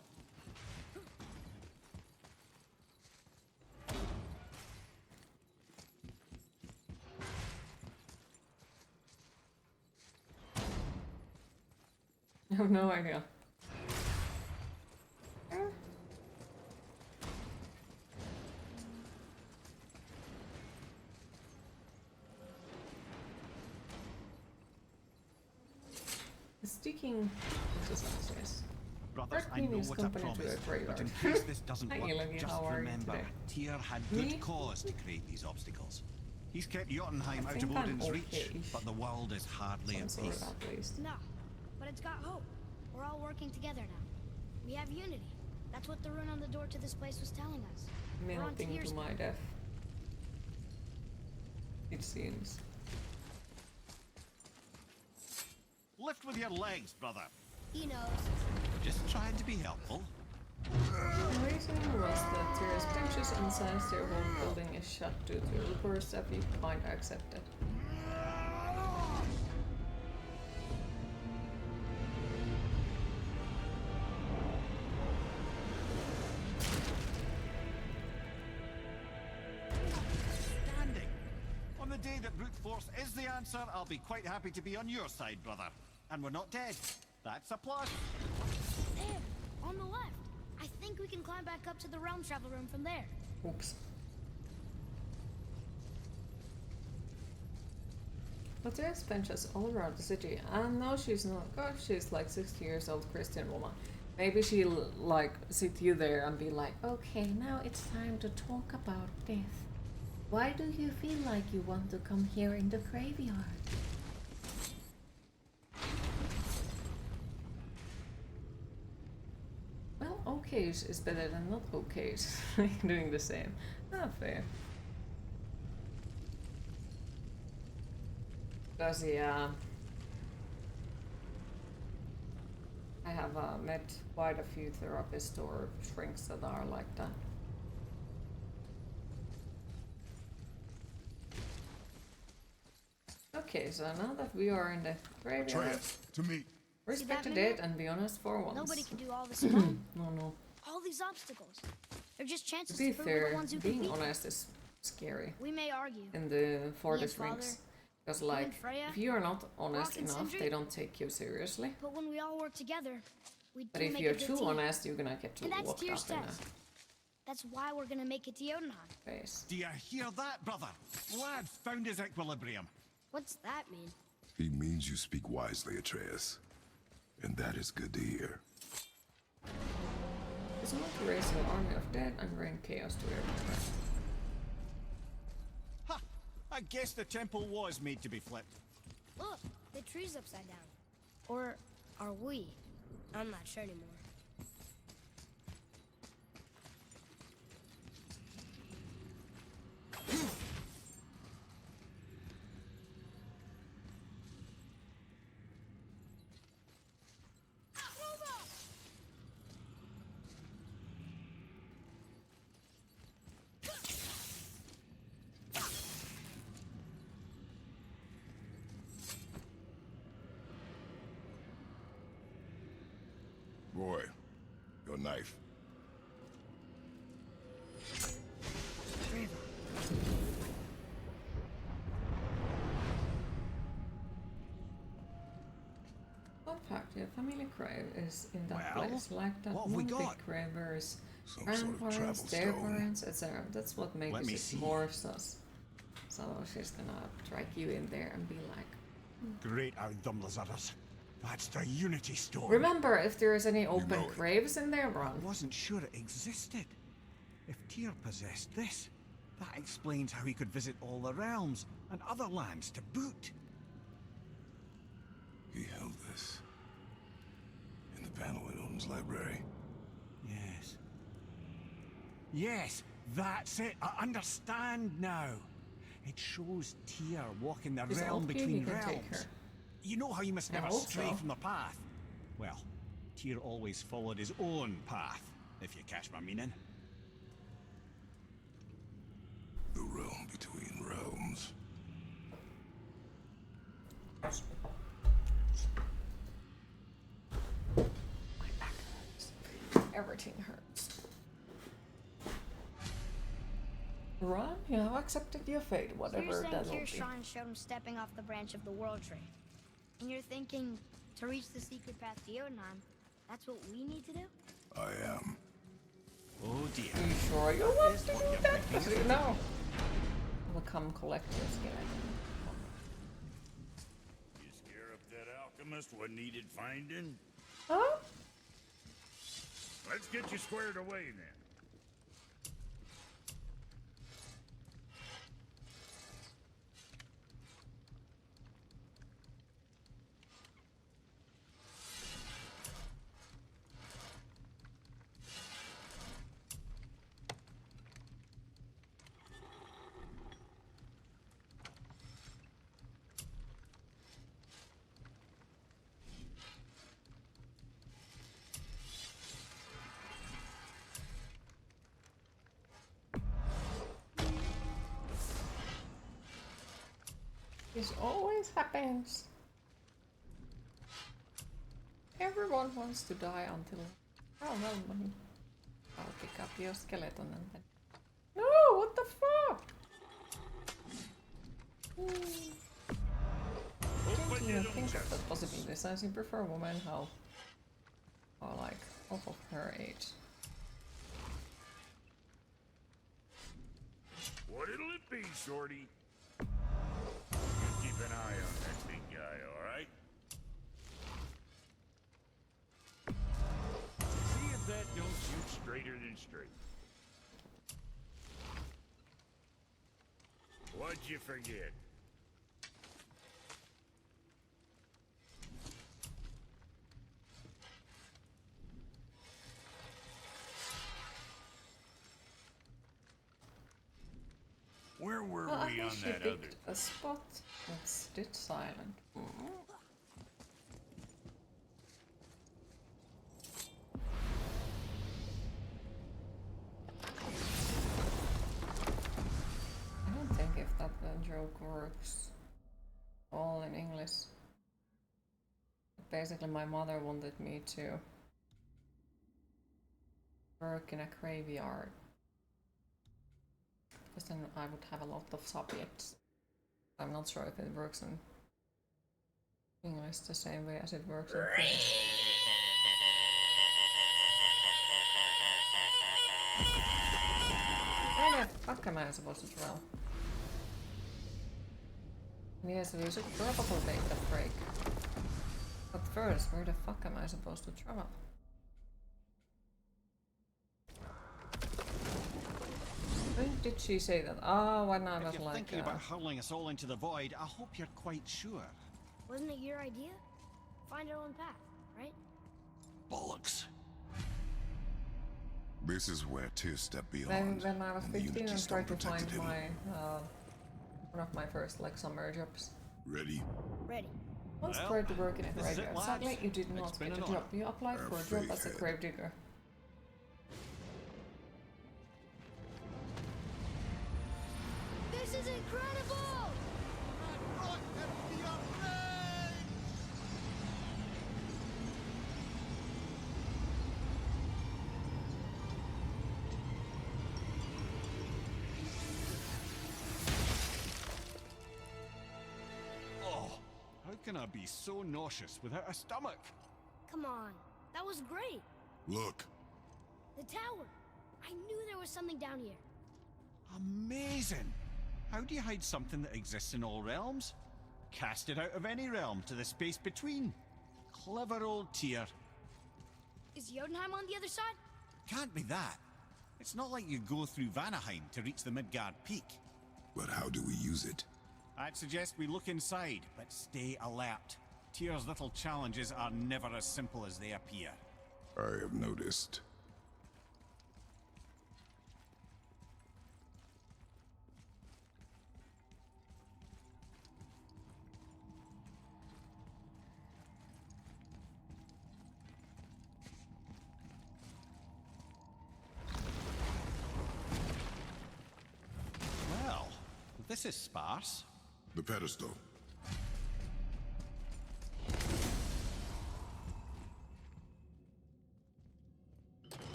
S1: I have no idea. Sticking to success.
S7: Brothers, I
S1: Dark
S7: know
S1: is
S7: what I
S1: company to a
S7: promised, but
S1: graveyard.
S7: in case this doesn't
S1: Hi,
S7: work,
S1: Elodie,
S7: just
S1: how are you
S7: remember,
S1: today?
S7: Tyr had
S1: Me?
S7: good cause to create these obstacles. He's kept Jotunheim
S1: I
S7: out
S1: think
S7: of
S1: I'm
S7: Odin's reach,
S1: okay-ish.
S7: but the world is hardly
S1: Some
S7: at
S1: sort
S7: peace.
S1: of at least.
S3: No, but it's got hope. We're all working together now. We have unity. That's what the rune on the door to this place was telling us. We're on
S1: Melting
S3: Tyr's
S1: to my death. It seems.
S7: Lift with your legs, brother.
S3: He knows.
S7: Just trying to be helpful.
S1: The reason was that Tyr's benches and science their whole building is shut due to reports that we find accepted.
S7: Standing. On the day that brute force is the answer, I'll be quite happy to be on your side, brother. And we're not dead. That's a plus.
S3: There, on the left. I think we can climb back up to the realm travel room from there.
S1: Oops. But there's benches all around the city, and no, she's not God, she's like 60 years old Christian woman. Maybe she'll like sit you there and be like,
S2: Okay, now it's time to talk about death. Why do you feel like you want to come here in the graveyard?
S1: well, okay is better than not okay. Doing the same. Not fair. Because yeah, I have met quite a few therapists or shrinks that are like that. Okay, so now that we are in the graveyard,
S11: Atreus, to me.
S1: respect the
S3: that
S1: dead
S3: mimic?
S1: and be honest for once.
S3: Nobody can do all this alone.
S1: No.
S3: All these obstacles. They're just
S1: To
S3: chances
S1: be
S3: to prove we're the
S1: fair,
S3: ones who
S1: being
S3: can beat them.
S1: honest is scary
S3: We may argue.
S1: in the for
S3: Me
S1: the
S3: and Father,
S1: shrinks. Because
S3: you and
S1: like,
S3: Freya,
S1: if you are not honest
S3: Rock and
S1: enough,
S3: Sindri?
S1: they don't take you seriously.
S3: But when we all work together, we
S1: But
S3: do
S1: if
S3: make
S1: you're
S3: a good
S1: too
S3: team.
S1: honest, you're gonna get
S3: And that's
S1: locked
S3: Tyr's
S1: up in
S3: test. That's why we're gonna make it to Jotunheim.
S1: a face.
S7: Do you hear that, brother? Lad's found his equilibrium.
S3: What's that mean?
S11: He means you speak wisely, Atreus. And that is good to hear.
S1: It's not to raise an army of dead and rain chaos to everywhere.
S7: Ha! I guess the temple was made to be flipped.
S3: Look, the tree's upside down. Or are we? I'm not sure anymore.
S11: Roy, your knife.
S1: Fun fact, your family grave is in that
S7: Well,
S1: place, like that
S7: what have we
S1: one big
S7: got?
S1: gravers,
S11: Some sort of
S1: grandparents,
S11: travel
S1: their
S11: stone.
S1: parents, etc. That's what
S7: Let
S1: makes
S7: me
S1: it
S7: see.
S1: morphs us. So she's gonna drag you in there and be like,
S12: Great Ardumlazaras. That's the Unity Stone.
S1: remember, if there is any open
S11: know it.
S1: graves in there, run.
S5: I wasn't sure it existed. If Tyr possessed this, that explains how he could visit all the realms and other lands to boot.
S11: He held this in the panel in Odin's library.
S5: Yes. Yes, that's it. I understand now. It shows Tyr walking the
S1: She's
S5: realm
S1: okay,
S5: between
S1: you can take
S5: realms.
S1: her.
S5: You know how you must
S1: I
S5: never
S1: hope
S5: stray
S1: so.
S5: from the path? Well, Tyr always followed his own path, if you catch my meaning.
S11: The realm between realms.
S1: Everything hurts. Run, you have accepted your fate,
S3: So
S1: whatever
S3: you're saying
S1: that will be.
S3: Kirschan showed him stepping off the branch of the World Tree. And you're thinking, to reach the secret path to Jotunheim, that's what we need to do?
S11: I am.
S7: Oh dear.
S1: Are you sure you want to do that? Because you know. Will come collect your skeleton.
S12: You scare up that alchemist what needed finding?
S1: Huh?
S12: Let's get you squared away then.
S1: This always happens. Everyone wants to die until... Oh no, money. I'll pick up your skeleton and then... No, what the fuck? I didn't even think of that possibility. I seem prefer women who are like half of her age.
S12: What'll it be, Shorty? You keep an eye on that big guy, alright? See if that don't shoot straighter than straight. What'd you forget? Where were
S1: Well, I
S12: we
S1: think
S12: on
S1: she
S12: that other?
S1: picked a spot that's dead silent. I don't think if that joke works all in English. Basically, my mother wanted me to work in a graveyard. Because then I would have a lot of subjects. I'm not sure if it works in English the same way as it works in French. Where the fuck am I supposed to travel? Yes, we should probably take that break. But first, where the fuck am I supposed to travel? When did she say that? Oh, when I was
S5: If you're
S1: like,
S5: thinking about hurling us all into the void, I hope you're quite sure.
S3: Wasn't it your idea? Find our own path, right?
S5: Bollocks.
S11: This is where Tyr stepped beyond.
S1: when I was
S11: and the
S1: 15
S11: Unity
S1: and
S11: Stone
S1: tried to find
S11: protected him.
S1: my one of my first like summer jobs.
S11: Ready?
S3: Ready.
S1: Once
S7: Well,
S1: tried to work in a
S7: this is it,
S1: graveyard.
S7: lads.
S1: Sadly, you did
S7: It's
S1: not
S7: been
S1: get a
S7: an
S1: job.
S7: honour.
S1: You applied for a job as a
S11: faith
S1: grave digger.
S3: This is incredible!
S7: gonna be so nauseous without a stomach?
S3: Come on, that was great.
S11: Look.
S3: The tower. I knew there was something down here.
S7: Amazing! How do you hide something that exists in all realms? Cast it out of any realm to the space between. Clever old Tyr.
S3: Is Jotunheim on the other side?
S7: Can't be that. It's not like you go through Vanaheim to reach the Midgard Peak.
S11: But how do we use it?
S7: I'd suggest we look inside, but stay alert. Tyr's little challenges are never as simple as they appear.
S11: I have noticed.
S7: Well, this is sparse.
S11: The pedestal.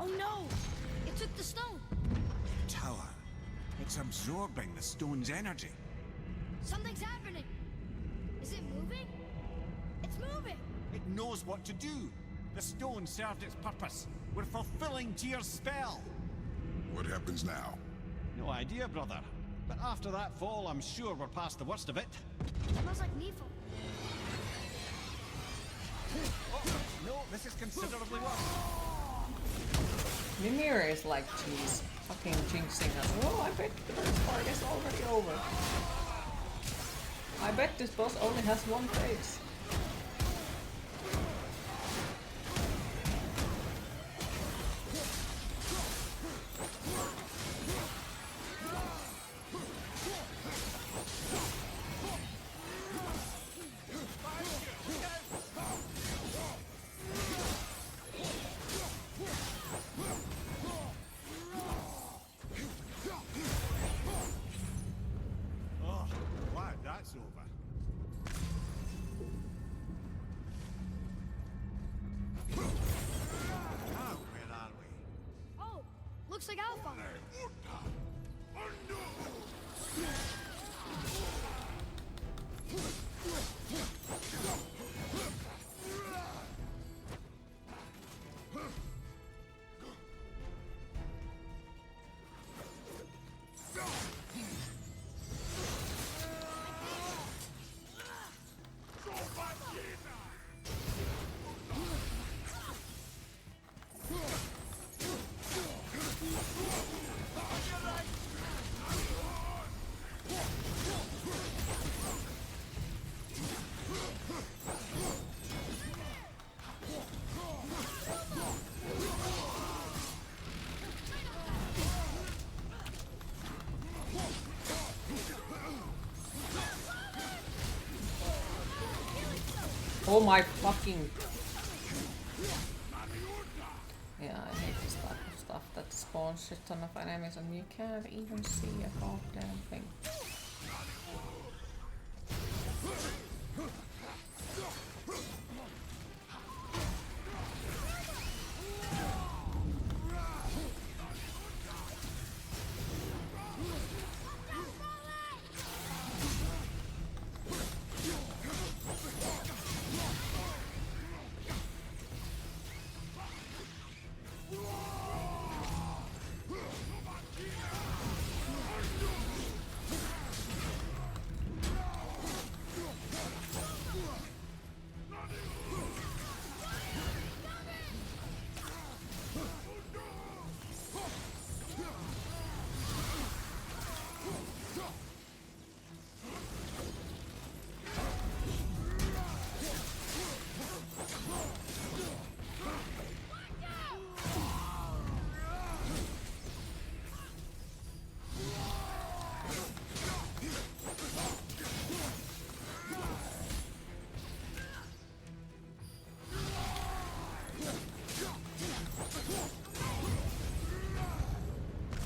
S3: Oh no! It took the stone!
S7: Tower. It's absorbing the stone's energy.
S3: Something's happening! Is it moving? It's moving!
S7: It knows what to do. The stone served its purpose. We're fulfilling Tyr's spell.
S11: What happens now?
S7: No idea, brother. But after that fall, I'm sure we're past the worst of it.
S3: Smells like Nifl.
S7: Oh, no, this is considerably worse.
S1: Mimir is like, jeez, fucking jinxing us. Oh, I bet the first part is already over. I bet this boss only has one face.
S7: Oh, glad that's over. Now, where are we?
S3: Oh, looks like Alpha.
S1: Oh my fucking... Yeah, I hate this type of stuff that spawns shit ton of enemies and you can't even see a goddamn thing.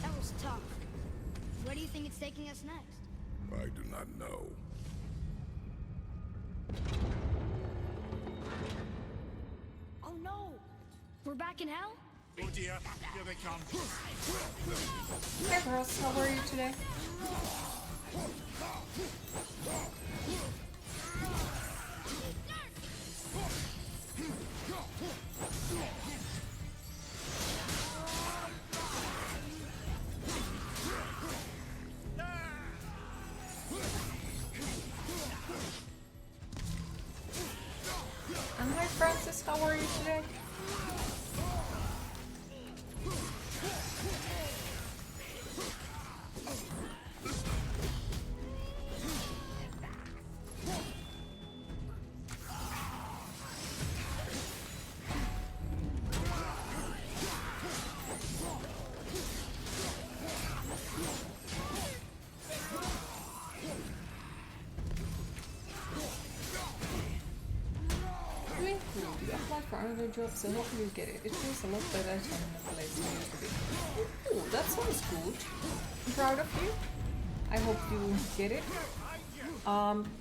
S3: That was tough. Where do you think it's taking us next?
S11: I do not know.
S3: Oh no! We're back in hell?
S12: Oh dear, here they come.
S1: Hey girls, how are you today? And hi Francis, how are you today? Doing cool. You applied for another job, so hopefully you get it. It feels a lot better than the place it used to be. Ooh, that sounds good. I'm proud of you. I hope you get it.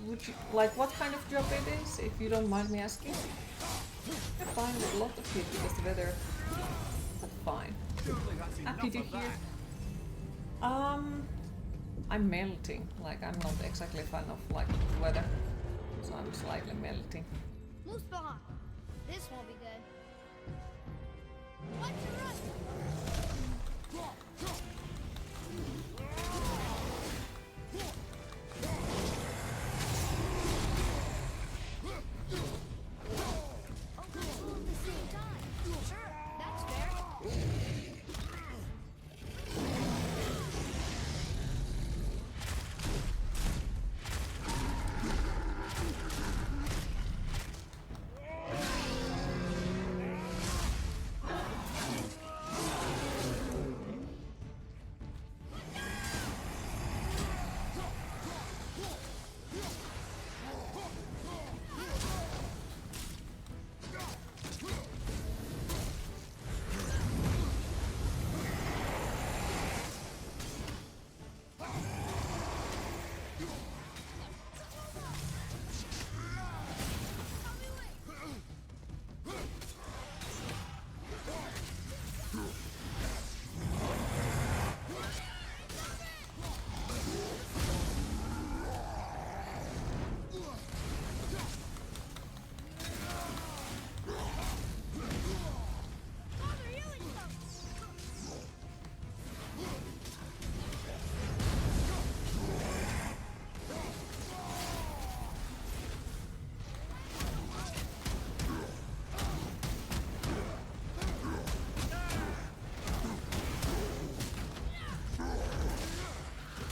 S1: Would you like what kind of job it is, if you don't mind me asking? I find a lot of heat because the weather. But fine. Happy to hear. I'm melting. Like I'm not exactly a fan of like weather, so I'm slightly melting.
S3: Muspelheim. This won't be good. Watch your run! Oh, cool at the same time. Sure, that's fair.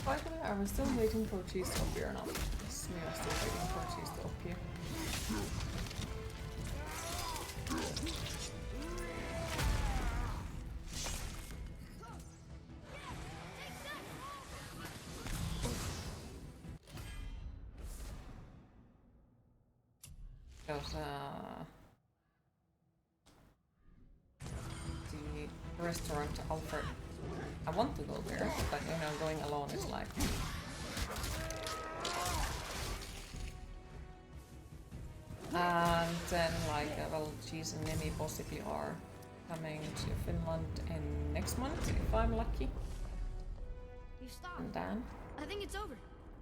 S1: By the way, are we still waiting for cheese to appear or not? Yes, we are still waiting for cheese to appear. Because the restaurant Alfred. I want to go there, but you know, going alone is like. And then like, well, Cheese and Nemi possibly are coming to Finland in next month if I'm lucky.
S3: You stopped.
S1: And Dan.
S3: I think it's over.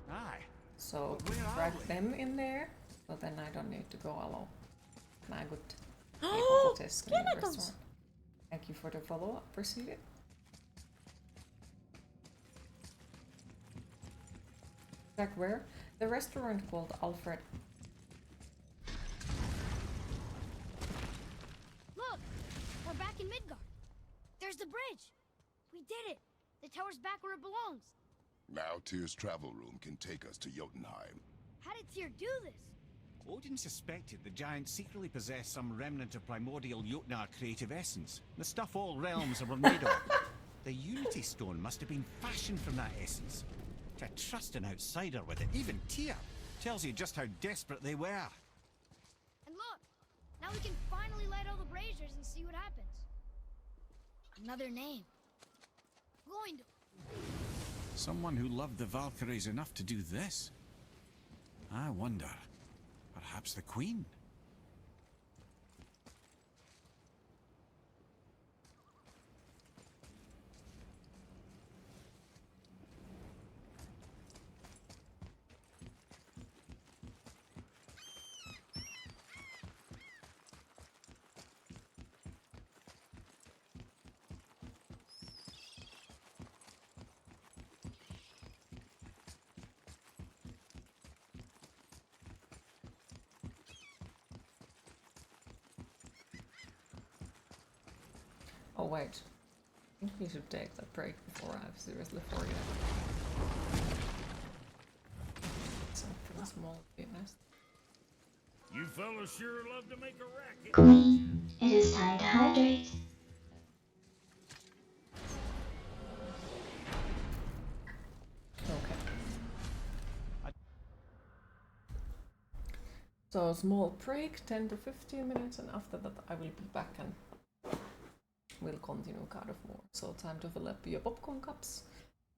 S12: Aye.
S1: So drag them in there, so then I don't need to go alone. And I could be able to test the restaurant. Thank you for the follow-up. Appreciate it. Back where? The restaurant called Alfred.
S3: Look! We're back in Midgard. There's the bridge. We did it. The tower's back where it belongs.
S11: Now Tyr's travel room can take us to Jotunheim.
S3: How did Tyr do this?
S7: Odin suspected the giants secretly possessed some remnant of primordial Jotnar creative essence. The stuff all realms were made of. The Unity Stone must have been fashioned from that essence. To trust an outsider with it, even Tyr, tells you just how desperate they were.
S3: And look! Now we can finally light all the braziers and see what happens. Another name. Gloindor.
S7: Someone who loved the Valkyries enough to do this? I wonder. Perhaps the Queen?
S1: Oh wait, I think we should take that break before I've seriously forget. Something small to be missed.
S12: You fellas sure love to make a racket.
S8: Queen, it is time to hydrate.
S1: Okay. So small break, 10 to 15 minutes, and after that I will be back and we'll continue God of War. So time to fill up your popcorn cups,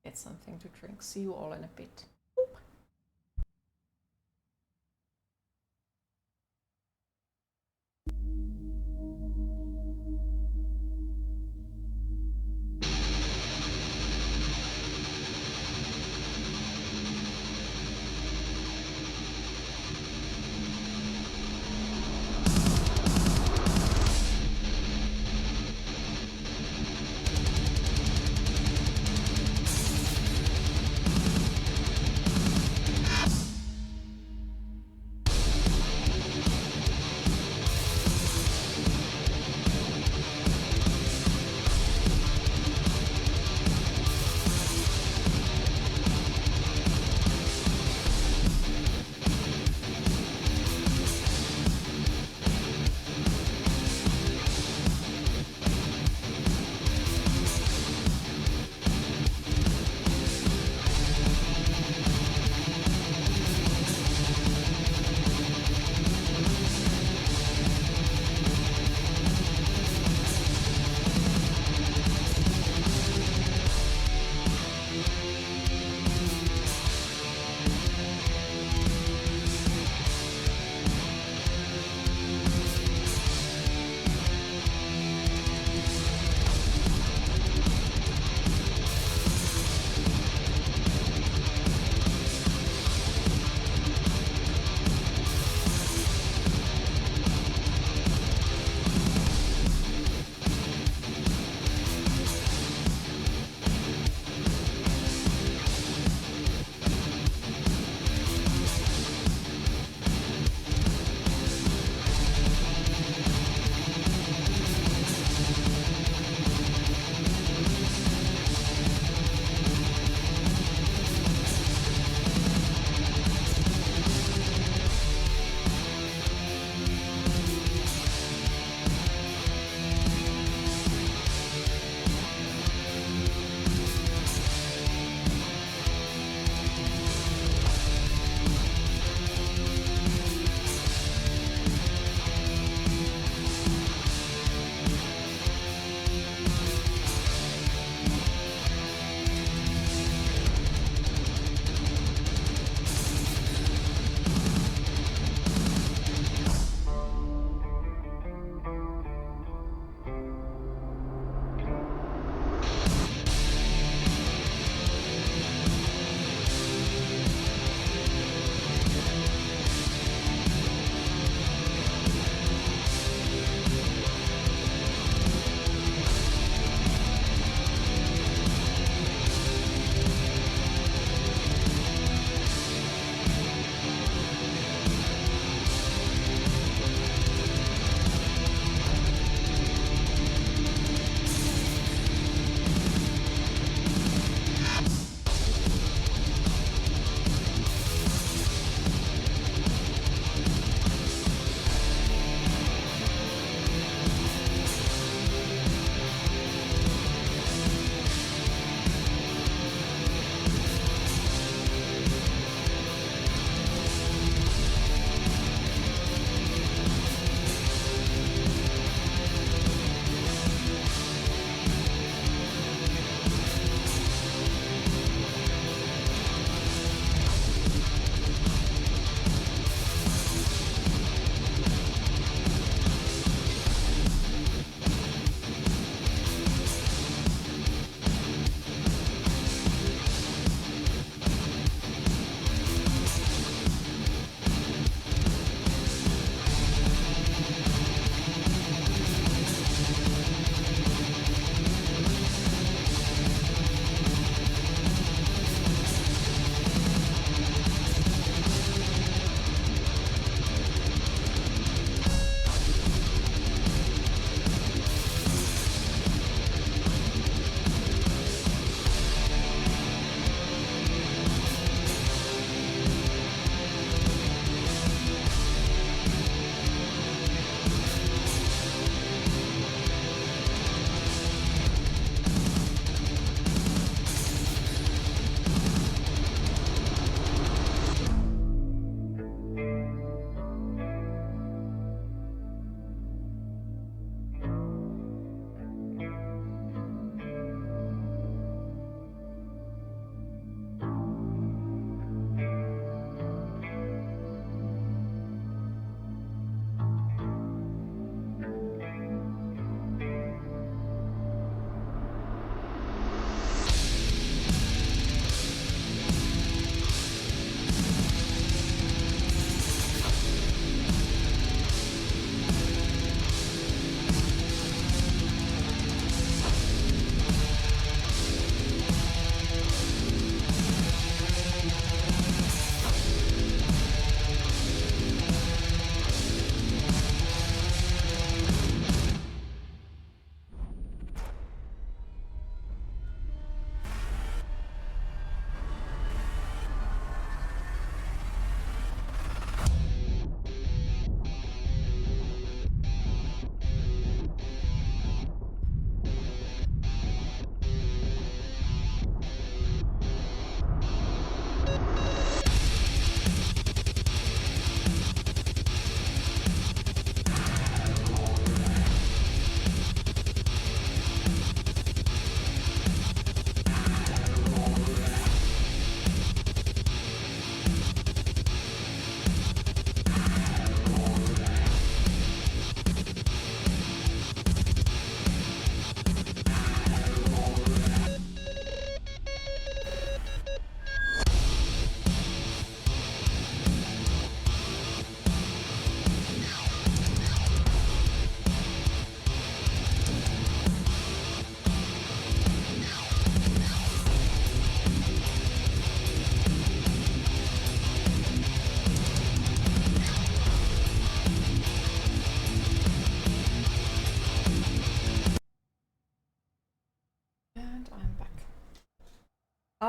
S1: get something to drink. See you all in a bit.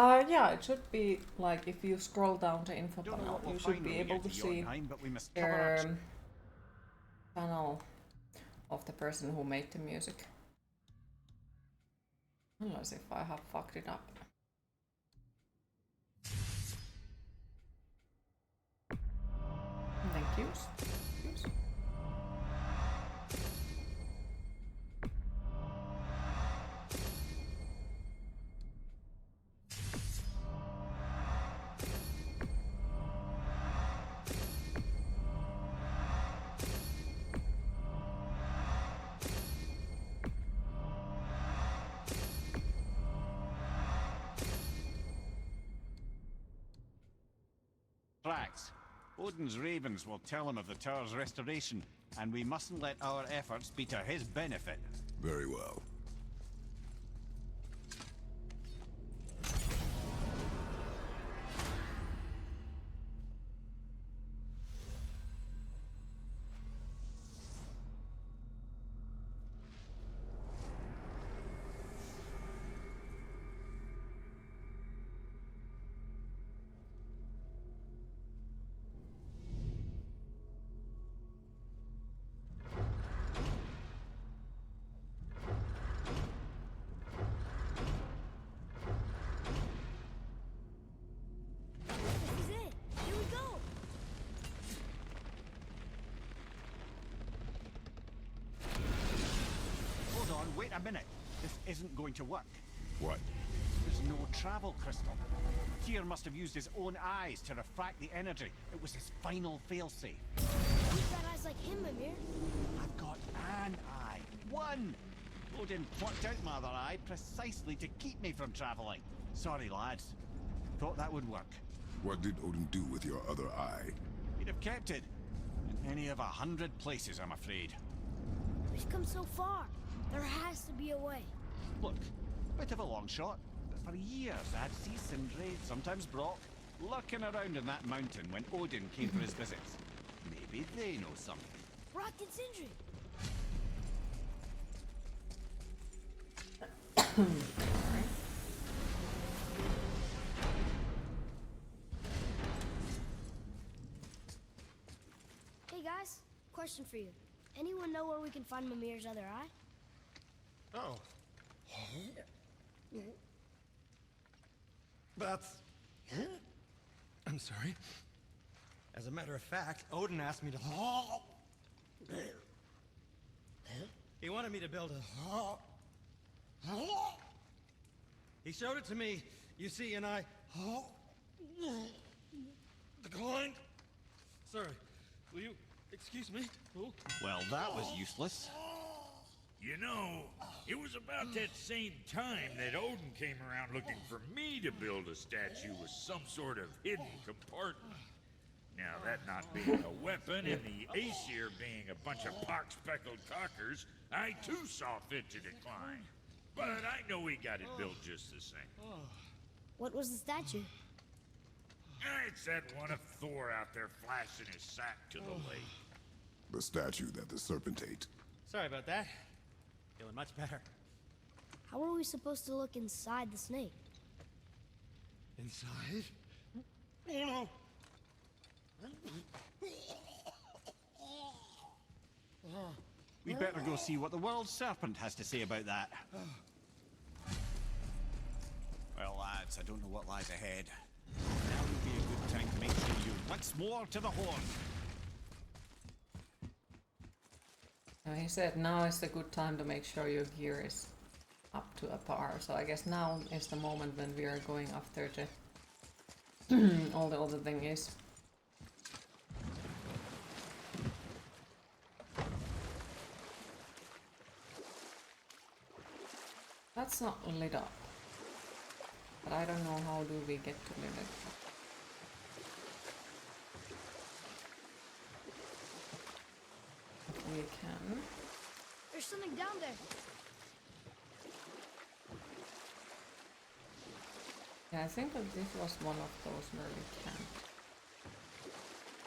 S1: Yeah, it should be like if you scroll down the info
S7: Don't know
S1: panel,
S7: what we'll
S1: you should
S7: find
S1: be
S7: when we
S1: able
S7: get
S1: to
S7: to
S1: see
S7: Jotunheim, but we must cover our
S1: their channel of the person who made the music. Unless if I have fucked it up. Thank you.
S7: Tracks. Odin's ravens will tell him of the tower's restoration, and we mustn't let our efforts be to his benefit.
S11: Very well.
S3: This is it. Here we go.
S7: Hold on, wait a minute. This isn't going to work.
S11: What?
S7: There's no travel crystal. Tyr must have used his own eyes to refract the energy. It was his final failsafe.
S3: You've got eyes like him, Mimir.
S7: I've got an eye. One! Odin plucked out my other eye precisely to keep me from traveling. Sorry, lads. Thought that would work.
S11: What did Odin do with your other eye?
S7: He'd have kept it. In any of 100 places, I'm afraid.
S3: We've come so far. There has to be a way.
S7: Look, bit of a long shot, but for years I had see Sindri, sometimes Brock, lurking around in that mountain when Odin came for his visits. Maybe they know something.
S3: Brock and Sindri. Hey guys, question for you. Anyone know where we can find Mimir's other eye?
S14: Oh. That's... I'm sorry. As a matter of fact, Odin asked me to... He wanted me to build a... He showed it to me, you see, and I... Declined. Sorry, will you excuse me? Oh.
S7: Well, that was useless.
S12: You know, it was about that same time that Odin came around looking for me to build a statue with some sort of hidden compartment. Now, that not being a weapon and the Aesir being a bunch of pock-speckled cockers, I too saw fit to decline. But I know we got it built just the same.
S3: What was the statue?
S12: It's that one of Thor out there flashing his sack to the lake.
S11: The statue that the serpent ate.
S14: Sorry about that. Feeling much better.
S3: How are we supposed to look inside the snake?
S14: Inside? Oh no!
S7: We'd better go see what the world serpent has to say about that. Well, lads, I don't know what lies ahead. Now would be a good time to make sure you once more to the horn.
S1: He said now is the good time to make sure your gear is up to a par. So I guess now is the moment when we are going after the all the other thingies. That's not lit up. But I don't know how do we get to lit it up. We can.
S3: There's something down there.
S1: Yeah, I think that this was one of those where we can.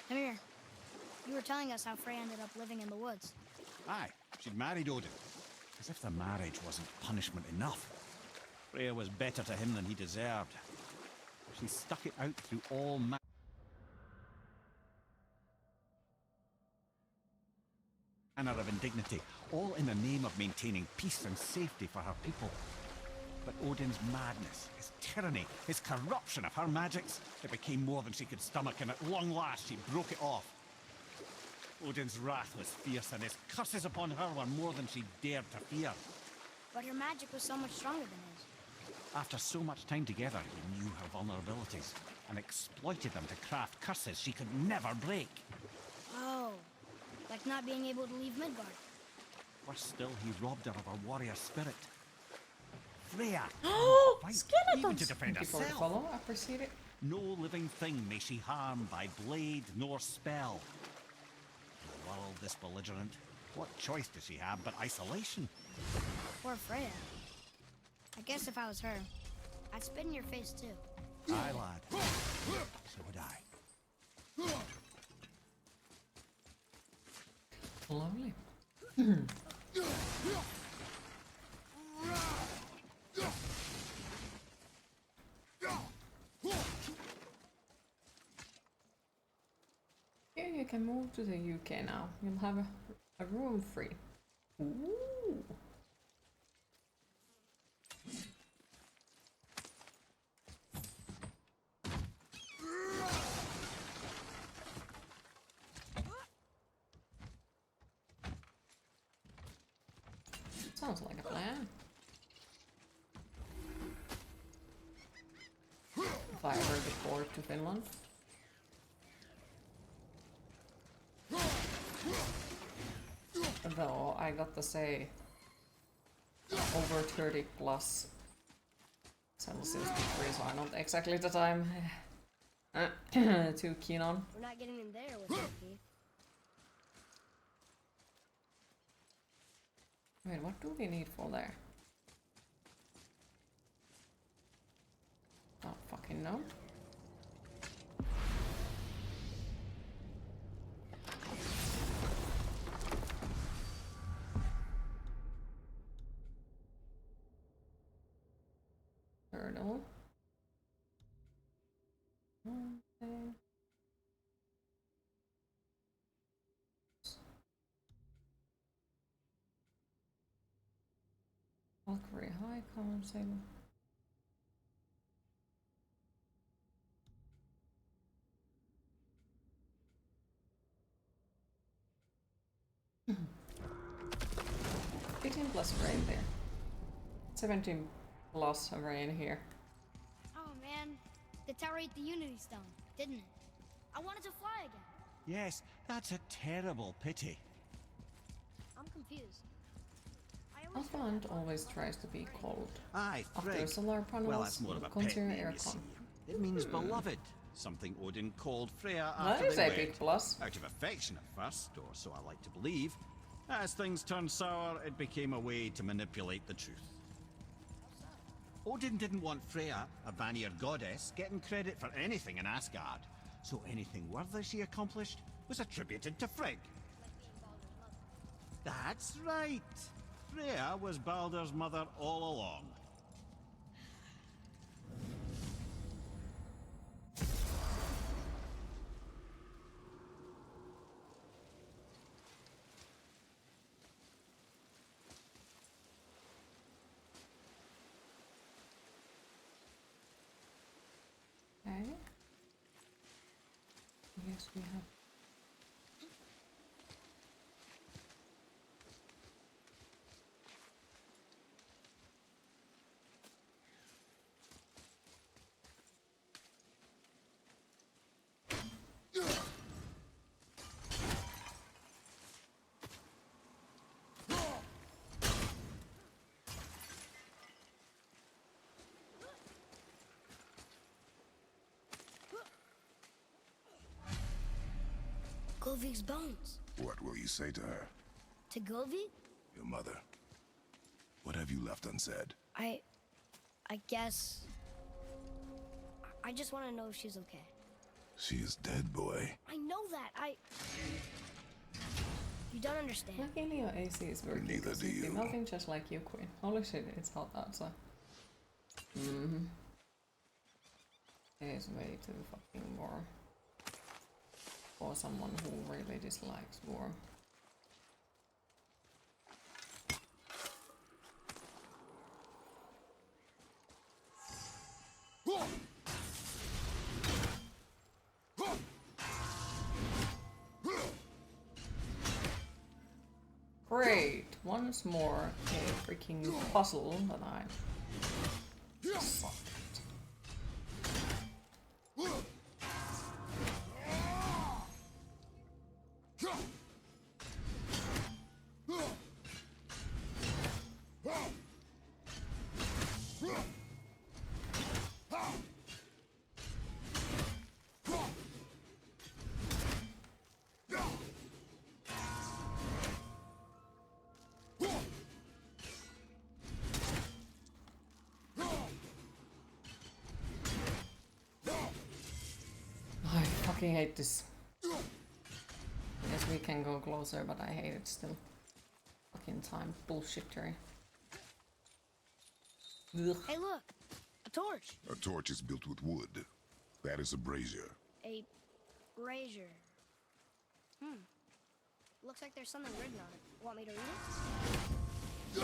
S3: Come here. You were telling us how Frey ended up living in the woods.
S7: Aye, she'd married Odin. As if the marriage wasn't punishment enough. Freya was better to him than he deserved. She stuck it out through all manner of indignity, all in the name of maintaining peace and safety for her people. But Odin's madness, his tyranny, his corruption of her magics, it became more than she could stomach, and at long last she broke it off. Odin's wrath was fierce, and his curses upon her were more than she dared to fear.
S3: But her magic was so much stronger than his.
S7: After so much time together, he knew her vulnerabilities, and exploited them to craft curses she could never break.
S3: Oh, like not being able to leave Midgard.
S7: Worse still, he robbed her of her warrior spirit. Freya!
S2: Oh,
S7: fight,
S2: skeletons!
S7: even to defend
S1: Thank you for the
S7: herself.
S1: follow. I appreciate it.
S7: No living thing may she harm by blade nor spell. The world this belligerent, what choice does she have but isolation?
S3: Poor Freya. I guess if I was her, I'd spit in your face too.
S7: Aye, lad. So would I.
S1: Lovely. Here you can move to the UK now. You'll have a room free. Ooh. Sounds like a plan. If I ever get bored to Finland. Though I got to say over 30 plus Celsius degrees, so I'm not exactly that I'm too keen on.
S3: We're not getting in there with it, Keith.
S1: Wait, what do we need for there? Don't fucking know. Turtle. Okay. Valkyrie High Common Saber. $18 plus rain there. 17 plus rain here.
S3: Oh man, the tower ate the Unity Stone, didn't it? I wanted to fly again.
S7: Yes, that's a terrible pity.
S3: I'm confused.
S1: Alphaland always tries to be cold.
S7: Aye,
S1: After
S7: Frigg.
S1: solar panels,
S7: Well, that's more of a pet
S1: consider
S7: name, you
S1: aircon.
S7: see. It means beloved, something Odin called Freya
S1: That
S7: after
S1: is
S7: they
S1: a
S7: wed.
S1: big plus.
S7: Out of affection at first, or so I like to believe. As things turned sour, it became a way to manipulate the truth. Odin didn't want Freya, a Vanir goddess, getting credit for anything in Asgard. So anything worthy she accomplished was attributed to Frigg. That's right. Freya was Baldur's mother all along.
S1: Okay. Yes, we have.
S3: Govig's bones.
S11: What will you say to her?
S3: To Govig?
S11: Your mother. What have you left unsaid?
S3: I guess... I just want to know if she's okay.
S11: She is dead, boy.
S3: I know that. You don't understand.
S1: Luckily your AC is working.
S11: Neither
S1: because
S11: do
S1: you'd be
S11: you.
S1: melting just like you, Queen. Holy shit, it's hot outside. It is way too fucking war. For someone who really dislikes war. Great! Once more, a freaking puzzle that I sucked. I fucking hate this. Yes, we can go closer, but I hate it still. Fucking time bullshittery. Ugh.
S3: Hey, look! A torch!
S11: A torch is built with wood. That is a brazier.
S3: A brazier. Looks like there's something written on it. Want me to read it?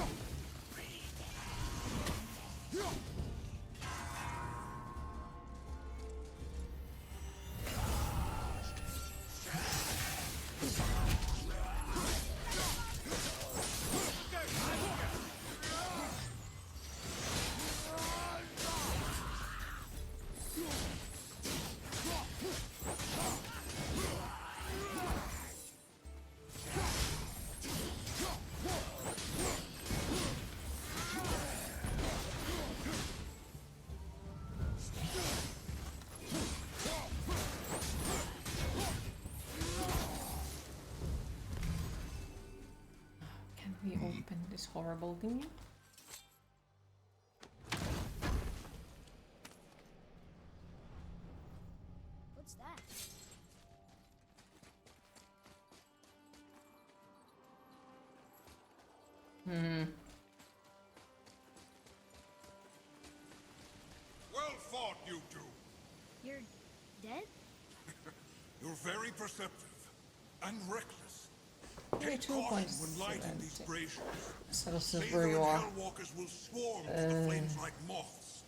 S1: Can we open this horrible thingy?
S3: What's that?
S11: Well fought, you two.
S3: You're dead?
S11: You're very perceptive and reckless.
S1: Okay,
S11: Take caution when lighting these
S1: 2.70.
S11: braziers.
S1: So this is
S11: Neither
S1: where you
S11: and
S1: are.
S11: Hellwalkers will swarm to the flames like moths.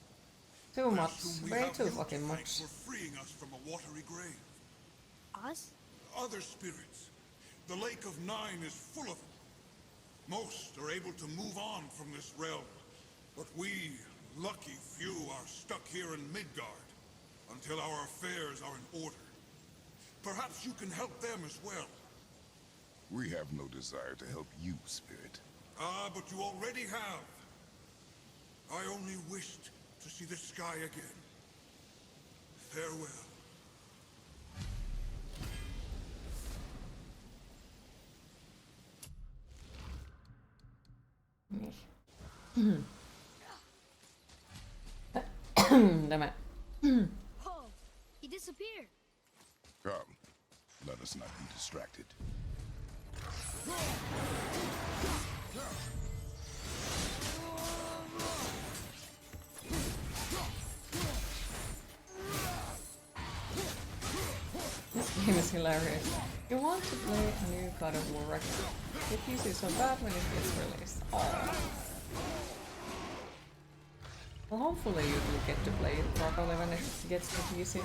S1: Too
S11: I
S1: much.
S11: assume we
S1: Way
S11: have
S1: too
S11: you to
S1: fucking
S11: thank
S1: much.
S11: for freeing us from a watery grave.
S3: Us?
S11: Other spirits. The Lake of Nine is full of them. Most are able to move on from this realm, but we, lucky few, are stuck here in Midgard until our affairs are in order. Perhaps you can help them as well.
S15: We have no desire to help you, Spirit.
S11: Ah, but you already have. I only wished to see the sky again. Farewell.
S1: Damn it.
S3: Whoa! He disappeared!
S15: Come, let us not be distracted.
S1: This game is hilarious. You want to play a new God of War Ragnarok. The PC is so bad when it gets released. Aww. Well, hopefully you will get to play it properly when it gets to PC.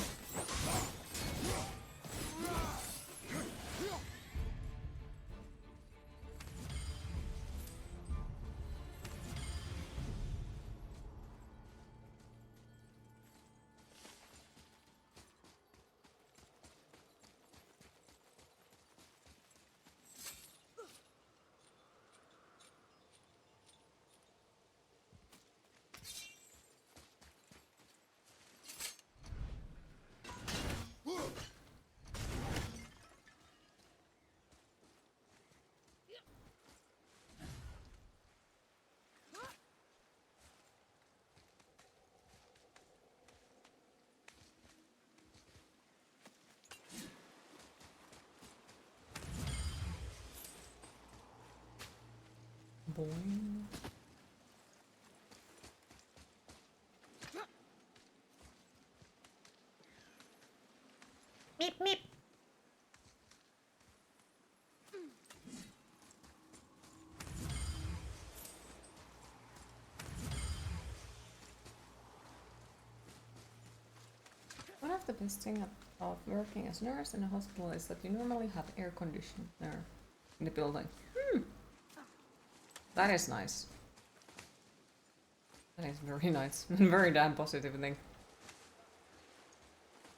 S1: Boing. the best thing about working as a nurse in a hospital is that you normally have air conditioning there in the building. That is nice. That is very nice. Very damn positive thing.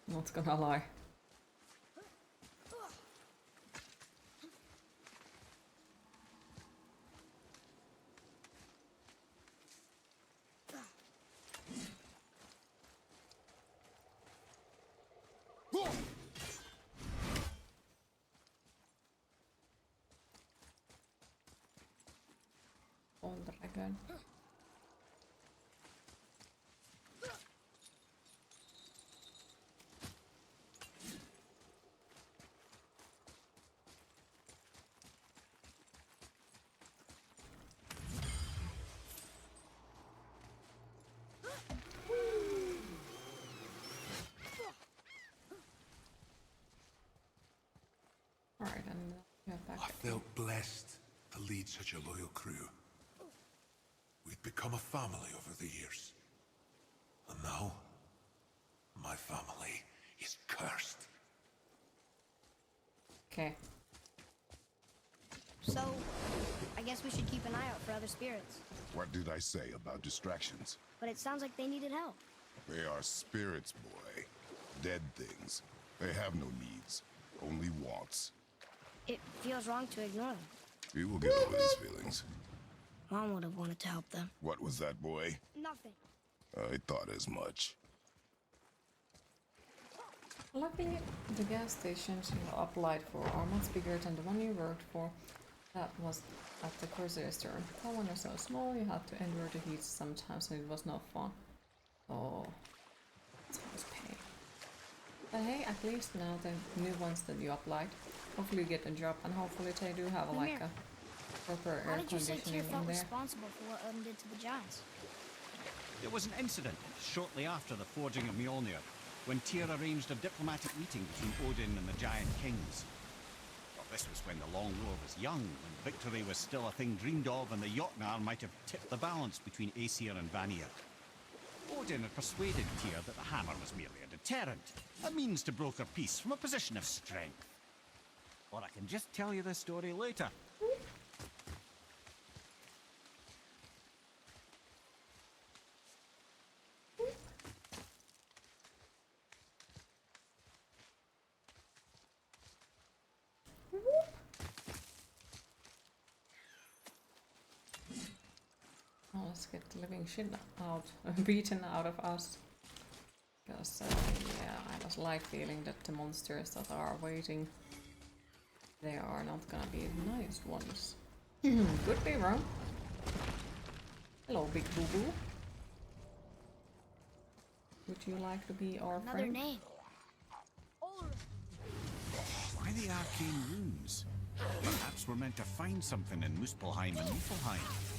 S1: Not gonna lie. Oh, dragon. Alright, and we are back.
S11: I felt blessed to lead such a loyal crew. We've become a family over the years. And now, my family is cursed.
S1: Okay.
S3: So, I guess we should keep an eye out for other spirits.
S15: What did I say about distractions?
S3: But it sounds like they needed help.
S15: They are spirits, boy. Dead things. They have no needs, only wants.
S3: It feels wrong to ignore them.
S15: You will get over these feelings.
S3: Mom would have wanted to help them.
S15: What was that, boy?
S3: Nothing.
S15: I thought as much.
S1: Luckily, the gas stations you applied for are much bigger than the one you worked for. That was at the Corsair's turn. That one was so small you had to endure the heat sometimes and it was no fun. Oh, that was pain. But hey, at least now the new ones that you applied, hopefully you get a job and hopefully they do have like a proper
S3: How
S1: air
S3: did you say Tyr
S1: conditioning
S3: felt
S1: in there.
S3: responsible for what Odin did to the giants?
S7: There was an incident shortly after the forging of Mjolnir, when Tyr arranged a diplomatic meeting between Odin and the Giant Kings. Well, this was when the Long War was young, when victory was still a thing dreamed of, and the Jotnar might have tipped the balance between Aesir and Vanir. Odin had persuaded Tyr that the hammer was merely a deterrent, a means to broker peace from a position of strength. Or I can just tell you the story later.
S1: Oh, let's get the living shit out, beaten out of us. Because, yeah, I was like feeling that the monsters that are waiting, they are not gonna be the nice ones. Could be wrong. Hello, big boo-boo. Would you like to be our
S3: Another
S1: friend?
S3: name.
S7: Why the arcane runes? Perhaps we're meant to find something in Muspelheim and Niflheim.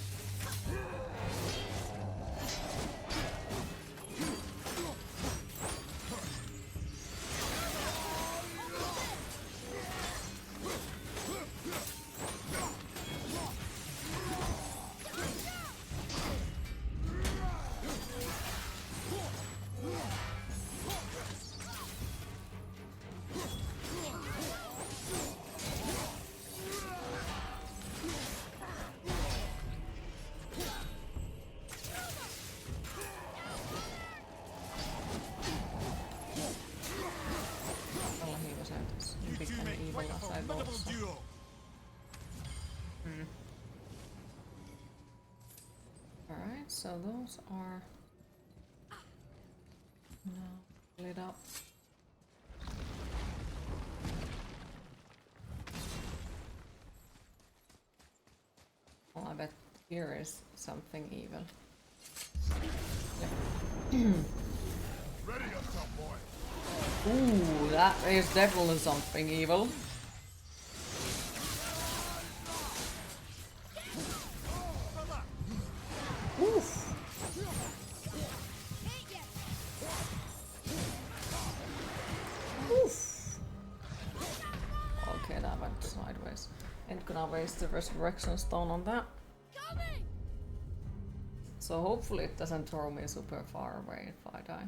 S1: Well, he wasn't as big and evil as I thought. So. Alright, so those are now lit up. Well, I bet here is something evil. Yep.
S11: Ready up, top boy.
S1: Ooh, that is definitely something evil. Oof. Oof. Okay, that went sideways. Ain't gonna waste the resurrection stone on that. So hopefully it doesn't throw me super far away if I die.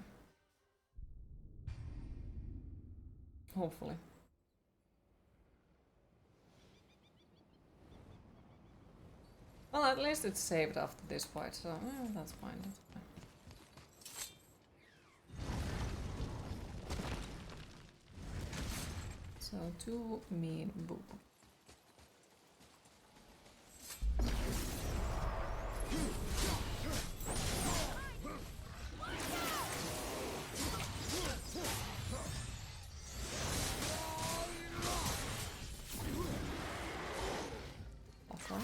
S1: Hopefully. Well, at least it's saved after this fight, so that's fine, that's fine. So, 2 mean boob. Okay.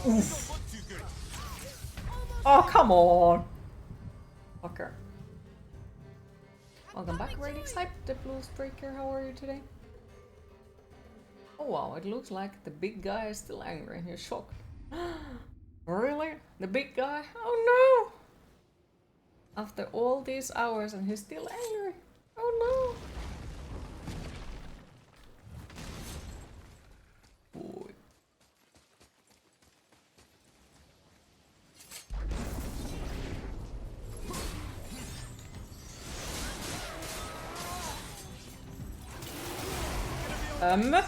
S1: Oof. Oh, come on! Fucker. Welcome back, Radix Hype, the Blue Streaker. How are you today? Oh wow, it looks like the big guy is still angry. You're shocked. Really? The big guy? Oh no! After all these hours and he's still angry. Oh no! Boy.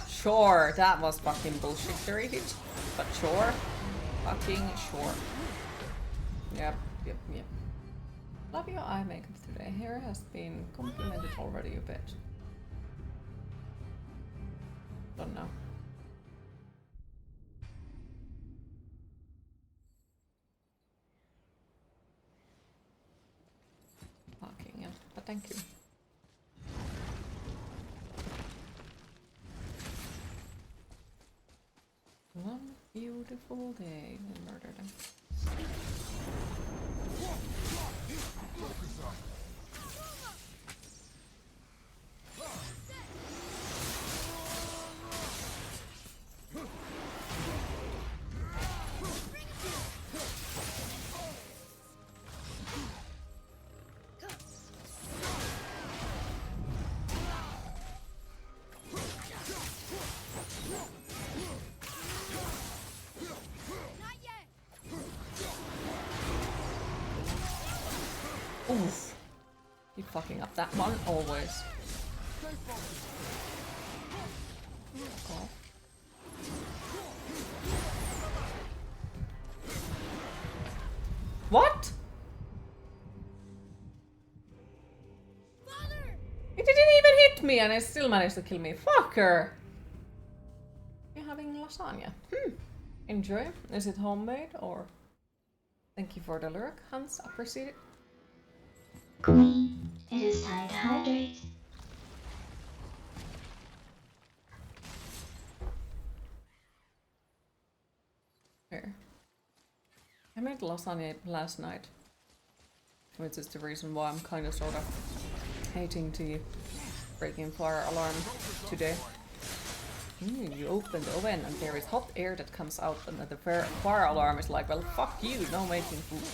S1: Sure, that was fucking bullshittery hit, but sure. Fucking sure. Yep. Love your eye makeup today. Hair has been complimented already a bit. Don't know. Fucking yeah, but thank you. One beautiful day and murder them. Oof. Keep fucking up that one, always. Oh. What? Father! It didn't even hit me and it still managed to kill me. Fucker! You're having lasagna. Enjoy. Is it homemade or... Thank you for the lurk, Hans. Appreciate it.
S8: Queen, it is time to hydrate.
S1: Here. I made lasagna last night, which is the reason why I'm kind of sort of hating the breaking fire alarm today. You open the oven and there is hot air that comes out and the fire alarm is like, well, fuck you, no making food.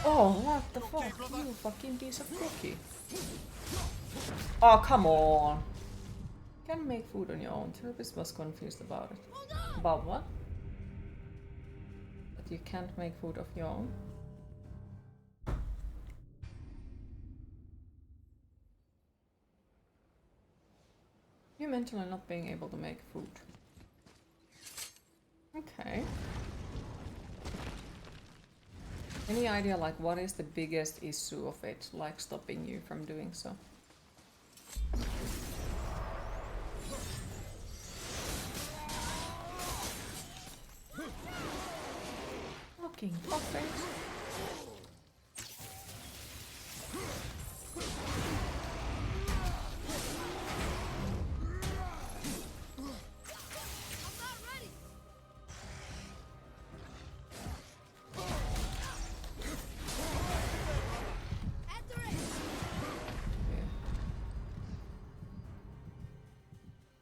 S1: Oh, what the fuck? You fucking piece of cookie. Oh, come on. You can make food on your own. Turbis was confused about it. About what? That you can't make food of your own? You mentally not being able to make food. Okay. Any idea like what is the biggest issue of it, like stopping you from doing so? fucking puppet.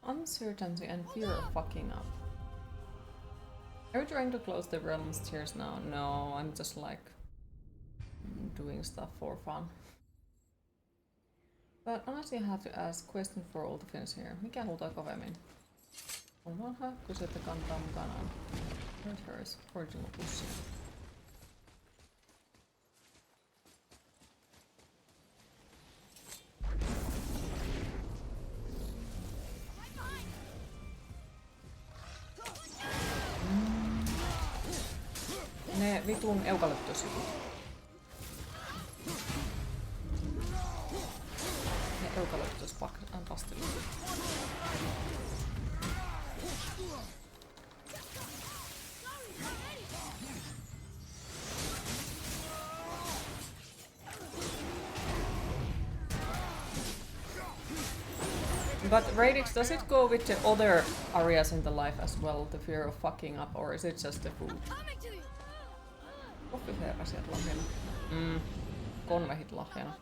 S1: Uncertainty and fear of fucking up. Are you trying to close the realm's tears now? No, I'm just like doing stuff for fun. But honestly, I have to ask question for all the Finns here. Mikä huutaa kovemmin? On vanha, kysytte kantaa mukanaan. Hurt hers, original pussy. Ne vitun eukalyptusjutut. Ne eukalyptuspastilut. But Radix, does it go with the other areas in the life as well, the fear of fucking up, or is it just the food? Koffihääpäsiät lahjana. Konvehit lahjana.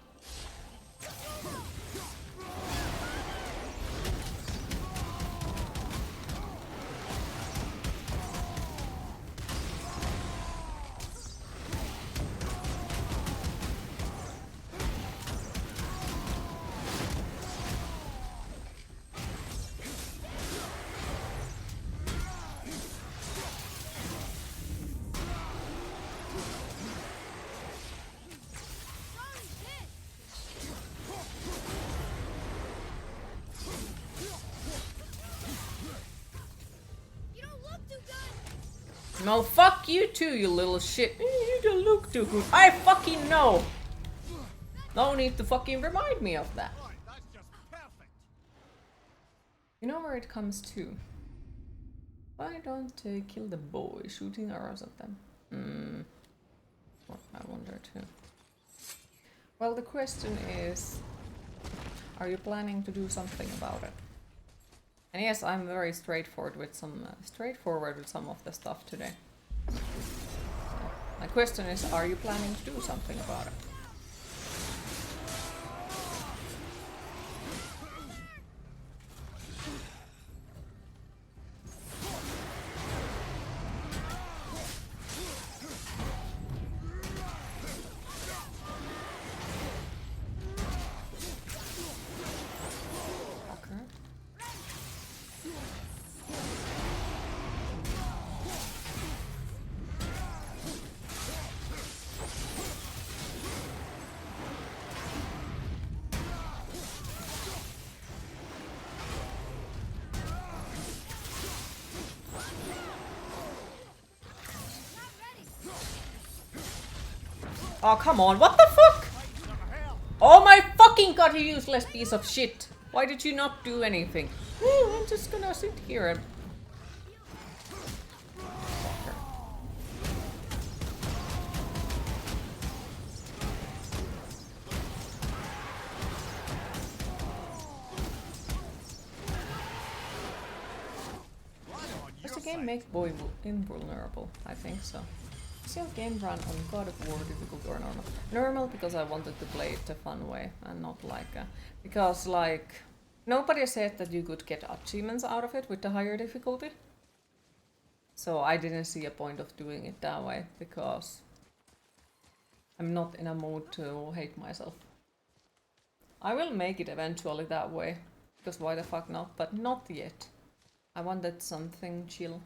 S1: No, fuck you too, you little shit. You don't look too good. I fucking know. No need to fucking remind me of that. You know where it comes to? Why don't they kill the boy shooting arrows at them? Well, I wonder too. Well, the question is, are you planning to do something about it? And yes, I'm very straightforward with some of the stuff today. So, my question is, are you planning to do something about it? Oh, come on, what the fuck? Oh my fucking god, you useless piece of shit. Why did you not do anything? I'm just gonna sit here and... Does the game make boy invulnerable? I think so. Is your game run on God of War difficult or normal? Normal because I wanted to play it the fun way and not like because like nobody said that you could get achievements out of it with the higher difficulty. So I didn't see a point of doing it that way because I'm not in a mood to hate myself. I will make it eventually that way because why the fuck not, but not yet. I wanted something chill.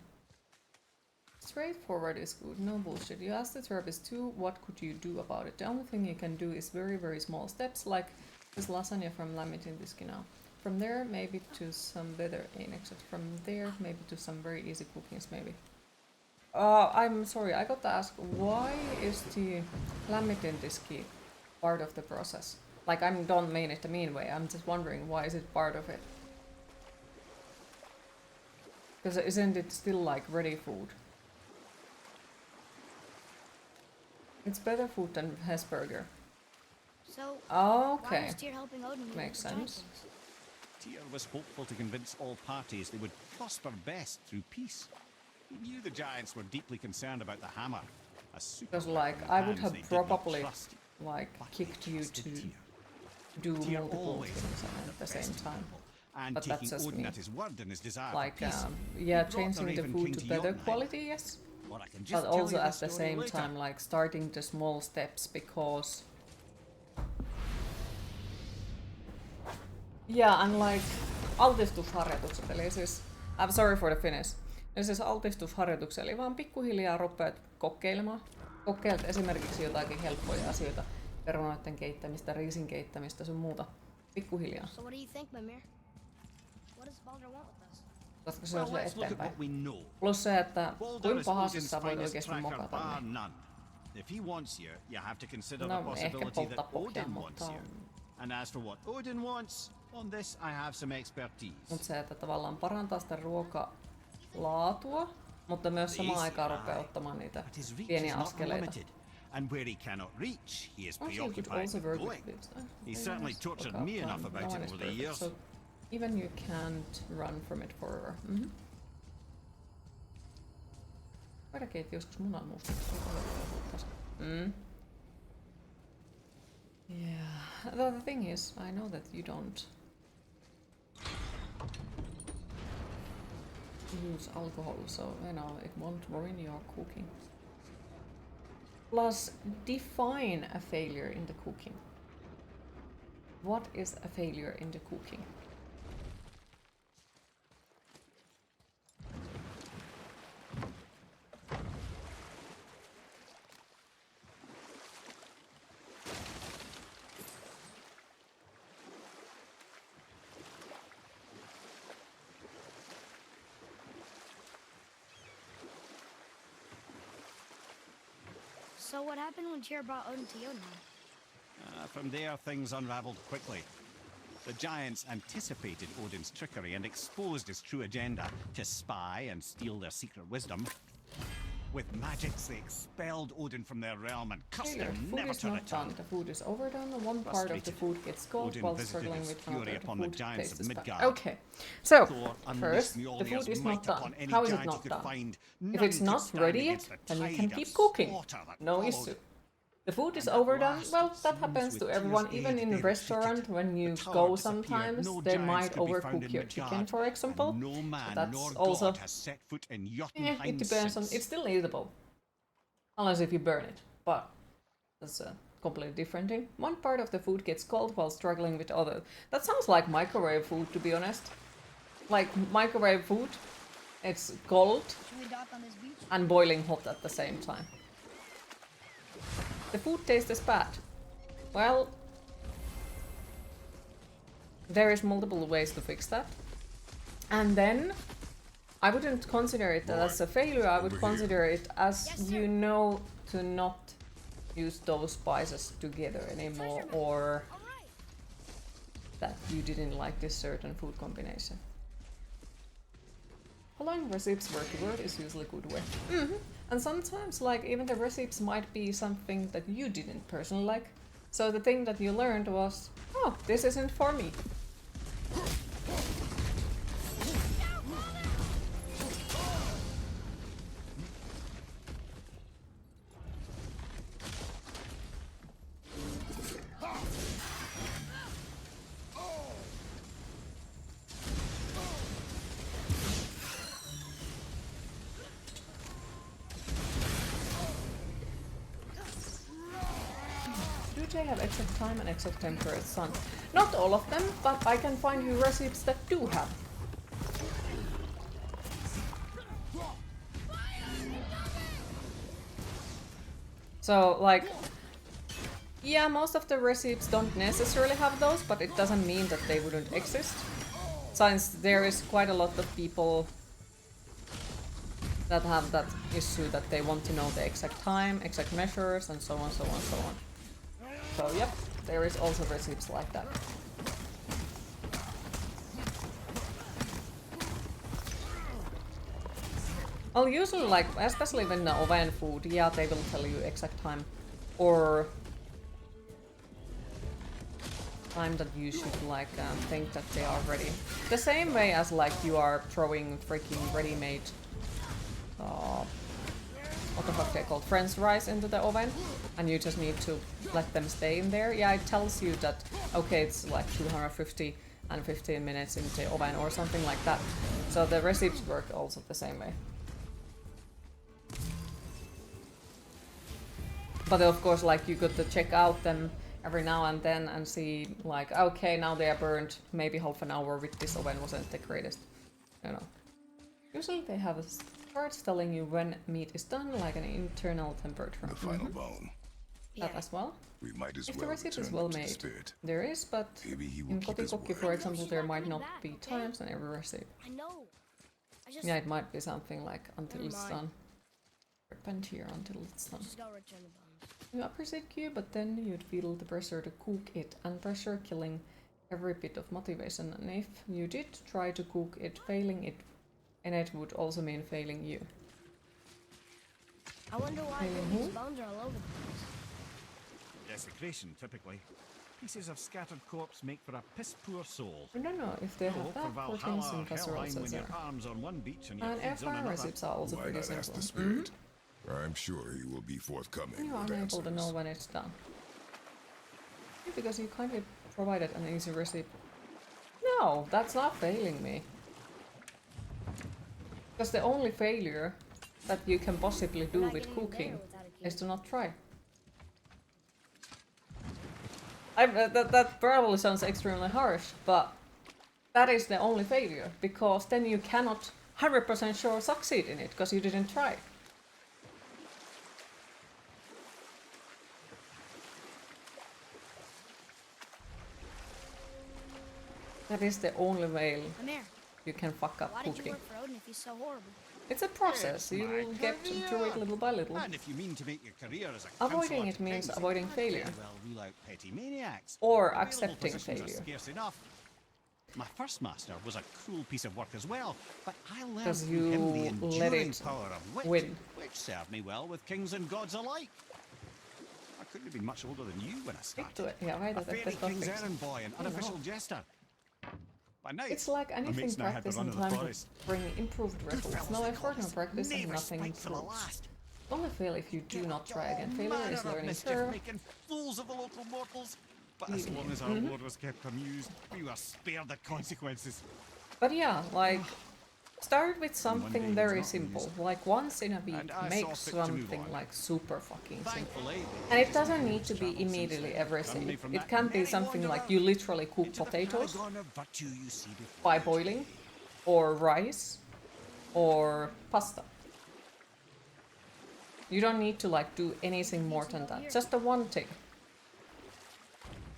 S1: Straightforward is good, no bullshit. You asked the therapist too, what could you do about it? The only thing you can do is very, very small steps, like this lasagna from Lämmitintiski now. From there, maybe to some better annexes. From there, maybe to some very easy cookings, maybe. I'm sorry, I got to ask, why is the Lämmitintiski part of the process? Like, I don't mean it the mean way, I'm just wondering, why is it part of it? Because isn't it still like ready food? It's better food than Hesburger.
S3: So,
S1: Okay.
S3: why was Tyr helping Odin with
S1: Makes
S3: the
S1: sense.
S3: dragons?
S7: Tyr was hopeful to convince all parties they would prosper best through peace. He knew the giants were deeply concerned about the hammer. A
S1: Because
S7: super
S1: like I would
S7: hands
S1: have
S7: they did not
S1: probably
S7: trust.
S1: like kicked you
S7: trusted
S1: to
S7: Tyr.
S1: do
S7: Tyr
S1: multiple
S7: always
S1: things
S7: had
S1: at the same
S7: best
S1: time.
S7: And
S1: But
S7: taking
S1: that's just
S7: Odin
S1: me.
S7: at his word and his desire
S1: Like
S7: for peace.
S1: yeah,
S7: He brought
S1: changing the
S7: Raven
S1: food
S7: King
S1: to
S7: to
S1: better
S7: Jotunheim.
S1: quality, yes.
S7: Or I can just
S1: But
S7: tell
S1: also
S7: you
S1: at
S7: the
S1: the
S7: story
S1: same
S7: later.
S1: time like starting the small steps because yeah, and like altistusharjoitukset, eli siis I'm sorry for the Finnish. Eli siis altistusharjoituksia, eli vaan pikkuhiljaa rupeat kokeilemaan. Kokeilet esimerkiksi jotakin helppoja asioita, perunoiden keittämistä, riisin keittämistä, sun muuta. Pikkuhiljaa.
S3: So what do you think, Mimir? What does Baldur want with us?
S1: Koska se on
S7: Well,
S1: sulle
S7: let's look at
S1: eteenpäin.
S7: what we know.
S1: Plus se, että
S7: Baldur
S1: kuinka
S7: is
S1: pahasti
S7: Odin's
S1: sä voit
S7: finest
S1: oikeesti
S7: tracker,
S1: mokata
S7: bar
S1: niin.
S7: none. If he wants you, you have to consider
S1: No,
S7: the
S1: ehkä
S7: possibility
S1: polttaa
S7: that
S1: pohjaa,
S7: Odin wants
S1: mutta
S7: you. And as for what Odin wants, on this I have some expertise.
S1: Mut se, että tavallaan parantaa sitä ruokalaatua, mutta myös samaan aikaan rupeaa ottamaan niitä
S7: But his reach
S1: pieniä
S7: is not
S1: askeleita.
S7: unlimited. And where he cannot reach, he is
S1: Oh, so you could
S7: preoccupied
S1: also
S7: with
S1: work
S7: going.
S1: with boobs.
S7: He certainly tortured me enough about
S1: no
S7: it
S1: one is
S7: over the
S1: perfect,
S7: years.
S1: so even you can't run from it forever. Mm-hmm. Voida keitti joskus munanmuusta. Mm. Yeah. The thing is, I know that you don't use alcohol, so you know it won't ruin your cooking. Plus, define a failure in the cooking. What is a failure in the cooking?
S3: So what happened when Tyr brought Odin to Jotunheim?
S7: From there, things unraveled quickly. The giants anticipated Odin's trickery and exposed his true agenda to spy and steal their secret wisdom. With magics, they expelled Odin from their realm and cursed
S1: Failure.
S7: him
S1: Food
S7: never
S1: is
S7: to
S1: not
S7: return.
S1: done. The food is overdone. One part of the
S7: Frustrated,
S1: food gets cold
S7: Odin
S1: while
S7: visited
S1: struggling
S7: his
S1: with
S7: fury
S1: another.
S7: upon
S1: The
S7: the
S1: food
S7: giants
S1: tastes
S7: of
S1: bad.
S7: Midgard.
S1: Okay, so
S7: Thor
S1: first,
S7: unleashed
S1: the
S7: Mjolnir's
S1: food is
S7: might
S1: not done.
S7: upon any
S1: How is it
S7: giant he
S1: not
S7: could
S1: done?
S7: find,
S1: If
S7: none
S1: it's
S7: could
S1: not
S7: stand
S1: ready
S7: against
S1: yet,
S7: the
S1: then you
S7: tide
S1: can
S7: of
S1: keep cooking.
S7: slaughter that
S1: No
S7: followed.
S1: issue. The food is
S7: And at
S1: overdone.
S7: last,
S1: Well,
S7: it
S1: that
S7: seems,
S1: happens
S7: with
S1: to
S7: Tyr's
S1: everyone.
S7: aid,
S1: Even in
S7: they
S1: a
S7: had
S1: restaurant,
S7: defeated.
S1: when you
S7: The tower
S1: go
S7: disappeared.
S1: sometimes,
S7: No
S1: they
S7: giants
S1: might
S7: could be found
S1: overcook
S7: in
S1: your
S7: Midgard,
S1: chicken, for example.
S7: and no man
S1: That's
S7: nor
S1: also
S7: god has set foot in Jotunheim
S1: it depends on.
S7: since.
S1: It's still eatable, unless if you burn it. But that's a completely different thing. One part of the food gets cold while struggling with other. That sounds like microwave food, to be honest. Like microwave food, it's cold
S3: Should we dock on this beach?
S1: and boiling hot at the same time. The food tastes bad. Well, there is multiple ways to fix that. And then I wouldn't consider it as a failure. I would consider it as you know to not use those spices together anymore, or that you didn't like this certain food combination. Following recipes word to word is usually a good way. And sometimes, like, even the recipes might be something that you didn't personally like. So the thing that you learned was, oh, this isn't for me. Do they have exact time and exact temperate sun? Not all of them, but I can find you recipes that do have. So, like, yeah, most of the recipes don't necessarily have those, but it doesn't mean that they wouldn't exist. Since there is quite a lot of people that have that issue that they want to know the exact time, exact measures, and so on, so on, so on. So, yep, there is also recipes like that. Well, usually, like, especially when the oven food, yeah, they will tell you exact time or time that you should like think that they are ready. The same way as like you are throwing freaking ready-made what the fuck they called, French fries into the oven, and you just need to let them stay in there. Yeah, it tells you that okay, it's like 250 and 15 minutes in the oven or something like that. So the recipes work also the same way. But of course, like you got to check out them every now and then and see like, okay, now they are burned. Maybe half an hour with this oven wasn't the greatest, you know. Usually they have cards telling you when meat is done, like an internal temperature.
S15: The final bone.
S1: That as well.
S15: We might as
S1: If
S15: well
S1: the recipe is
S15: return
S1: well
S15: to the
S1: made,
S15: spirit.
S1: there is, but
S15: Maybe he will
S1: in
S15: keep his
S1: Kotikokki,
S15: word.
S1: for example, there might not be times in every recipe.
S3: I know. I just
S1: Yeah, it might be something like until
S3: Never
S1: it's
S3: mind.
S1: done. Repent here until it's done.
S3: just go return the bones.
S1: You appreciate Q, but then you'd feel the pressure to cook it, and pressure killing every bit of motivation. And if you did try to cook it, failing it, and it would also mean failing you.
S3: I wonder why
S1: Failing
S3: these
S1: who?
S3: bones are all over the place.
S7: Desecration, typically. Pieces of scattered corpse make for a piss-poor soul.
S1: I don't know if they
S7: No,
S1: have
S7: for
S1: that proteins
S7: Valhalla
S1: in
S7: or
S1: casserole
S7: Helheim when your
S1: there.
S7: arm's on one beach and your
S1: And air
S7: feet's on
S1: fryer
S7: another.
S1: recipes are also
S15: Why
S1: pretty
S15: not ask
S1: simple.
S15: the spirit? I'm sure he will be forthcoming
S1: You are
S15: with
S1: unable to know
S15: answers.
S1: when it's done. Because you kindly provided an easy recipe. No, that's not failing me. Because the only failure that you can possibly do
S3: not
S1: with
S3: getting in
S1: cooking
S3: there without a key.
S1: is to not try. That probably sounds extremely harsh, but that is the only failure, because then you cannot 100% sure succeed in it, because you didn't try. That is the only way
S3: Amir,
S1: you can fuck up
S3: why did you
S1: cooking.
S3: work for Odin if he's so horrible?
S1: It's a process, you will get through it little by little.
S7: And if you mean to make your career as a
S1: Avoiding
S7: counsellor
S1: it
S7: to
S1: means
S7: kings,
S1: avoiding
S7: you
S1: failure.
S7: may well rule out petty maniacs.
S1: Or
S7: Available
S1: accepting
S7: positions are
S1: failure.
S7: scarce enough. My first master was a cruel piece of work as well, but I learned
S1: Because
S7: from him the
S1: you let
S7: enduring
S1: it
S7: power of wit,
S1: win.
S7: which served me well with kings and gods alike. I couldn't have been much older than you when I
S1: Stick
S7: started.
S1: to it. Yeah, right,
S7: A
S1: that-
S7: fairy
S1: that's
S7: king's
S1: perfect.
S7: errand boy, an
S1: I don't know.
S7: unofficial jester. By night,
S1: It's like
S7: my
S1: anything
S7: mates and I had the
S1: practice
S7: run
S1: and
S7: of the
S1: time to
S7: forest.
S1: bring improved results. No effort, no practice, and
S7: Never
S1: nothing
S7: spike for the
S1: improves.
S7: last.
S1: Only fail if you do not try again. Failure
S7: Manner
S1: is
S7: of
S1: learning
S7: mischief,
S1: curve.
S7: making fools of the local mortals. But as
S1: Leaving
S7: long
S1: you.
S7: as our
S1: Mhm.
S7: lord was kept amused, we were spared the consequences.
S1: But yeah, like, start with
S7: one day
S1: something
S7: he's
S1: very
S7: not
S1: simple.
S7: amused.
S1: Like once in a week,
S7: And I
S1: make
S7: saw fit to move
S1: something
S7: on.
S1: like super fucking simple.
S7: Thankfully,
S1: And it doesn't need to be immediately every
S7: Suddenly
S1: single.
S7: from
S1: It
S7: that
S1: can be
S7: merry
S1: something like
S7: wanderer
S1: you literally cook
S7: into the
S1: potatoes
S7: paragon of virtue you see before
S1: by
S7: you.
S1: boiling, or rice, or pasta. You don't need to like do anything more than that. Just the one thing.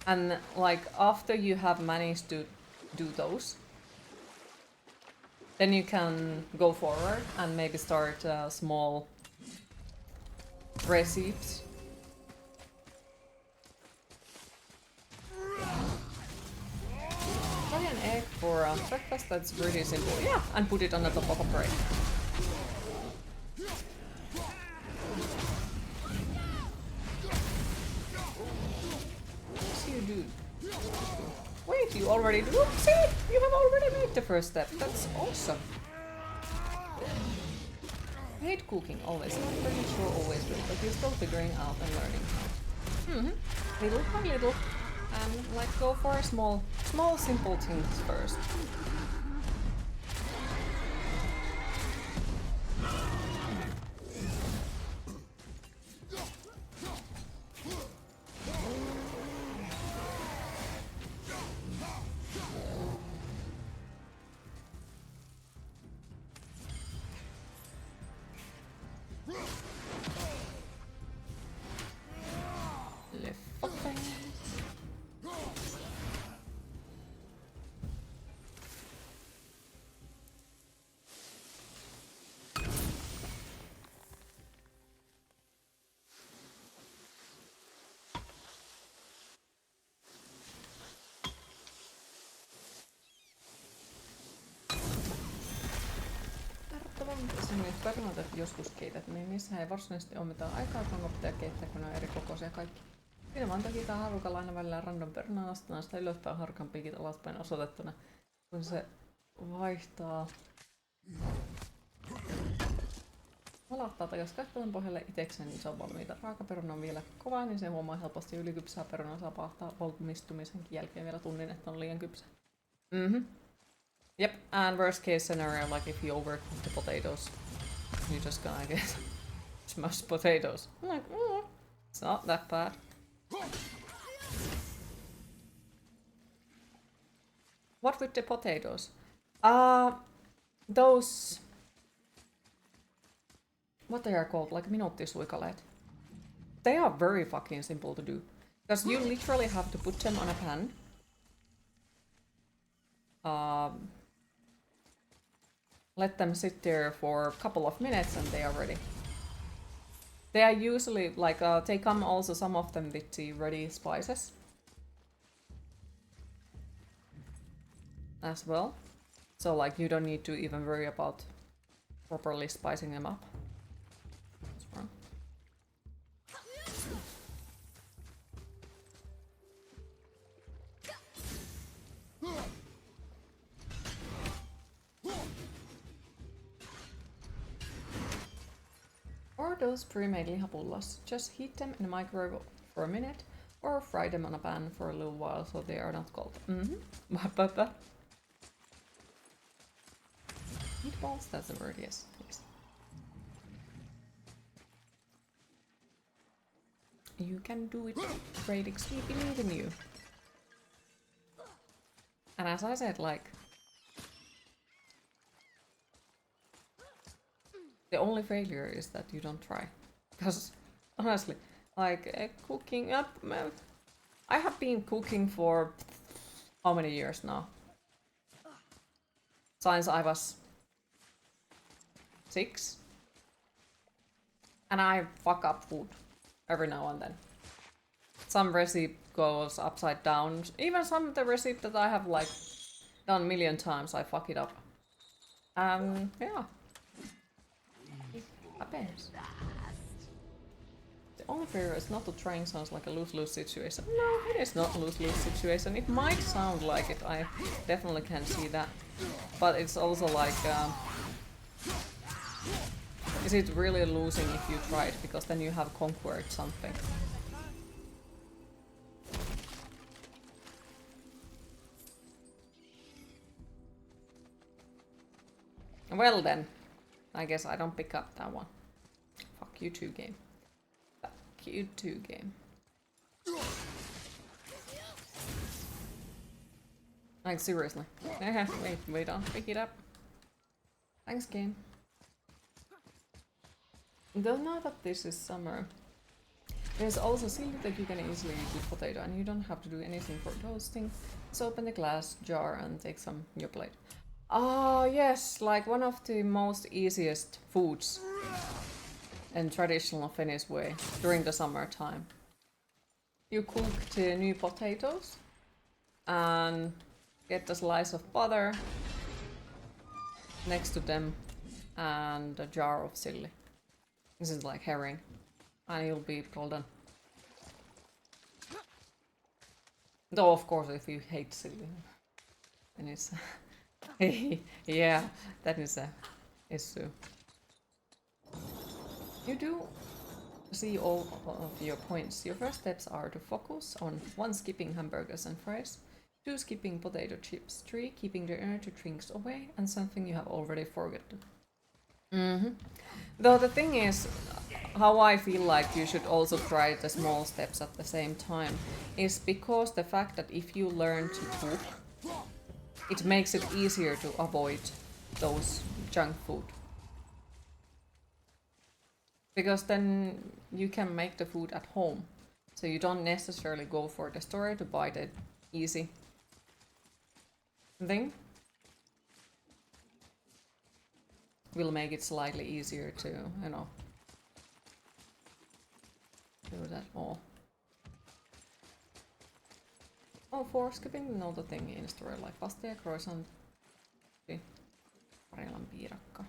S1: And like after you have managed to do those, then you can go forward and maybe start small recipes. Try an egg for breakfast, that's really simple. Yeah, and put it on the top of a bread. Yes, you do. Wait, you already do? See? You have already made the first step. That's awesome. I hate cooking always. I'm not pretty sure always will, but you're still figuring out and learning how. Little by little. And like go for small simple things first. Le fucking. perunoita joskus keität, niin niissä ei varsinaisesti ole mitään aikaa, kun on pitää keittää, kun ne on eri kokoisia kaikki. Siinä vaan takitaan harukalla aina välillä random perunaa, nostetaan sitä ylöspäin, harkan piikit alaspäin osoitettuna, kun se vaihtaa. Valahtaa takaisin kattelun pohjalle itekseen, niin se on valmiita. Raakaperuna on vielä kova, niin se huomaa helposti ylikypsää perunaa saa pahtaa valmistumisenkin jälkeen vielä tunnin, että on liian kypsä. Yep, and worst case scenario, like if you overcook the potatoes, you're just gonna get smashed potatoes. I'm like, it's not that bad. What with the potatoes? Those... What they are called, like minuuttisuikaleet. They are very fucking simple to do. Because you literally have to put them on a pan. Let them sit there for a couple of minutes and they are ready. They are usually, like, they come also some of them with the ready spices. As well. So, like, you don't need to even worry about properly spicing them up. Or those pre-made lihapullas. Just heat them in a microwave for a minute, or fry them on a pan for a little while so they are not cold. Meatballs, that's the word, yes, please. You can do it, Radix, we believe in you. And as I said, like, the only failure is that you don't try. Because, honestly, like, cooking up... I have been cooking for... how many years now? Since I was... 6? And I fuck up food. Every now and then. Some recipe goes upside down. Even some of the recipes that I have, like, done a million times, I fuck it up. Yeah. Happens. The only fear is not to trying sounds like a lose-lose situation. No, it is not a lose-lose situation. It might sound like it, I definitely can see that. But it's also like, is it really losing if you try it? Because then you have conquered something. Well then. I guess I don't pick up that one. Fuck you too, game. Fuck you too, game. Like, seriously. Wait, don't pick it up. Thanks, game. Though now that this is summer, there's also silly that you can easily eat with potato and you don't have to do anything for toasting. Just open the glass jar and take some on your plate. Oh yes, like one of the most easiest foods in traditional Finnish way during the summertime. You cook the new potatoes and get a slice of butter next to them and a jar of chili. This is like herring and you'll be all done. Though of course if you hate chili, then it's... yeah, that is a issue. You do see all of your points. Your first steps are to focus on 1. Skipping hamburgers and fries, 2. Skipping potato chips, 3. Keeping the energy drinks away, and something you have already forgotten. Though the thing is, how I feel like you should also try the small steps at the same time is because the fact that if you learn to cook, it makes it easier to avoid those junk food. Because then you can make the food at home. So you don't necessarily go for the store to buy the easy thing. Will make it slightly easier to, you know, do that all. Oh, for skipping another thing in store, like pastia, croissant, Karilan piirakka.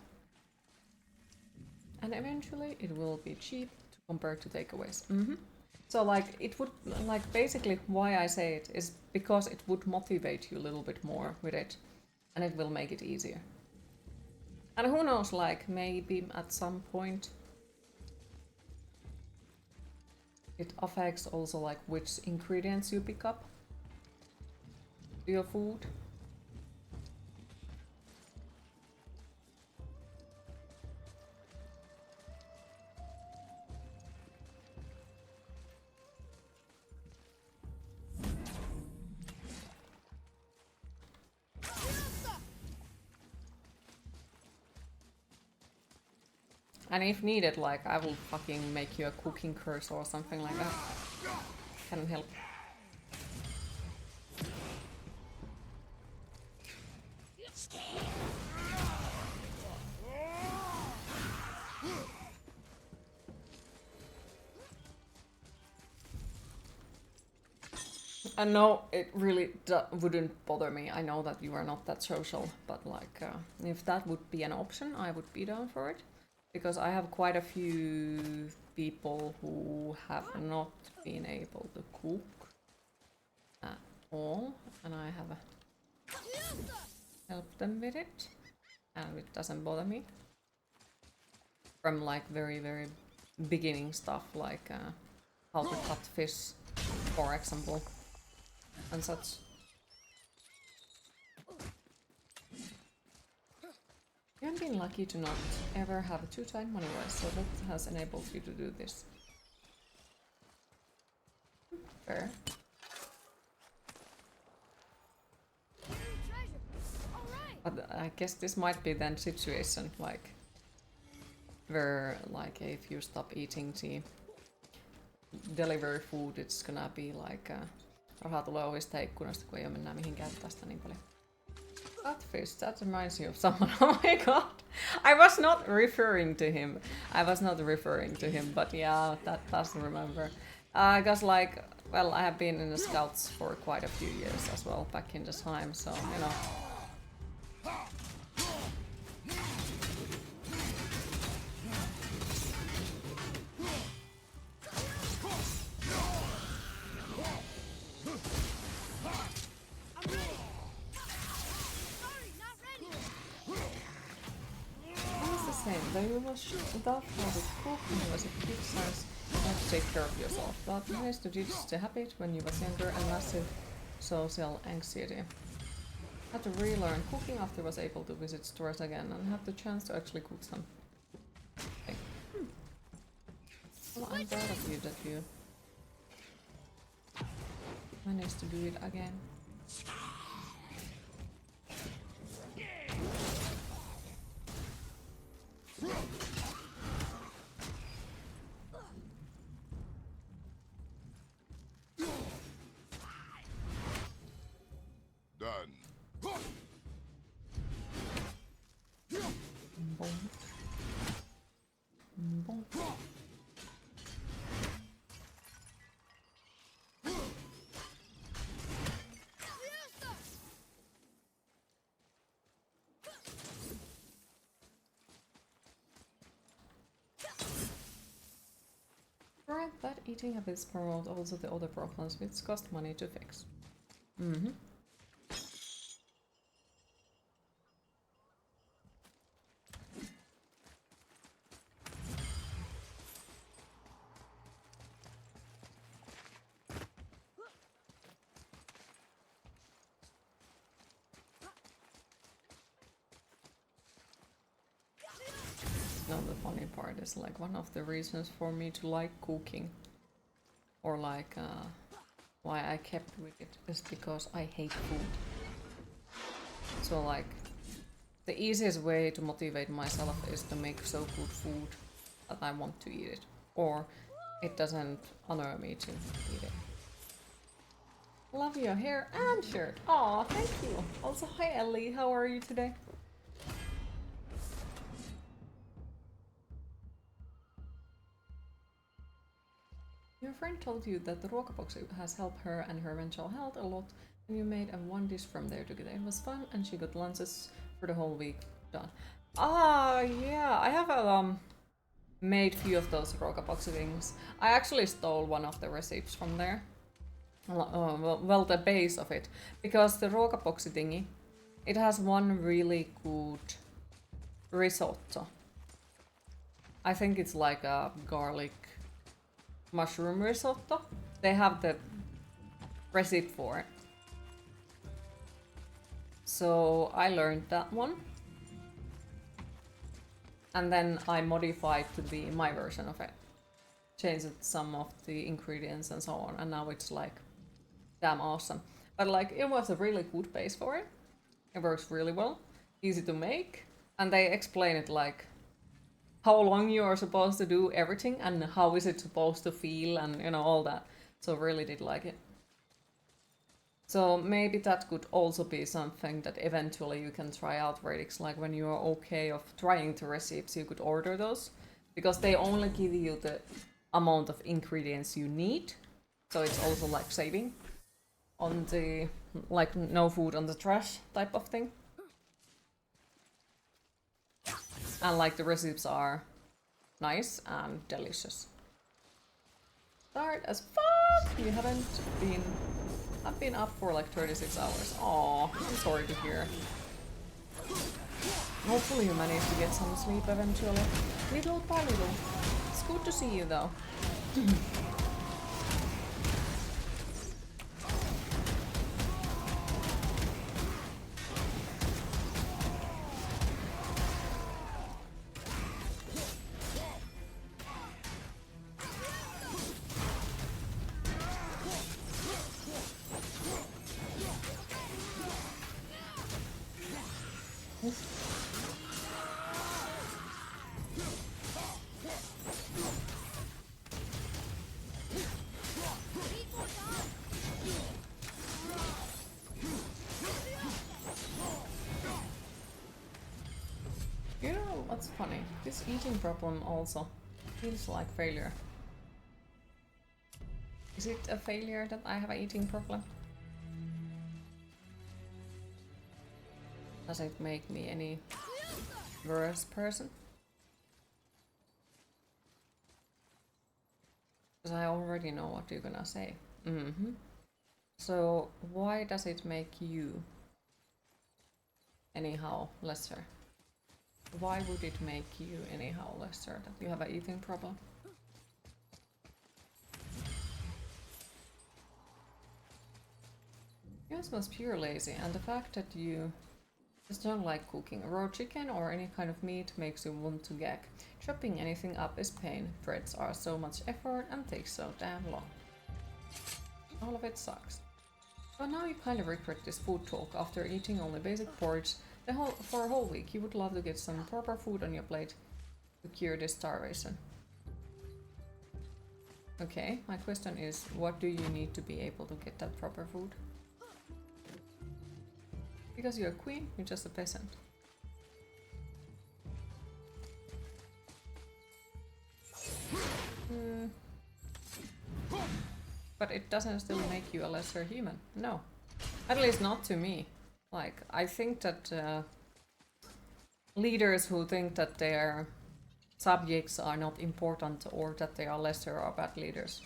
S1: and eventually it will be cheap compared to takeaways. So like it would, like basically why I say it is because it would motivate you a little bit more with it, and it will make it easier. And who knows, like maybe at some point it affects also like which ingredients you pick up to your food. And if needed, like, I will fucking make you a cooking curse or something like that. Can help. And no, it really wouldn't bother me. I know that you are not that social, but like, if that would be an option, I would be down for it. Because I have quite a few people who have not been able to cook at all, and I have helped them with it, and it doesn't bother me. From like very, very beginning stuff, like how to cut fish, for example, and such. You have been lucky to not ever have a too tight money-wise, so that has enabled you to do this. Fair. But I guess this might be then situation, like, where, like, if you stop eating the delivery food, it's gonna be like, rahaa tulee ovista ikkunasta, kun ei oo mennään mihinkään tästä niin paljon. Catfish, that reminds me of someone. Oh my god! I was not referring to him. But yeah, that does remember. Because like, well, I have been in the Scouts for quite a few years as well, back in the time, so, you know. Though you was without how to cook when you was a kid size, you had to take care of yourself. But you managed to ditch the habit when you was younger and massive social anxiety. Had to relearn cooking after was able to visit stores again and have the chance to actually cook some. Okay. Well, I'm proud of you that you managed to do it again.
S15: Done.
S1: Right, but eating habits promote also the other problems which cost money to fix. Now the funny part is like one of the reasons for me to like cooking, or like why I kept with it, is because I hate food. So like the easiest way to motivate myself is to make so good food that I want to eat it, or it doesn't honor me to eat it. Love your hair and shirt. Aw, thank you. Also, hi Ellie, how are you today? Your friend told you that the Ruokabox has helped her and her mental health a lot, and you made a one dish from there together. It was fun, and she got lunches for the whole week done. Ah, yeah, I have a made few of those Rokaboxy things. I actually stole one of the recipes from there. Well, the base of it. Because the Rokaboxy thingy, it has one really good risotto. I think it's like a garlic mushroom risotto. They have the recipe for it. So I learned that one. And then I modified to be my version of it. Changed some of the ingredients and so on. And now it's like damn awesome. But like it was a really good base for it. It works really well. Easy to make. And they explain it like how long you are supposed to do everything and how is it supposed to feel and you know all that. So really did like it. So maybe that could also be something that eventually you can try out Radix, like when you are okay of trying the recipes, you could order those. Because they only give you the amount of ingredients you need. So it's also like saving on the, like no food on the trash type of thing. And like the recipes are nice and delicious. Tired as fuck! You haven't been... I've been up for like 36 hours. Aw, I'm sorry to hear. Hopefully you manage to get some sleep eventually. Little by little. It's good to see you though. You know what's funny? This eating problem also feels like failure. Is it a failure that I have an eating problem? Does it make me any worse person? Because I already know what you're gonna say. So why does it make you anyhow lesser? Why would it make you anyhow lesser that you have an eating problem? You was pure lazy, and the fact that you just don't like cooking raw chicken or any kind of meat makes you want to gag. Chopping anything up is pain. Breads are so much effort and takes so damn long. All of it sucks. So now you kind of regret this food talk after eating only basic porridge for a whole week. You would love to get some proper food on your plate to cure this starvation. Okay, my question is, what do you need to be able to get that proper food? Because you're a queen, you're just a peasant. But it doesn't still make you a lesser human. No. At least not to me. Like, I think that leaders who think that their subjects are not important or that they are lesser are bad leaders.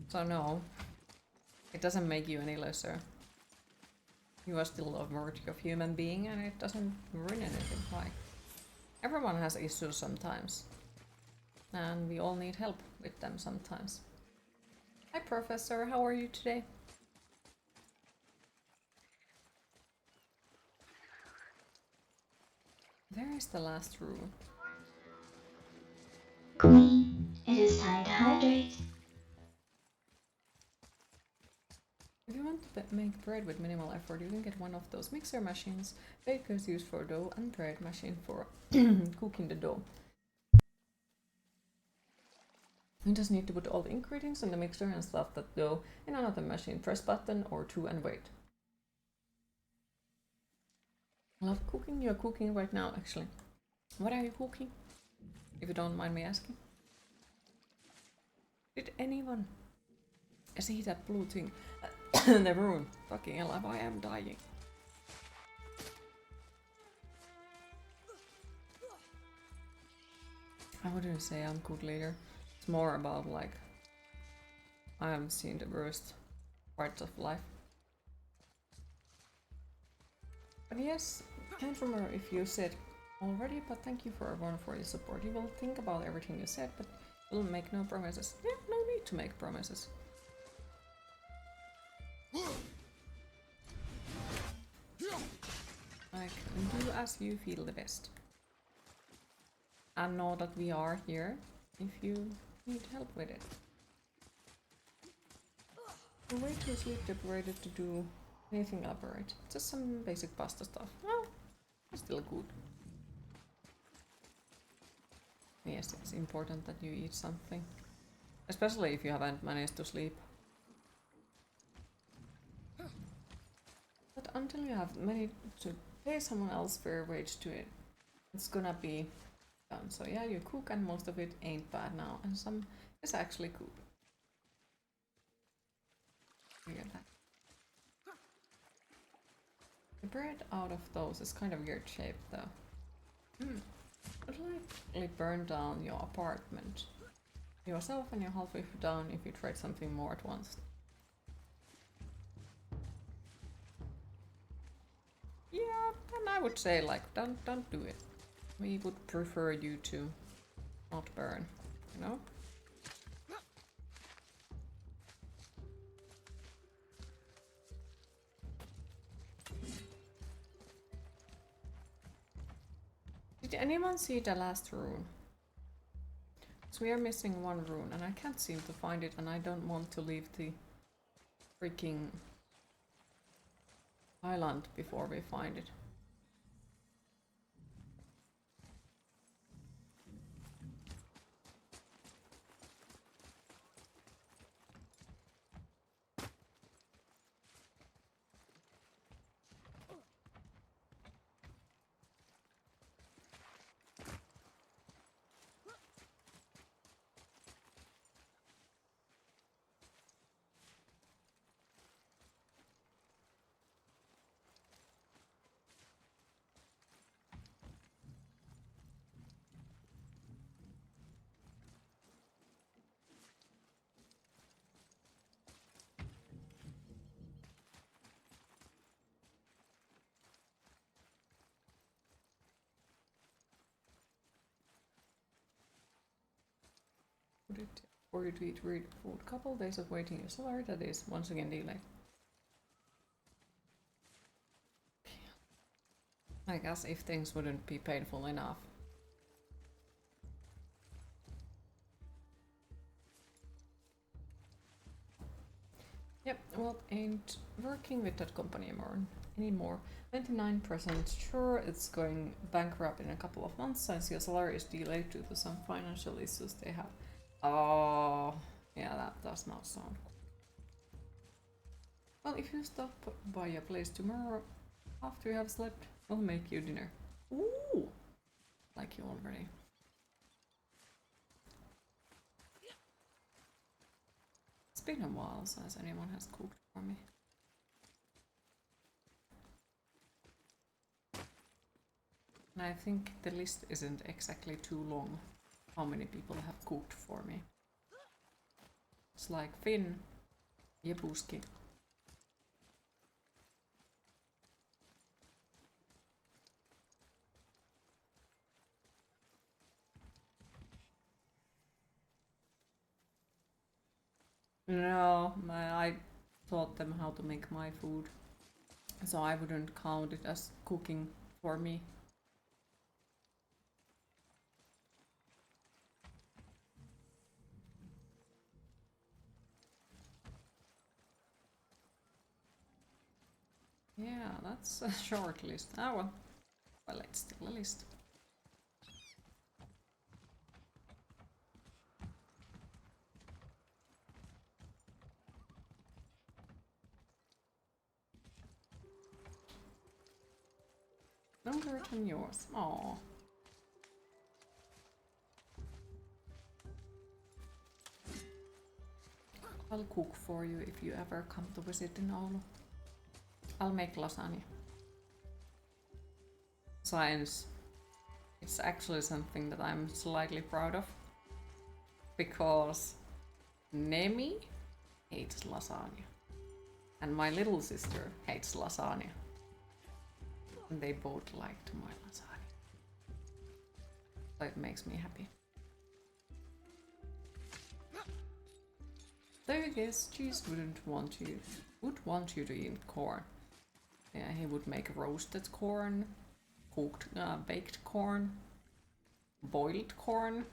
S1: So no, it doesn't make you any lesser. You are still a worthy of human being and it doesn't ruin anything. Like, everyone has issues sometimes. And we all need help with them sometimes. Hi Professor, how are you today? There is the last room.
S8: Queen, it is time to hydrate.
S1: If you want to make bread with minimal effort, you can get one of those mixer machines. Bakers use for dough and bread machine for cooking the dough. You just need to put all the ingredients in the mixer and stuff that dough in another machine. Press button or two and wait. I love cooking. You're cooking right now, actually. What are you cooking? If you don't mind me asking. Did anyone see that blue thing in the room? Fucking hell, I am dying. I wouldn't say I'm good leader. It's more about like I haven't seen the worst parts of life. But yes, can't remember if you said already, but thank you for everyone for your support. You will think about everything you said, but will make no promises. Yeah, no need to make promises. Like, do as you feel the best. And know that we are here if you need help with it. You're way too sleep deprived to do anything elaborate. Just some basic pasta stuff. Well, it's still good. Yes, it's important that you eat something. Especially if you haven't managed to sleep. But until you have managed to pay someone else fair wage to it, it's gonna be done. So yeah, you cook and most of it ain't bad now. And some is actually good. The bread out of those is kind of weird shaped though. Would likely burn down your apartment. Yourself and you're halfway down if you tried something more at once. Yeah, then I would say like don't do it. We would prefer you to not burn, you know? Did anyone see the last rune? So we are missing one rune and I can't seem to find it and I don't want to leave the freaking island before we find it. Would it for you to eat weird food? Couple days of waiting your salary, that is once again delayed. I guess if things wouldn't be painful enough. Yep, well, ain't working with that company anymore. 99% sure it's going bankrupt in a couple of months since your salary is delayed due to some financial issues they have. Oh, yeah, that does not sound cool. Well, if you stop by your place tomorrow after you have slept, we'll make you dinner. Ooh! Like you already. It's been a while since anyone has cooked for me. And I think the list isn't exactly too long. How many people have cooked for me? It's like Finn, Jebuski. No, I taught them how to make my food, so I wouldn't count it as cooking for me. Yeah, that's a short list. Ah well. Well, it's still a list. Longer than yours. Aww. I'll cook for you if you ever come to visit in Oulu. I'll make lasagna. Science It's actually something that I'm slightly proud of. Because Nemi hates lasagna. And my little sister hates lasagna. And they both liked my lasagna. So it makes me happy. So I guess Cheese would want you to eat corn. Yeah, he would make roasted corn, cooked, baked corn, boiled corn,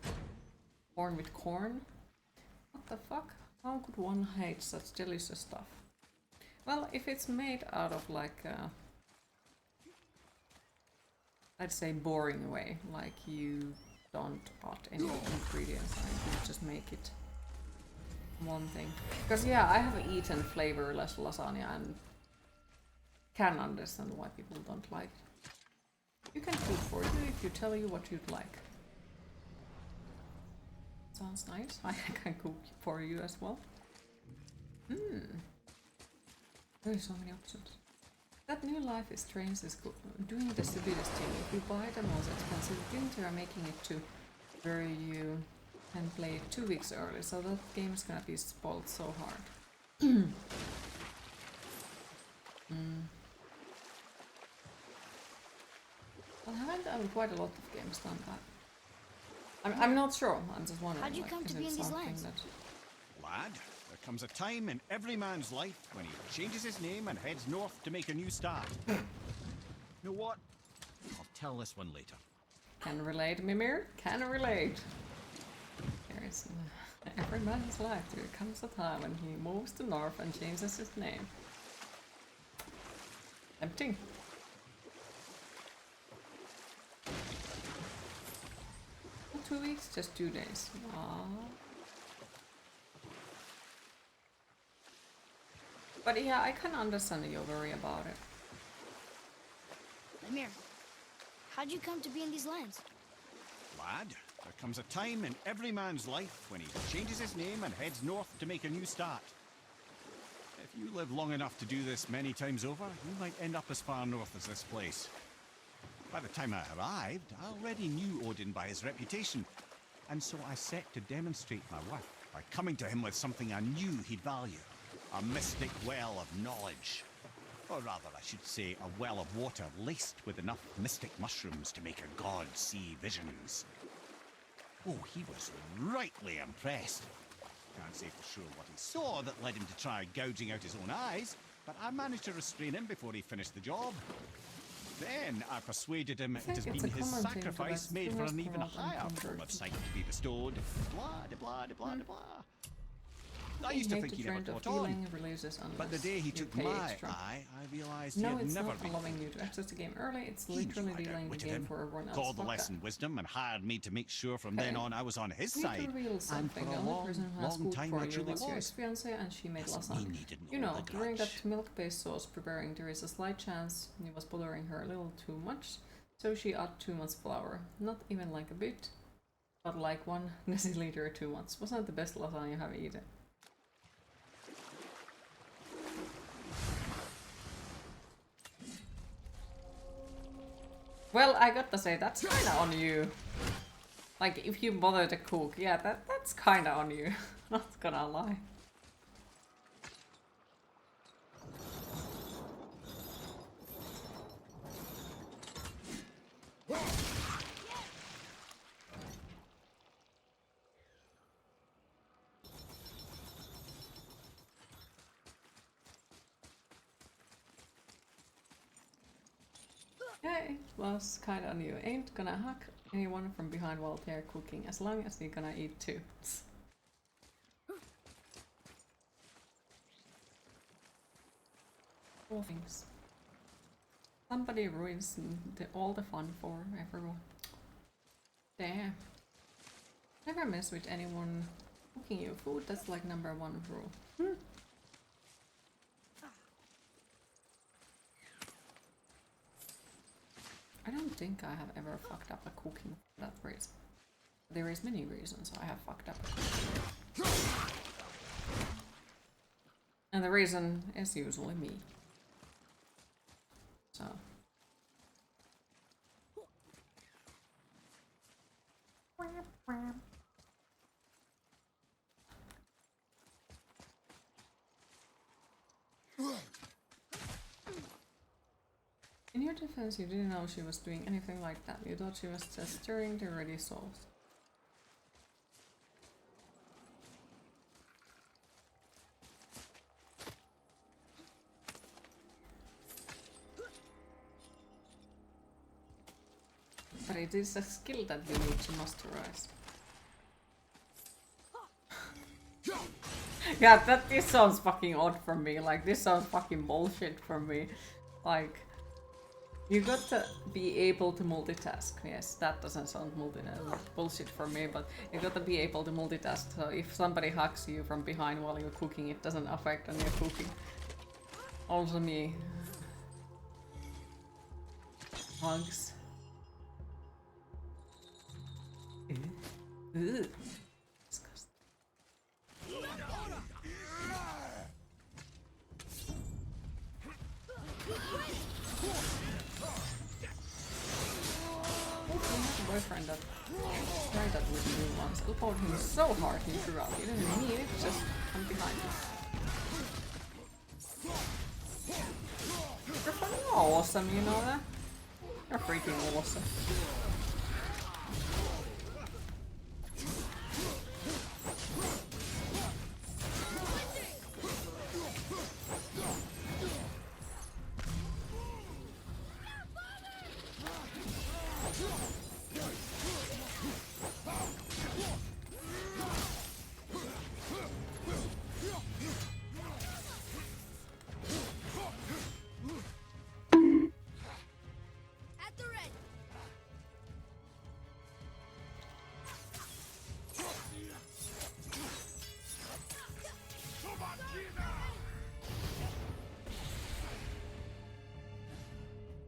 S1: corn with corn. What the fuck? How could one hate such delicious stuff? Well, if it's made out of like I'd say boring way, like you don't add any ingredients, you just make it one thing. Because yeah, I have eaten flavorless lasagna and can understand why people don't like it. You can cook for you if you tell you what you'd like. Sounds nice. I can cook for you as well. There are so many options. That new Life is Strange is doing the stupidest thing. If you buy the most expensive drink, they are making it to where you can play it 2 weeks early, so that game is gonna be spoiled so hard. Well, haven't quite a lot of games done that. I'm not sure. I'm just wondering.
S3: How'd you come to be in these lands?
S7: Lad, there comes a time in every man's life when he changes his name and heads north to make a new start. You know what? I'll tell this one later.
S1: Can relate, Mimir. Can relate. There is every man's life. There comes a time when he moves to north and changes his name. Tempting. Not 2 weeks, just 2 days. Aww. But yeah, I can understand your worry about it.
S3: Lemire, how'd you come to be in these lands?
S7: Lad, there comes a time in every man's life when he changes his name and heads north to make a new start. If you live long enough to do this many times over, you might end up as far north as this place. By the time I arrived, I already knew Odin by his reputation, and so I set to demonstrate my worth by coming to him with something I knew he'd value. A mystic well of knowledge. Or rather, I should say, a well of water laced with enough mystic mushrooms to make a god see visions. Oh, he was rightly impressed. Can't say for sure what he saw that led him to try gouging out his own eyes, but I managed to restrain him before he finished the job. Then I persuaded him it has been his sacrifice made for an even higher form of sight to be bestowed. Blah, de blah, de blah, de blah. I used to think he never caught on, but the day he took my eye, I realized he had never been.
S1: It's not allowing you to access the game early, it's literally delaying the game for everyone else.
S7: Called the lesson wisdom and hired me to make sure from then on I was on his side. And for a long time I truly was.
S1: Your ex-fiancée and she made lasagna. You know, during that milk-based sauce preparing, there is a slight chance he was bothering her a little too much, so she added too much flour. Not even like a bit, but like 1 deciliter too much. Wasn't the best lasagna I have eaten. Well, I gotta say, that's kinda on you. Like, if you bother to cook, yeah, that's kinda on you. Not gonna lie. Yeah, it was kinda on you. Ain't gonna hack anyone from behind while they're cooking, as long as you're gonna eat too. All things. Somebody ruins all the fun for everyone. Damn. Never mess with anyone cooking you food, that's like #1 rule. I don't think I have ever fucked up a cooking for that reason. There is many reasons I have fucked up a cooking. And the reason is usually me. So. In your defense, you didn't know she was doing anything like that. You thought she was just stirring the ready souls. But it is a skill that you need to masterize. Yeah, this sounds fucking odd for me. Like, this sounds fucking bullshit for me. Like, you got to be able to multitask. Yes, that doesn't sound bullshit for me, but you got to be able to multitask. So if somebody hugs you from behind while you're cooking, it doesn't affect on your cooking. Also me. Hugs. Ugh. Disgusting. Boyfriend that tried that with me once. I fought him so hard he threw out. You didn't need it, just come behind me. You're fucking awesome, you know that? You're freaking awesome.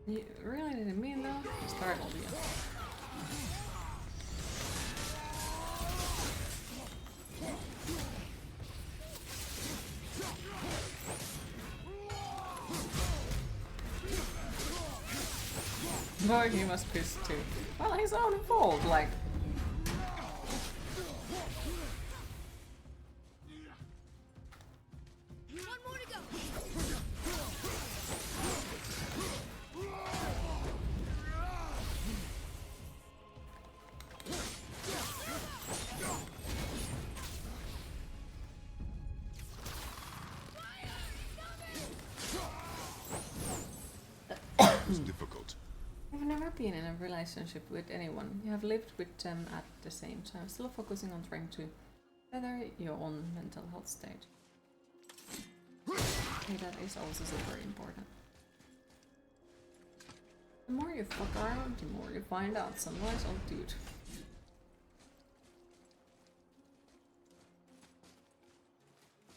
S1: You really didn't mean though? Startled you. Boy, he was pissed too. Well, his own fault, like.
S15: It's difficult.
S1: You've never been in a relationship with anyone. You have lived with them at the same time, still focusing on trying to better your own mental health state. Okay, that is also super important. The more you fuck around, the more you find out. Some nice old dude.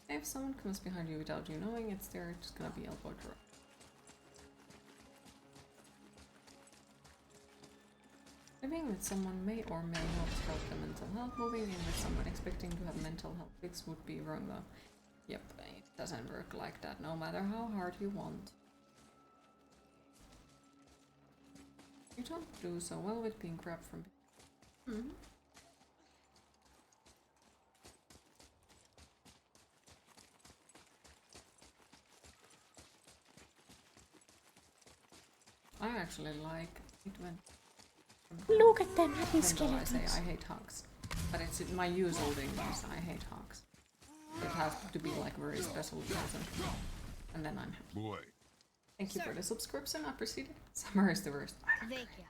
S1: If someone comes behind you without you knowing it's there, it's gonna be elbow drop. Living with someone may or may not help the mental health. Moving in with someone expecting to have mental health fix would be wrong though. Yep, it doesn't work like that, no matter how hard you want. You don't do so well with being grabbed from behind. I actually like it when...
S2: Look at them having
S1: Even though I say
S2: skeletons.
S1: I hate hugs. But it's my usual thing is I hate hugs. It has to be like a very special person. And then I'm happy.
S15: Boy.
S1: Thank you for the subscription, I appreciate it. Summer is the worst.
S3: Thank you.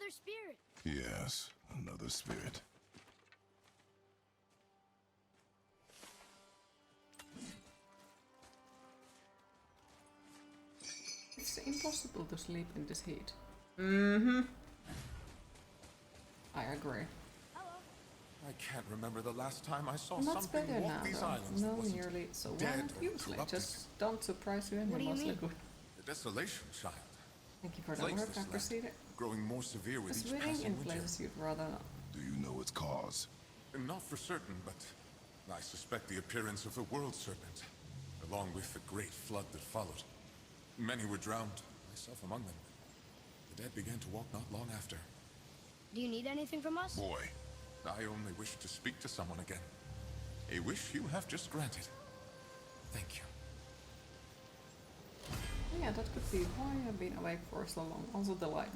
S3: another spirit.
S15: Yes, another spirit.
S1: It's impossible to sleep in this heat. Mm-hmm. I agree.
S16: I can't remember the last time I saw
S1: Much
S16: something
S1: better
S16: walk
S1: now,
S16: these
S1: though.
S16: islands
S1: No,
S16: that wasn't
S1: nearly so
S16: dead
S1: well.
S16: or
S1: Usually,
S16: corrupted.
S1: just don't surprise you
S3: What do you
S1: anymore.
S3: mean?
S16: The desolation, child.
S1: Thank you for the
S16: Plagues
S1: work.
S16: this
S1: I
S16: land,
S1: appreciate it.
S16: growing more severe with each
S1: Sweating
S16: passing
S1: in
S16: winter.
S1: places you'd rather not.
S15: Do you know its cause?
S16: Not for certain, but I suspect the appearance of the World Serpent, along with the great flood that followed. Many were drowned, myself among them. The dead began to walk not long after.
S3: Do you need anything from us?
S16: Boy, I only wish to speak to someone again. A wish you have just granted. Thank you.
S1: Yeah, that could be why I've been awake for so long. Also the light.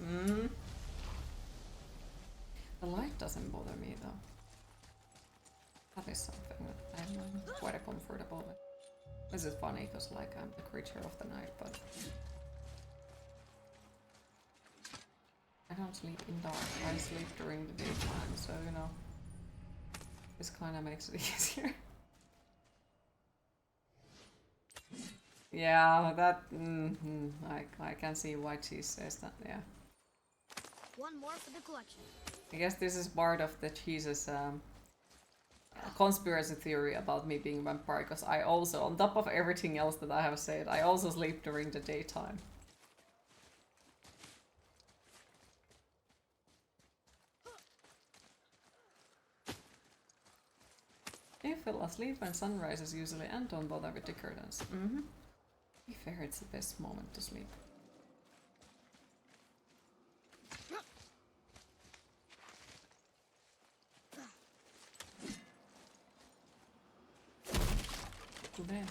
S1: The light doesn't bother me though. That is something that I'm quite comfortable with. This is funny because like I'm the creature of the night, but I don't sleep in dark. I sleep during the daytime, so you know, this kind of makes it easier. Yeah, that. I can see why Cheese says that. Yeah.
S3: One more for the collection.
S1: I guess this is part of the Cheese's conspiracy theory about me being a vampire, because I also, on top of everything else that I have said, I also sleep during the daytime. You fell asleep when sun rises usually and don't bother with the curtains. To be fair, it's the best moment to sleep. Too bad.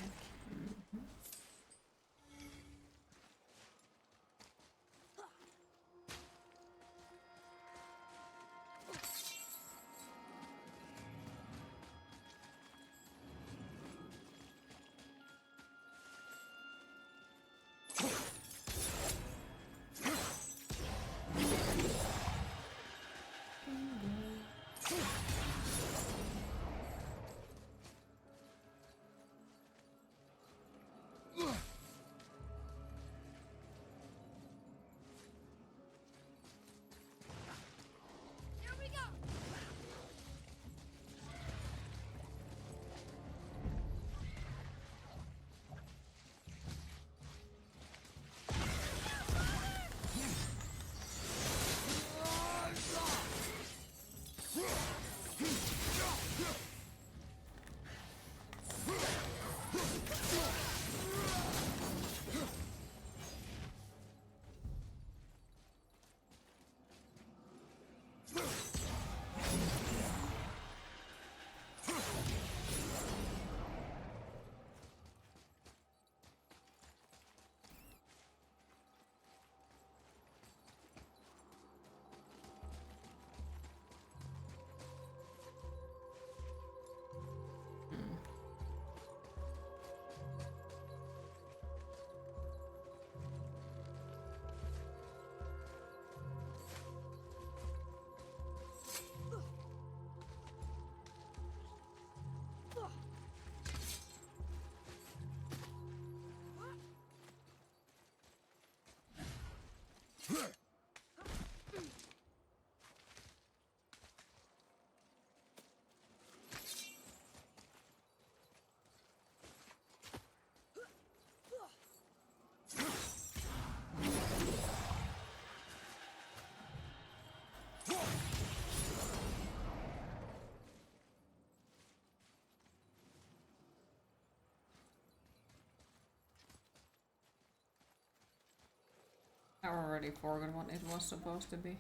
S3: Here we go.
S1: I already forgot what it was supposed to be.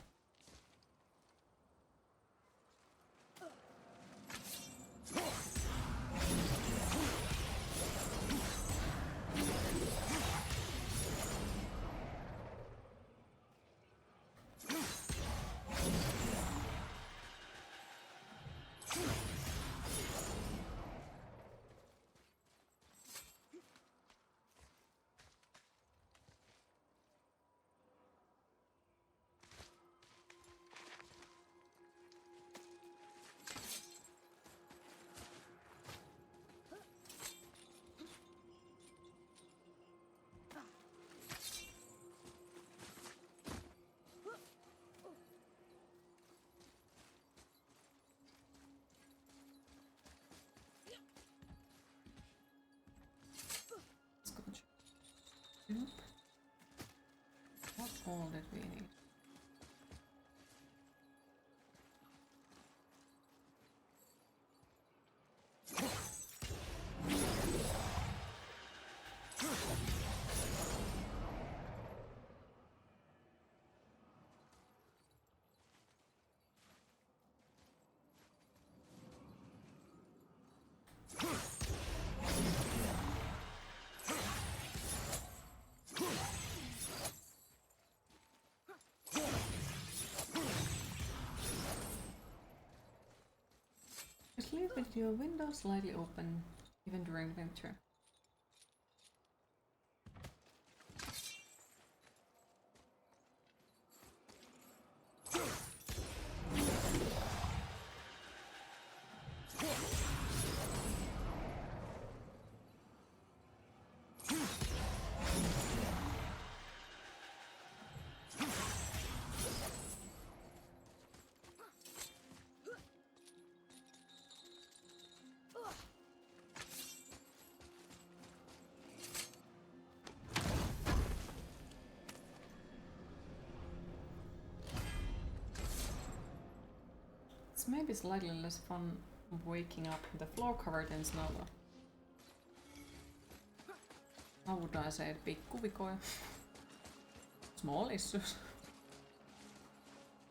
S1: with your window slightly open, even during winter. It's maybe slightly less fun waking up with the floor covered in snow though. How would I say it? Pikkuvikoja. Small issues.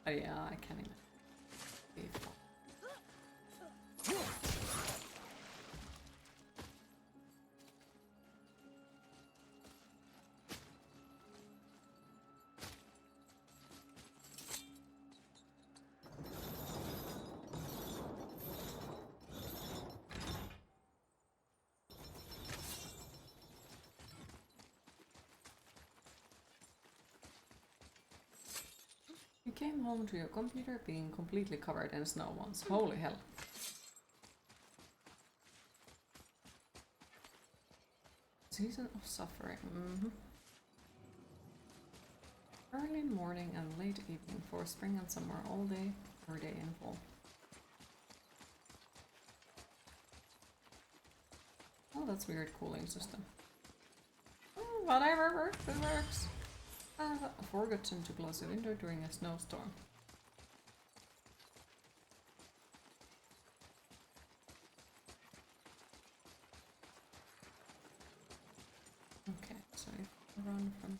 S1: But yeah, I can imagine. Be fun. You came home to your computer being completely covered in snow once. Holy hell. Season of suffering. Early morning and late evening for spring and summer, all day, every day in fall. Oh, that's weird cooling system. Oh, whatever works, it works. I've forgotten to close the window during a snowstorm. Okay, so if I run from...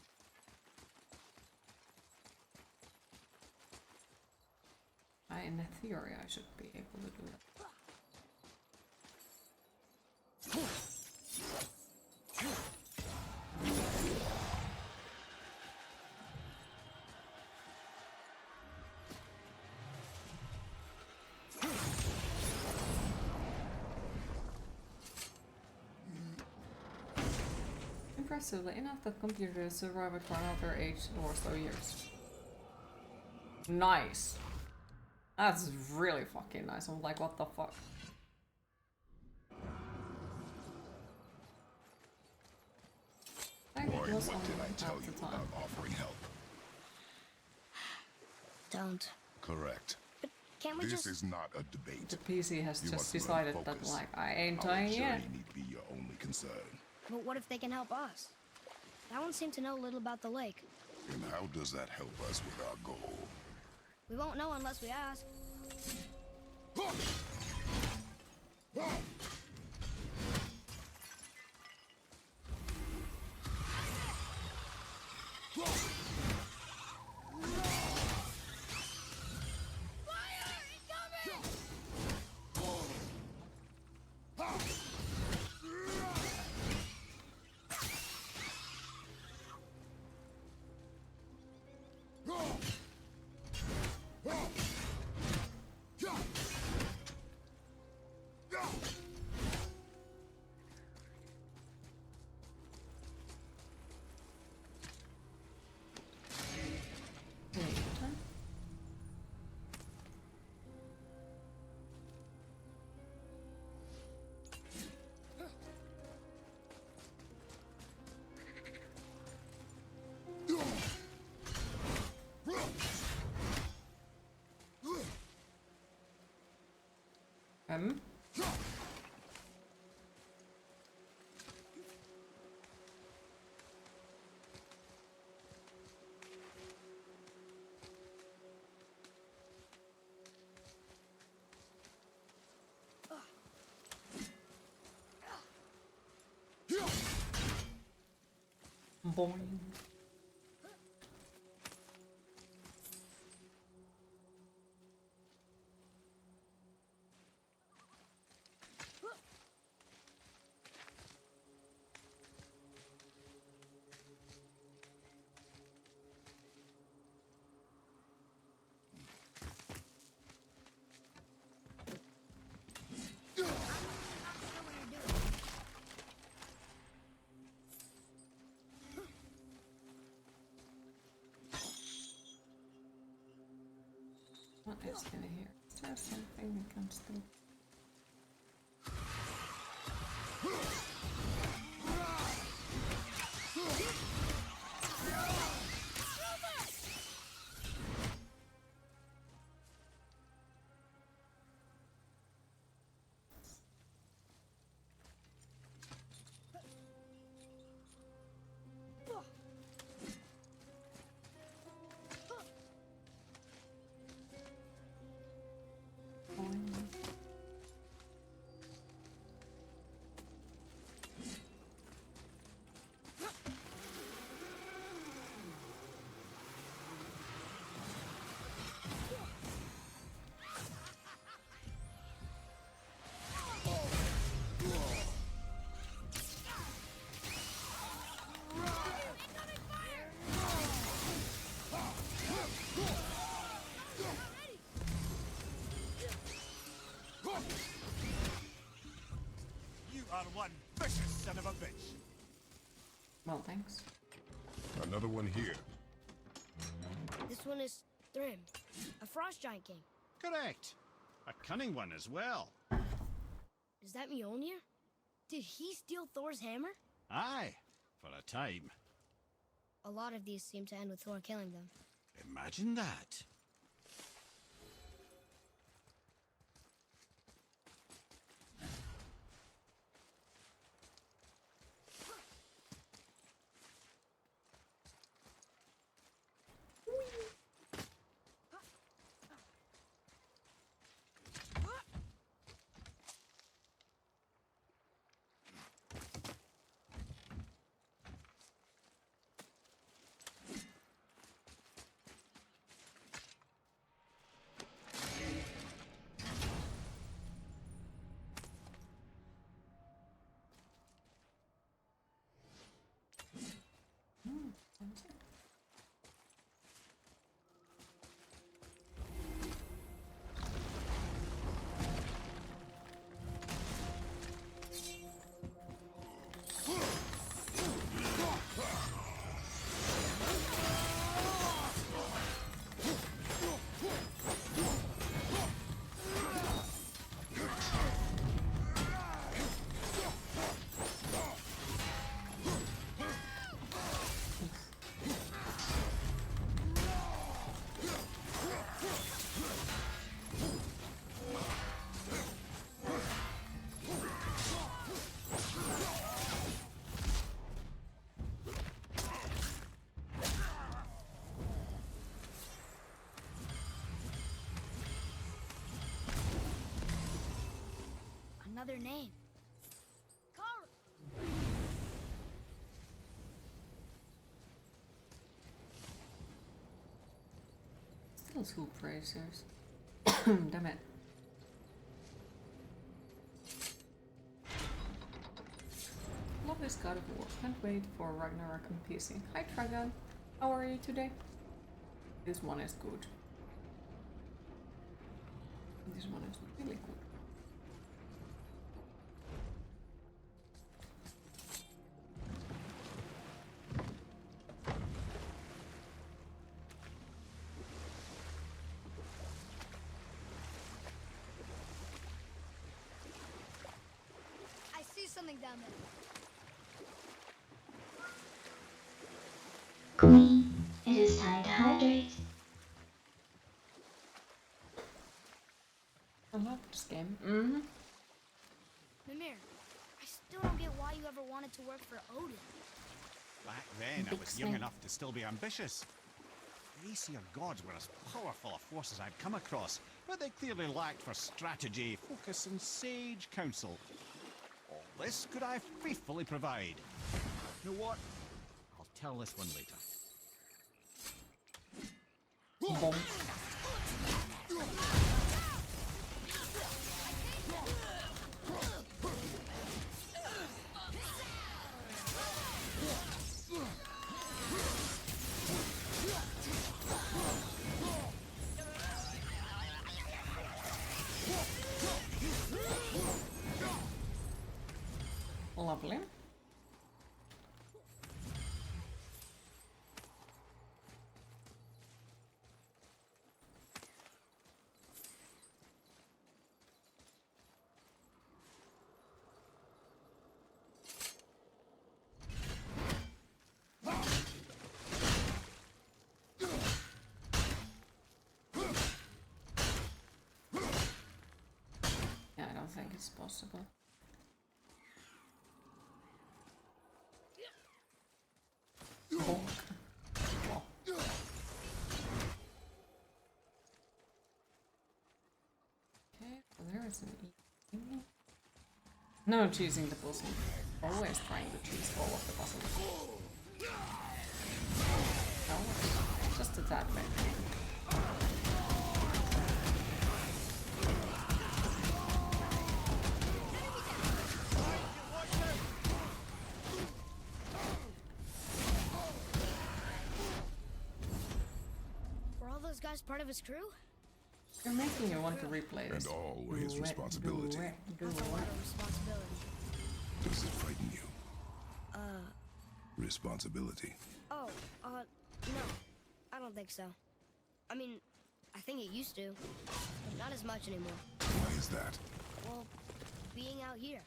S1: in theory I should be able to do that. Impressively enough, the computer survived for another 8 or so years. Nice! That's really fucking nice. I'm like, what the fuck?
S15: Boy, what did I tell you about offering help?
S3: Don't.
S15: Correct.
S3: But can't we
S15: This
S3: just...
S15: is not a debate.
S1: The PC has
S15: You
S1: just
S15: must learn
S1: decided that,
S15: focus.
S1: like, I ain't
S15: Our
S1: dying yet.
S15: journey need be your only concern.
S3: But what if they can help us? That one seemed to know a little about the lake.
S15: And how does that help us with our goal?
S3: We won't know unless we ask.
S1: Boing. is in here? Is there something we can still...
S12: You are one vicious son of a bitch.
S1: Well, thanks.
S15: Another one here.
S3: This one is Thrym, a frost giant king.
S7: Correct. A cunning one as well.
S3: Is that Mjolnir? Did he steal Thor's hammer?
S7: Aye, for a time.
S3: A lot of these seem to end with Thor killing them.
S7: Imagine that.
S3: Another name. Carl!
S1: Still two bracers. Damn it. Love this God of War. Can't wait for Ragnarok on PC. Hi Tragan. How are you today? This one is good. This one is really good.
S3: I see something down there.
S8: Queen, it is time to hydrate.
S1: I love this game. Mm-hmm.
S3: Mimir, I still don't get why you ever wanted to work for Odin.
S7: Back then, I
S1: Big
S7: was young
S1: snake.
S7: enough to still be ambitious. The Aesir gods were as powerful a force as I'd come across, but they clearly lacked for strategy, focus, and sage counsel. All this could I faithfully provide. You know what? I'll tell this one later.
S1: Bomb. Lovely. don't think it's possible. Bonk. Well. Okay, so there is an E. No choosing the puzzle. Always trying to choose all of the puzzles. No, just a tad bit.
S3: Were all those guys part of his crew?
S1: You're making me want to replay this.
S11: And always responsibility.
S3: That's a lot of responsibility.
S11: Does it frighten you? Responsibility.
S3: Oh, no. I don't think so. I mean, I think it used to, but not as much anymore.
S11: Why is that?
S3: Well, being out here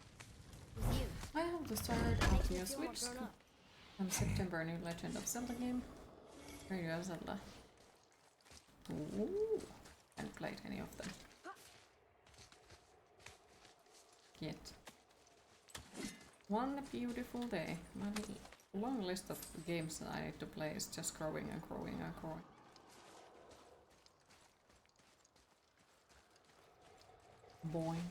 S3: with you.
S1: I have the start
S3: Makes
S1: of
S3: me
S1: your
S3: feel more
S1: Switch
S3: grown up.
S1: on September, a new Legend of Zelda game. Here you go, Zelda. Ooh, haven't played any of them yet. One beautiful day. My long list of games that I need to play is just growing and growing and growing. Boing.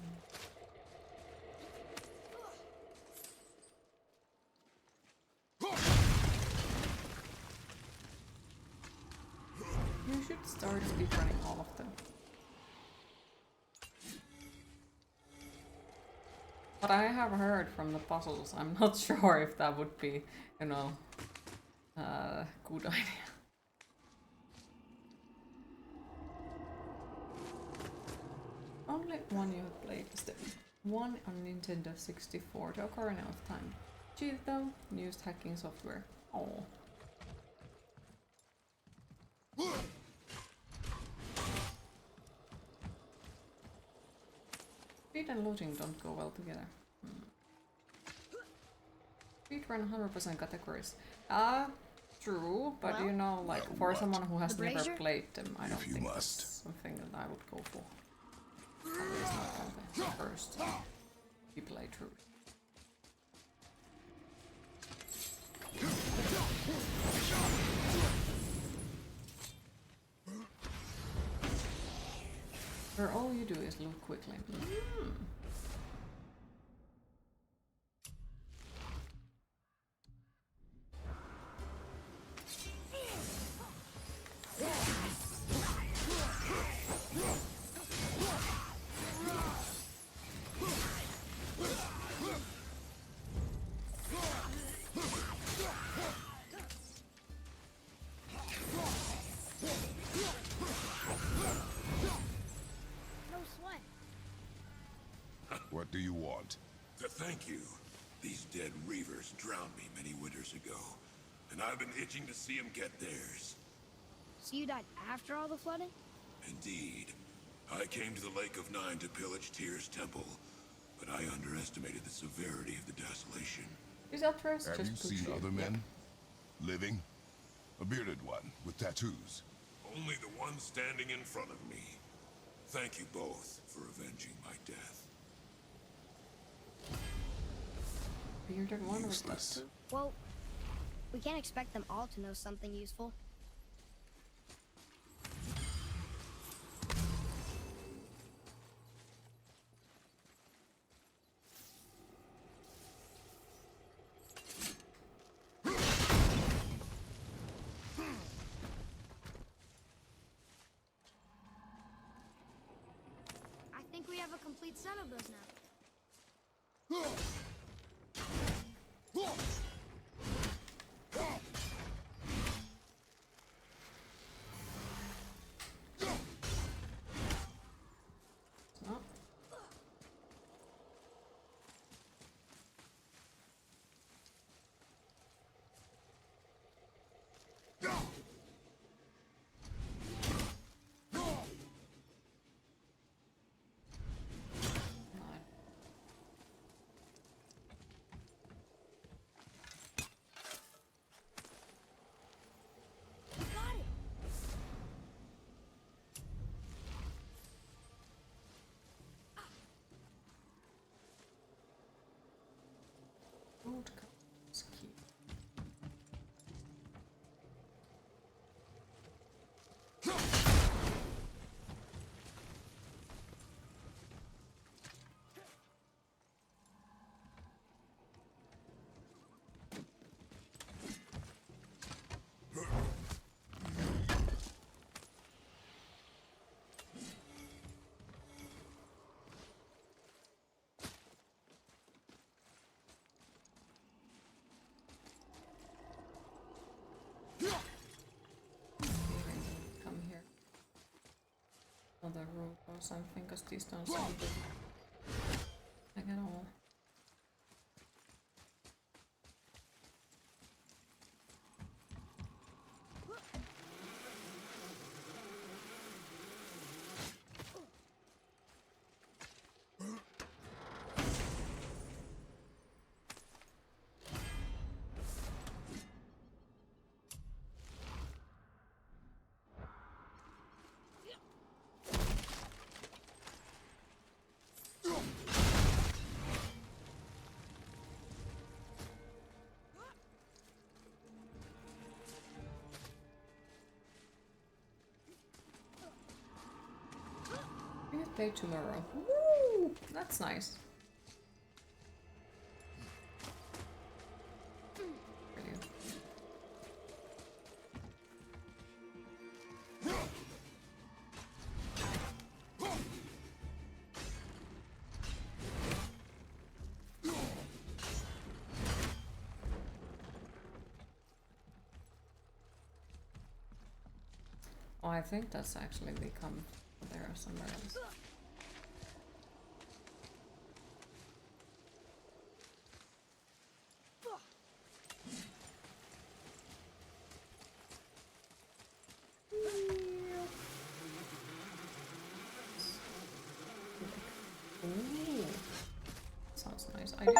S1: You should start speedrunning all of them. But I have heard from the puzzles, I'm not sure if that would be, you know, a good idea. Only one you have played is the one on Nintendo 64, the Ocarina of Time. Cheat though, used hacking software. Oh. Speed and looting don't go well together. Speedrun 100% categories. True, but
S3: Well,
S1: you know, like for someone who has
S3: The
S1: never
S3: brazier?
S1: played them, I don't
S11: you
S1: think
S11: must.
S1: that's something that I would go for. At least not on the first playthrough. Where all you do is loot quickly.
S3: No sweat.
S11: What do you want?
S4: To thank you. These dead Reavers drowned me many winters ago, and I've been itching to see them get theirs.
S3: So you died after all the flooding?
S4: Indeed. I came to the Lake of Nine to pillage Tyr's temple, but I underestimated the severity of the desolation.
S1: Is Atreus
S11: Have you
S1: just
S11: seen
S1: pushy?
S11: other men? Living? A bearded one with tattoos.
S4: Only the one standing in front of me. Thank you both for avenging my death.
S1: Bearded one with
S11: Useless.
S1: tattoo?
S3: Well, we can't expect them all to know something useful. I think we have a complete set of those now.
S1: No. other route or something, because these don't seem to like at all. We get paid tomorrow. Woo! That's nice. Brilliant. Oh, I think that's actually become there somewhere else. Ooh. Sounds nice. I do.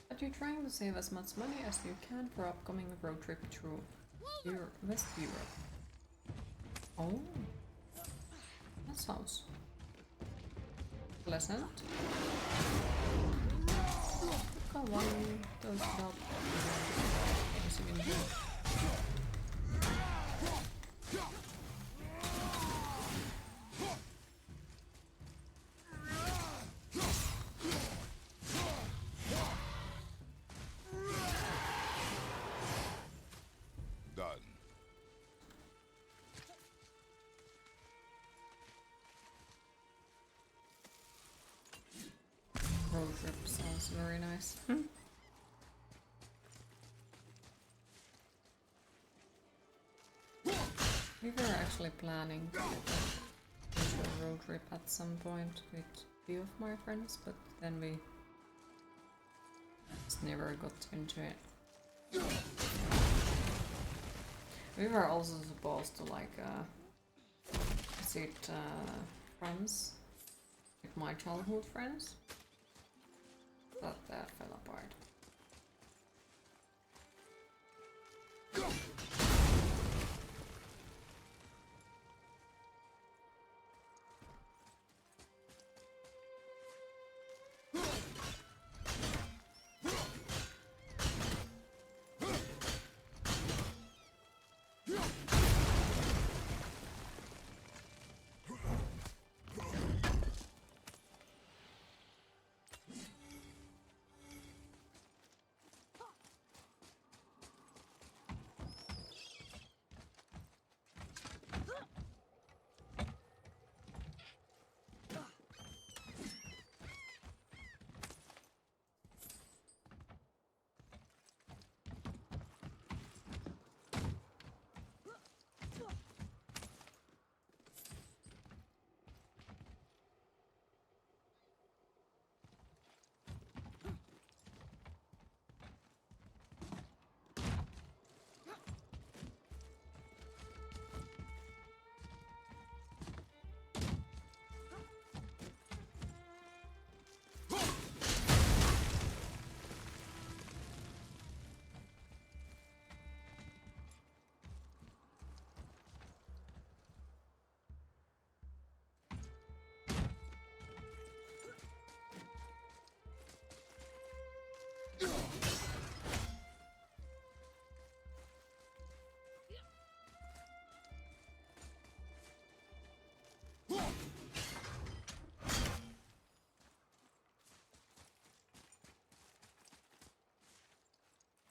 S1: But you're trying to save as much money as you can for upcoming road trip through West Europe. Oh, that sounds pleasant. Come on, don't stop.
S15: Done.
S1: Road trip sounds very nice. We were actually planning to get a road trip at some point with a few of my friends, but then we just never got into it. We were also supposed to like visit friends, like my childhood friends, but that fell apart.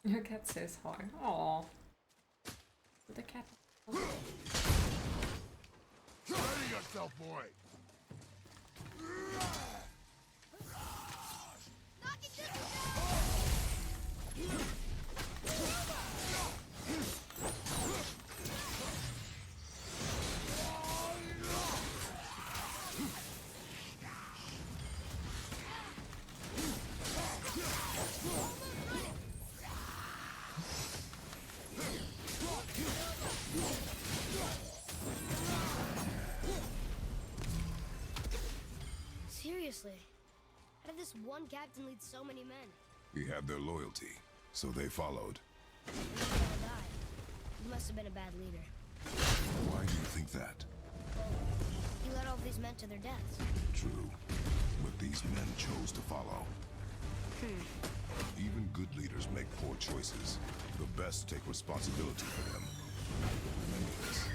S1: Your cat says hi. Aww. The cat.
S11: Ready yourself, boy.
S3: Seriously, how did this one captain lead so many men?
S15: He had their loyalty, so they followed.
S3: They all died. He must have been a bad leader.
S15: Why do you think that?
S3: He led all of these men to their deaths.
S15: True, but these men chose to follow. Even good leaders make poor choices. The best take responsibility for them. Remember this.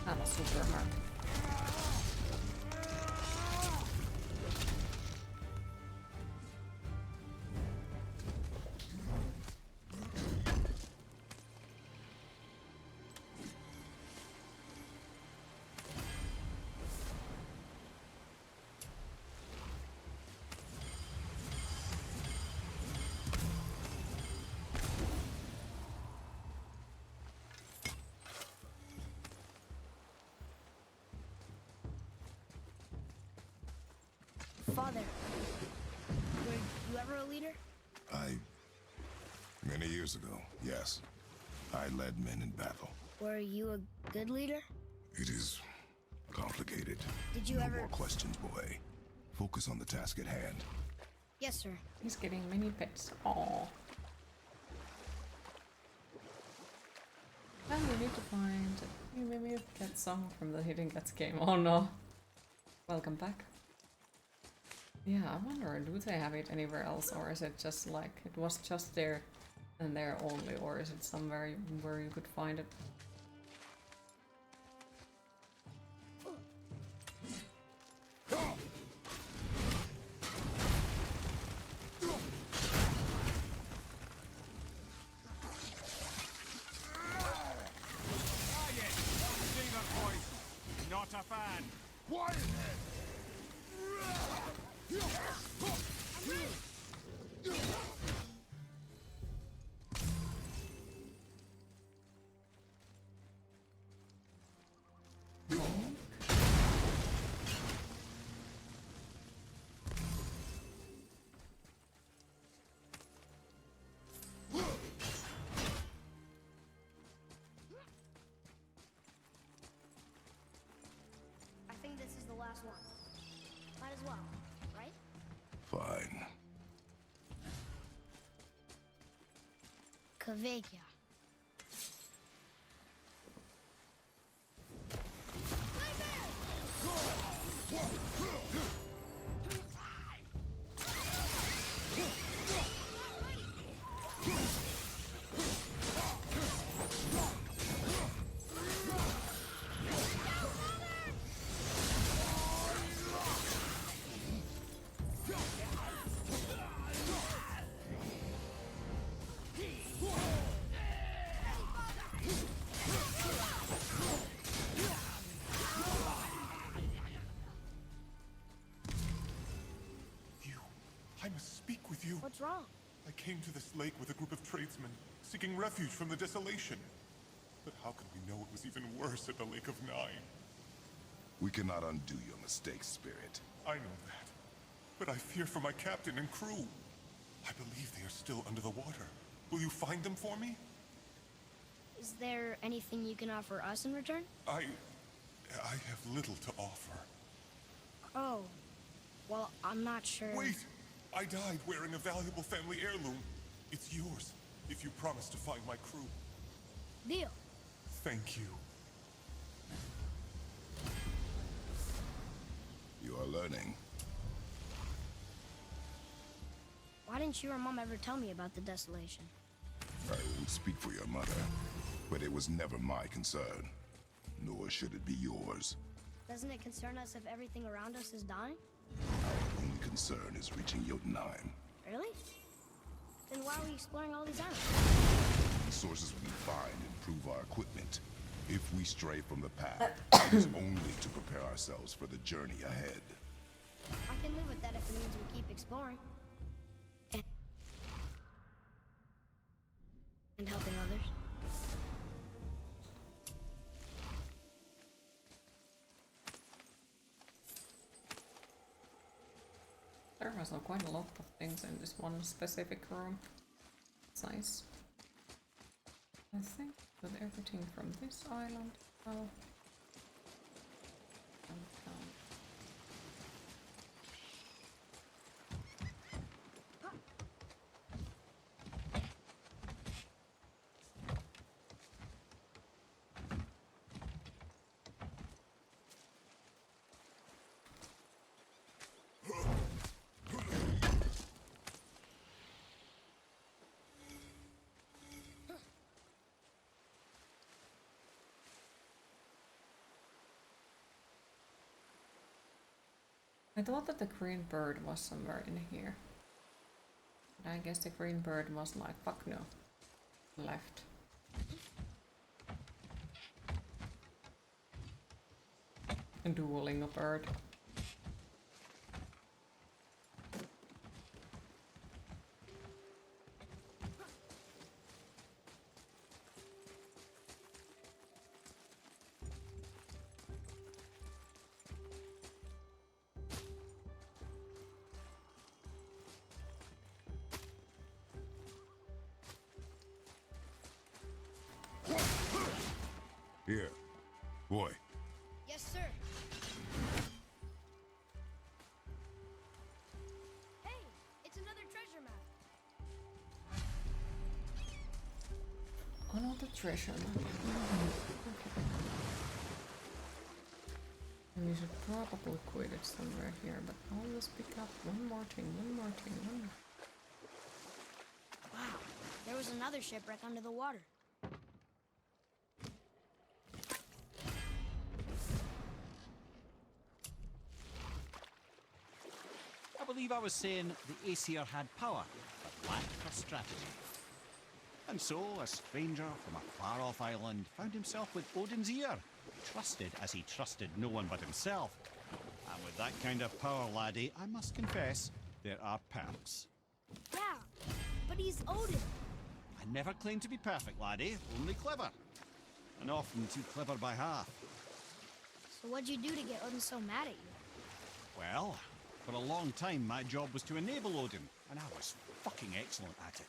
S1: That was super hard.
S3: Father, were you ever a leader?
S15: Many years ago, yes. I led men in battle.
S3: Were you a good leader?
S15: It is complicated.
S3: Did you
S15: no
S3: ever...
S15: more questions, boy. Focus on the task at hand.
S3: Yes, sir.
S1: He's getting many pets. Aww. And we need to find maybe a cat song from the Hidden Cats game. Oh no. Welcome back. Yeah, I wonder, do they have it anywhere else, or is it just like it was just there and there only, or is it somewhere where you could find it?
S7: Not a fan.
S11: Quiet head.
S3: I think this is the last one. Might as well, right?
S15: Fine.
S3: Kvekia.
S16: I must speak with you.
S3: What's wrong?
S16: I came to this lake with a group of tradesmen, seeking refuge from the desolation. But how could we know it was even worse at the Lake of Nine?
S15: We cannot undo your mistakes, Spirit.
S16: I know that. But I fear for my captain and crew. I believe they are still under the water. Will you find them for me?
S3: Is there anything you can offer us in return?
S16: I have little to offer.
S3: Oh. Well, I'm not sure.
S16: Wait! I died wearing a valuable family heirloom. It's yours, if you promise to find my crew.
S3: Deal.
S16: Thank you.
S15: You are learning.
S3: Why didn't you or Mom ever tell me about the desolation?
S15: I won't speak for your mother, but it was never my concern. Nor should it be yours.
S3: Doesn't it concern us if everything around us is dying?
S15: Our only concern is reaching Jotunheim.
S3: Really? Then why are we exploring all these islands?
S15: Resources we find improve our equipment. If we stray from the path, it is only to prepare ourselves for the journey ahead.
S3: I can live with that if it means we keep exploring. And helping others.
S1: There was quite a lot of things in this one specific room. It's nice. I think with everything from this island. Oh. I thought that the green bird was somewhere in here. But I guess the green bird was like, fuck no. Left. A dueling a bird.
S15: Here. Boy.
S3: Yes, sir. Hey, it's another treasure map.
S1: Another treasure map. Okay. And we should probably quit it somewhere here, but I'll just pick up one more thing.
S3: Wow, there was another shipwreck under the water.
S7: I believe I was saying the Aesir had power, but lacked for strategy. And so, a stranger from a far-off island found himself with Odin's ear, trusted as he trusted no one but himself. And with that kind of power, laddie, I must confess, there are perks.
S3: Yeah, but he's Odin.
S7: I never claimed to be perfect, laddie, only clever. And often too clever by half.
S3: So what'd you do to get Odin so mad at you?
S7: Well, for a long time my job was to enable Odin, and I was fucking excellent at it.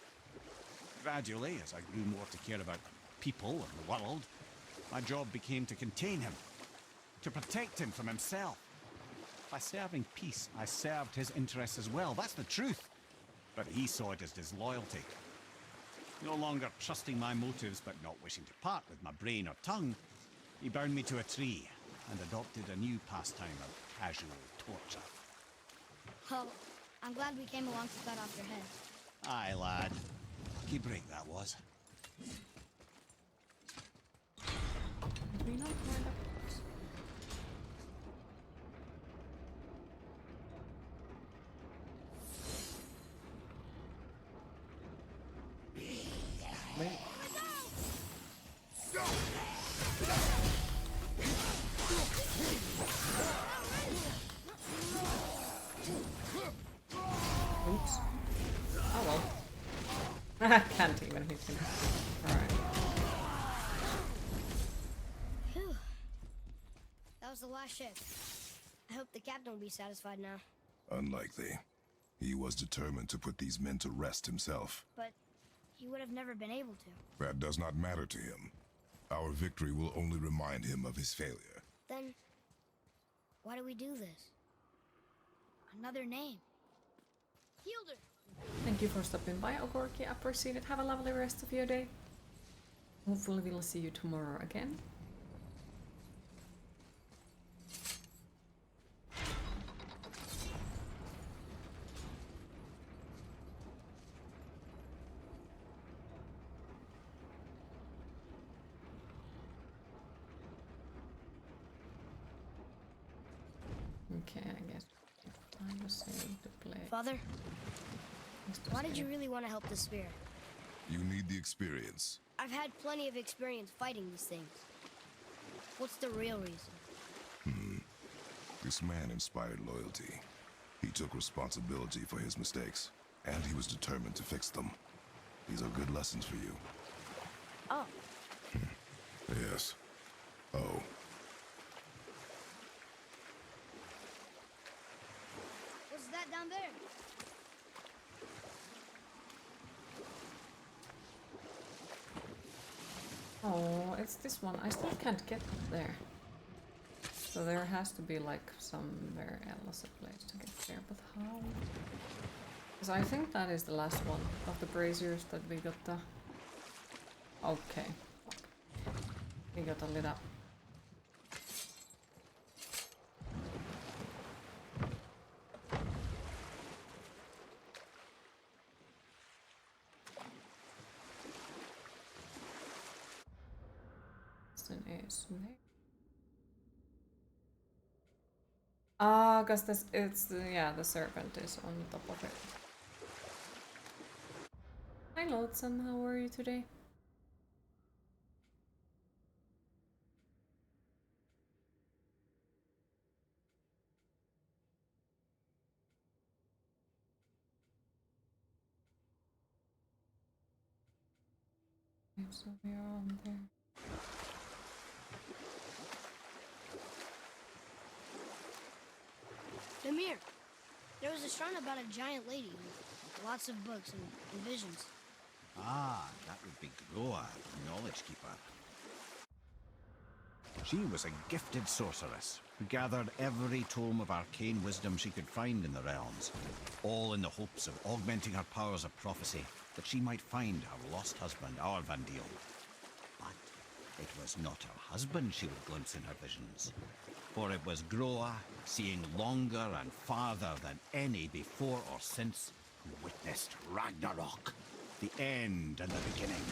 S7: Gradually, as I grew more to care about people and the world, my job became to contain him, to protect him from himself. By serving peace, I served his interests as well, that's the truth. But he saw it as disloyalty. No longer trusting my motives, but not wishing to part with my brain or tongue, he bound me to a tree and adopted a new pastime of casual torture.
S3: Well, I'm glad we came along to cut off your head.
S7: Aye, lad. Lucky break that was.
S1: Did we not find a box? Wait. Oops. Oh well. I can't even hit him. Alright.
S3: Phew. That was the last ship. I hope the captain will be satisfied now.
S15: Unlikely. He was determined to put these men to rest himself.
S3: But he would have never been able to.
S15: That does not matter to him. Our victory will only remind him of his failure.
S3: Then, why do we do this? Another name. Hildur!
S1: Thank you for stopping by, Ogorki. I appreciate it. Have a lovely rest of your day. Hopefully we'll see you tomorrow again. Okay, I guess time to save to play.
S3: Father, why did you really want to help the Sphere?
S15: You need the experience.
S3: I've had plenty of experience fighting these things. What's the real reason?
S15: This man inspired loyalty. He took responsibility for his mistakes, and he was determined to fix them. These are good lessons for you.
S3: Oh.
S15: Yes. Oh.
S3: What's that down there?
S1: Oh, it's this one. I still can't get up there. So there has to be like somewhere else a place to get there, but how? Because I think that is the last one of the braziers that we got the... Okay. We got a lit up. Is there? Ah, because this it's the the serpent is on top of it. Hi Lodson, how are you today? So we are on there.
S3: Demir, there was a shrine about a giant lady with lots of books and visions.
S7: Ah, that would be Groa, the Knowledge Keeper. She was a gifted sorceress who gathered every tome of arcane wisdom she could find in the realms, all in the hopes of augmenting her powers of prophecy that she might find her lost husband, Arvandil. But it was not her husband she would glimpse in her visions, for it was Groa, seeing longer and farther than any before or since, who witnessed Ragnarok, the end and the beginning.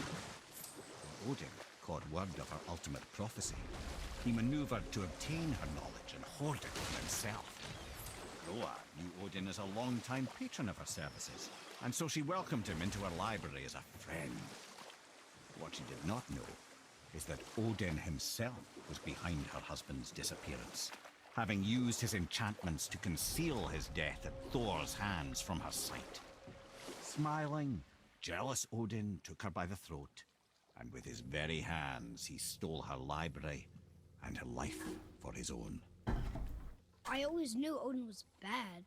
S7: When Odin caught word of her ultimate prophecy, he maneuvered to obtain her knowledge and hoard it for himself. Groa knew Odin as a long-time patron of her services, and so she welcomed him into her library as a friend. What she did not know is that Odin himself was behind her husband's disappearance, having used his enchantments to conceal his death at Thor's hands from her sight. Smiling, jealous Odin took her by the throat, and with his very hands he stole her library and her life for his own.
S3: I always knew Odin was bad,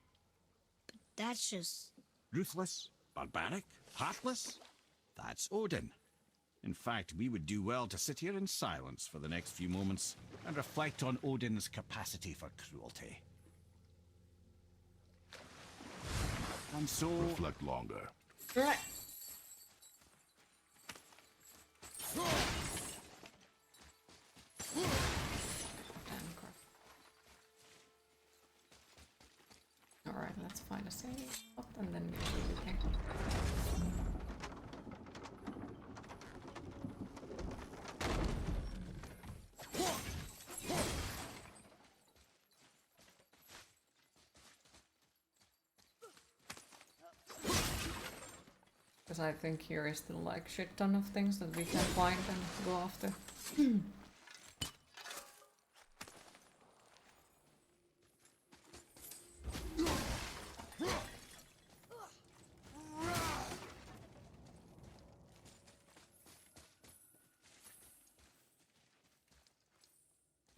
S3: but that's just...
S7: Ruthless, barbaric, heartless? That's Odin. In fact, we would do well to sit here in silence for the next few moments and reflect on Odin's capacity for cruelty. And so...
S15: Reflect longer.
S1: Right. Alright, let's find a save spot and then we can. Because I think here is still like shit ton of things that we can find and go after.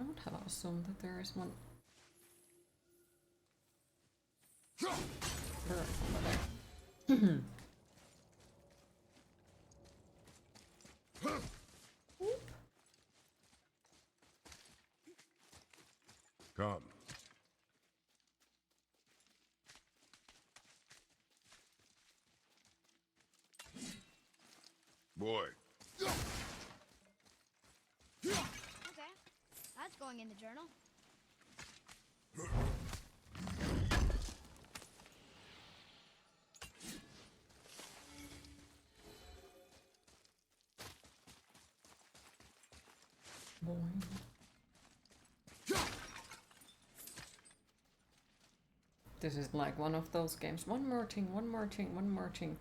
S1: I would have assumed that there is one bird over there.
S15: Come. Boy.
S3: Okay, that's going in the journal.
S1: Boy. This is like one of those games. One more thing, one more thing, one more thing.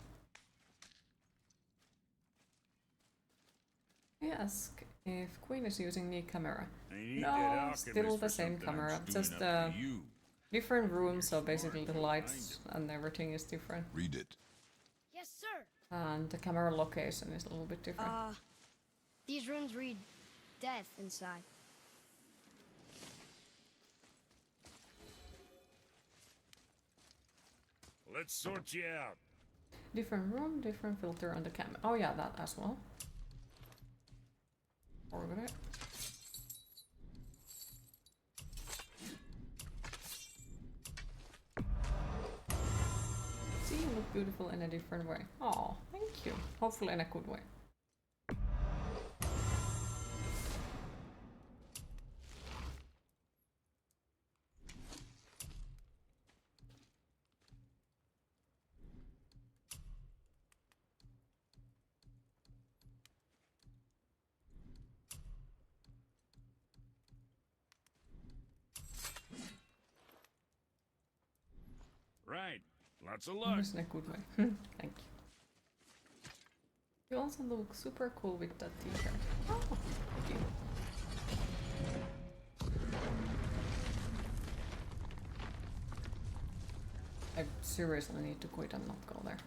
S1: I ask if Queen is using new camera. No, still the same camera, just different rooms, so basically the lights and everything is different.
S15: Read it.
S3: Yes, sir.
S1: And the camera location is a little bit different.
S3: These runes read death inside.
S12: Let's sort you out.
S1: Different room, different filter on the camera. Oh yeah, that as well. Forget it. See, you look beautiful in a different way. Oh, thank you. Hopefully in a good way.
S12: Right. Lots of luck.
S1: In a good way. Thank you. You also look super cool with that t-shirt. Oh, thank you. I seriously need to quit and not go there.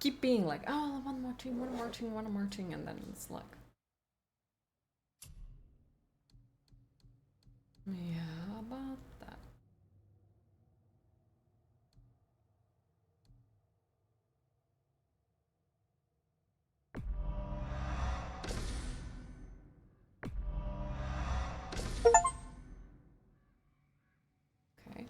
S1: Keep being like, oh, one more thing, one more thing, one more thing, and then it's like, yeah, about that. Okay.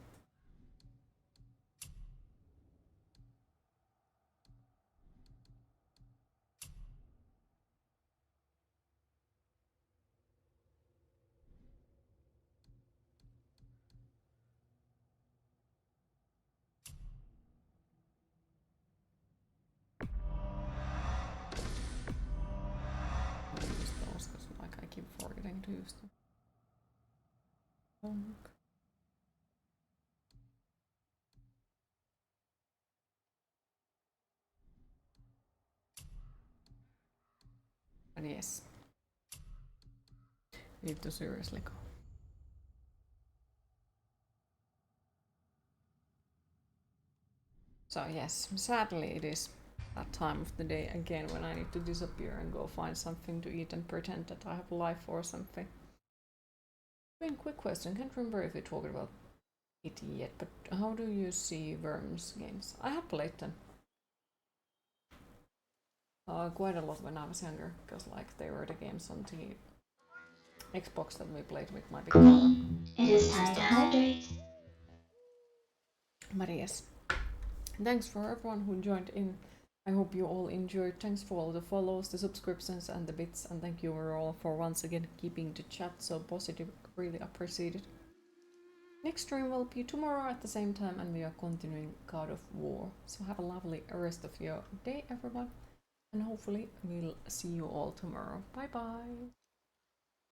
S1: Use those because like I keep forgetting to use them. But yes, need to seriously go. So yes, sadly it is that time of the day again when I need to disappear and go find something to eat and pretend that I have life or something. Quick question, can't remember if we talked about it yet, but how do you see Worms games? I have played them. Quite a lot when I was younger, because like they were the games on the Xbox that we played with my big brother.
S8: Queen, it is time to hydrate.
S1: But yes, thanks for everyone who joined in. I hope you all enjoyed. Thanks for all the follows, the subscriptions and the bits, and thank you overall for once again keeping the chat so positive. Really appreciated. Next stream will be tomorrow at the same time, and we are continuing God of War. So have a lovely rest of your day, everyone, and hopefully we'll see you all tomorrow. Bye bye.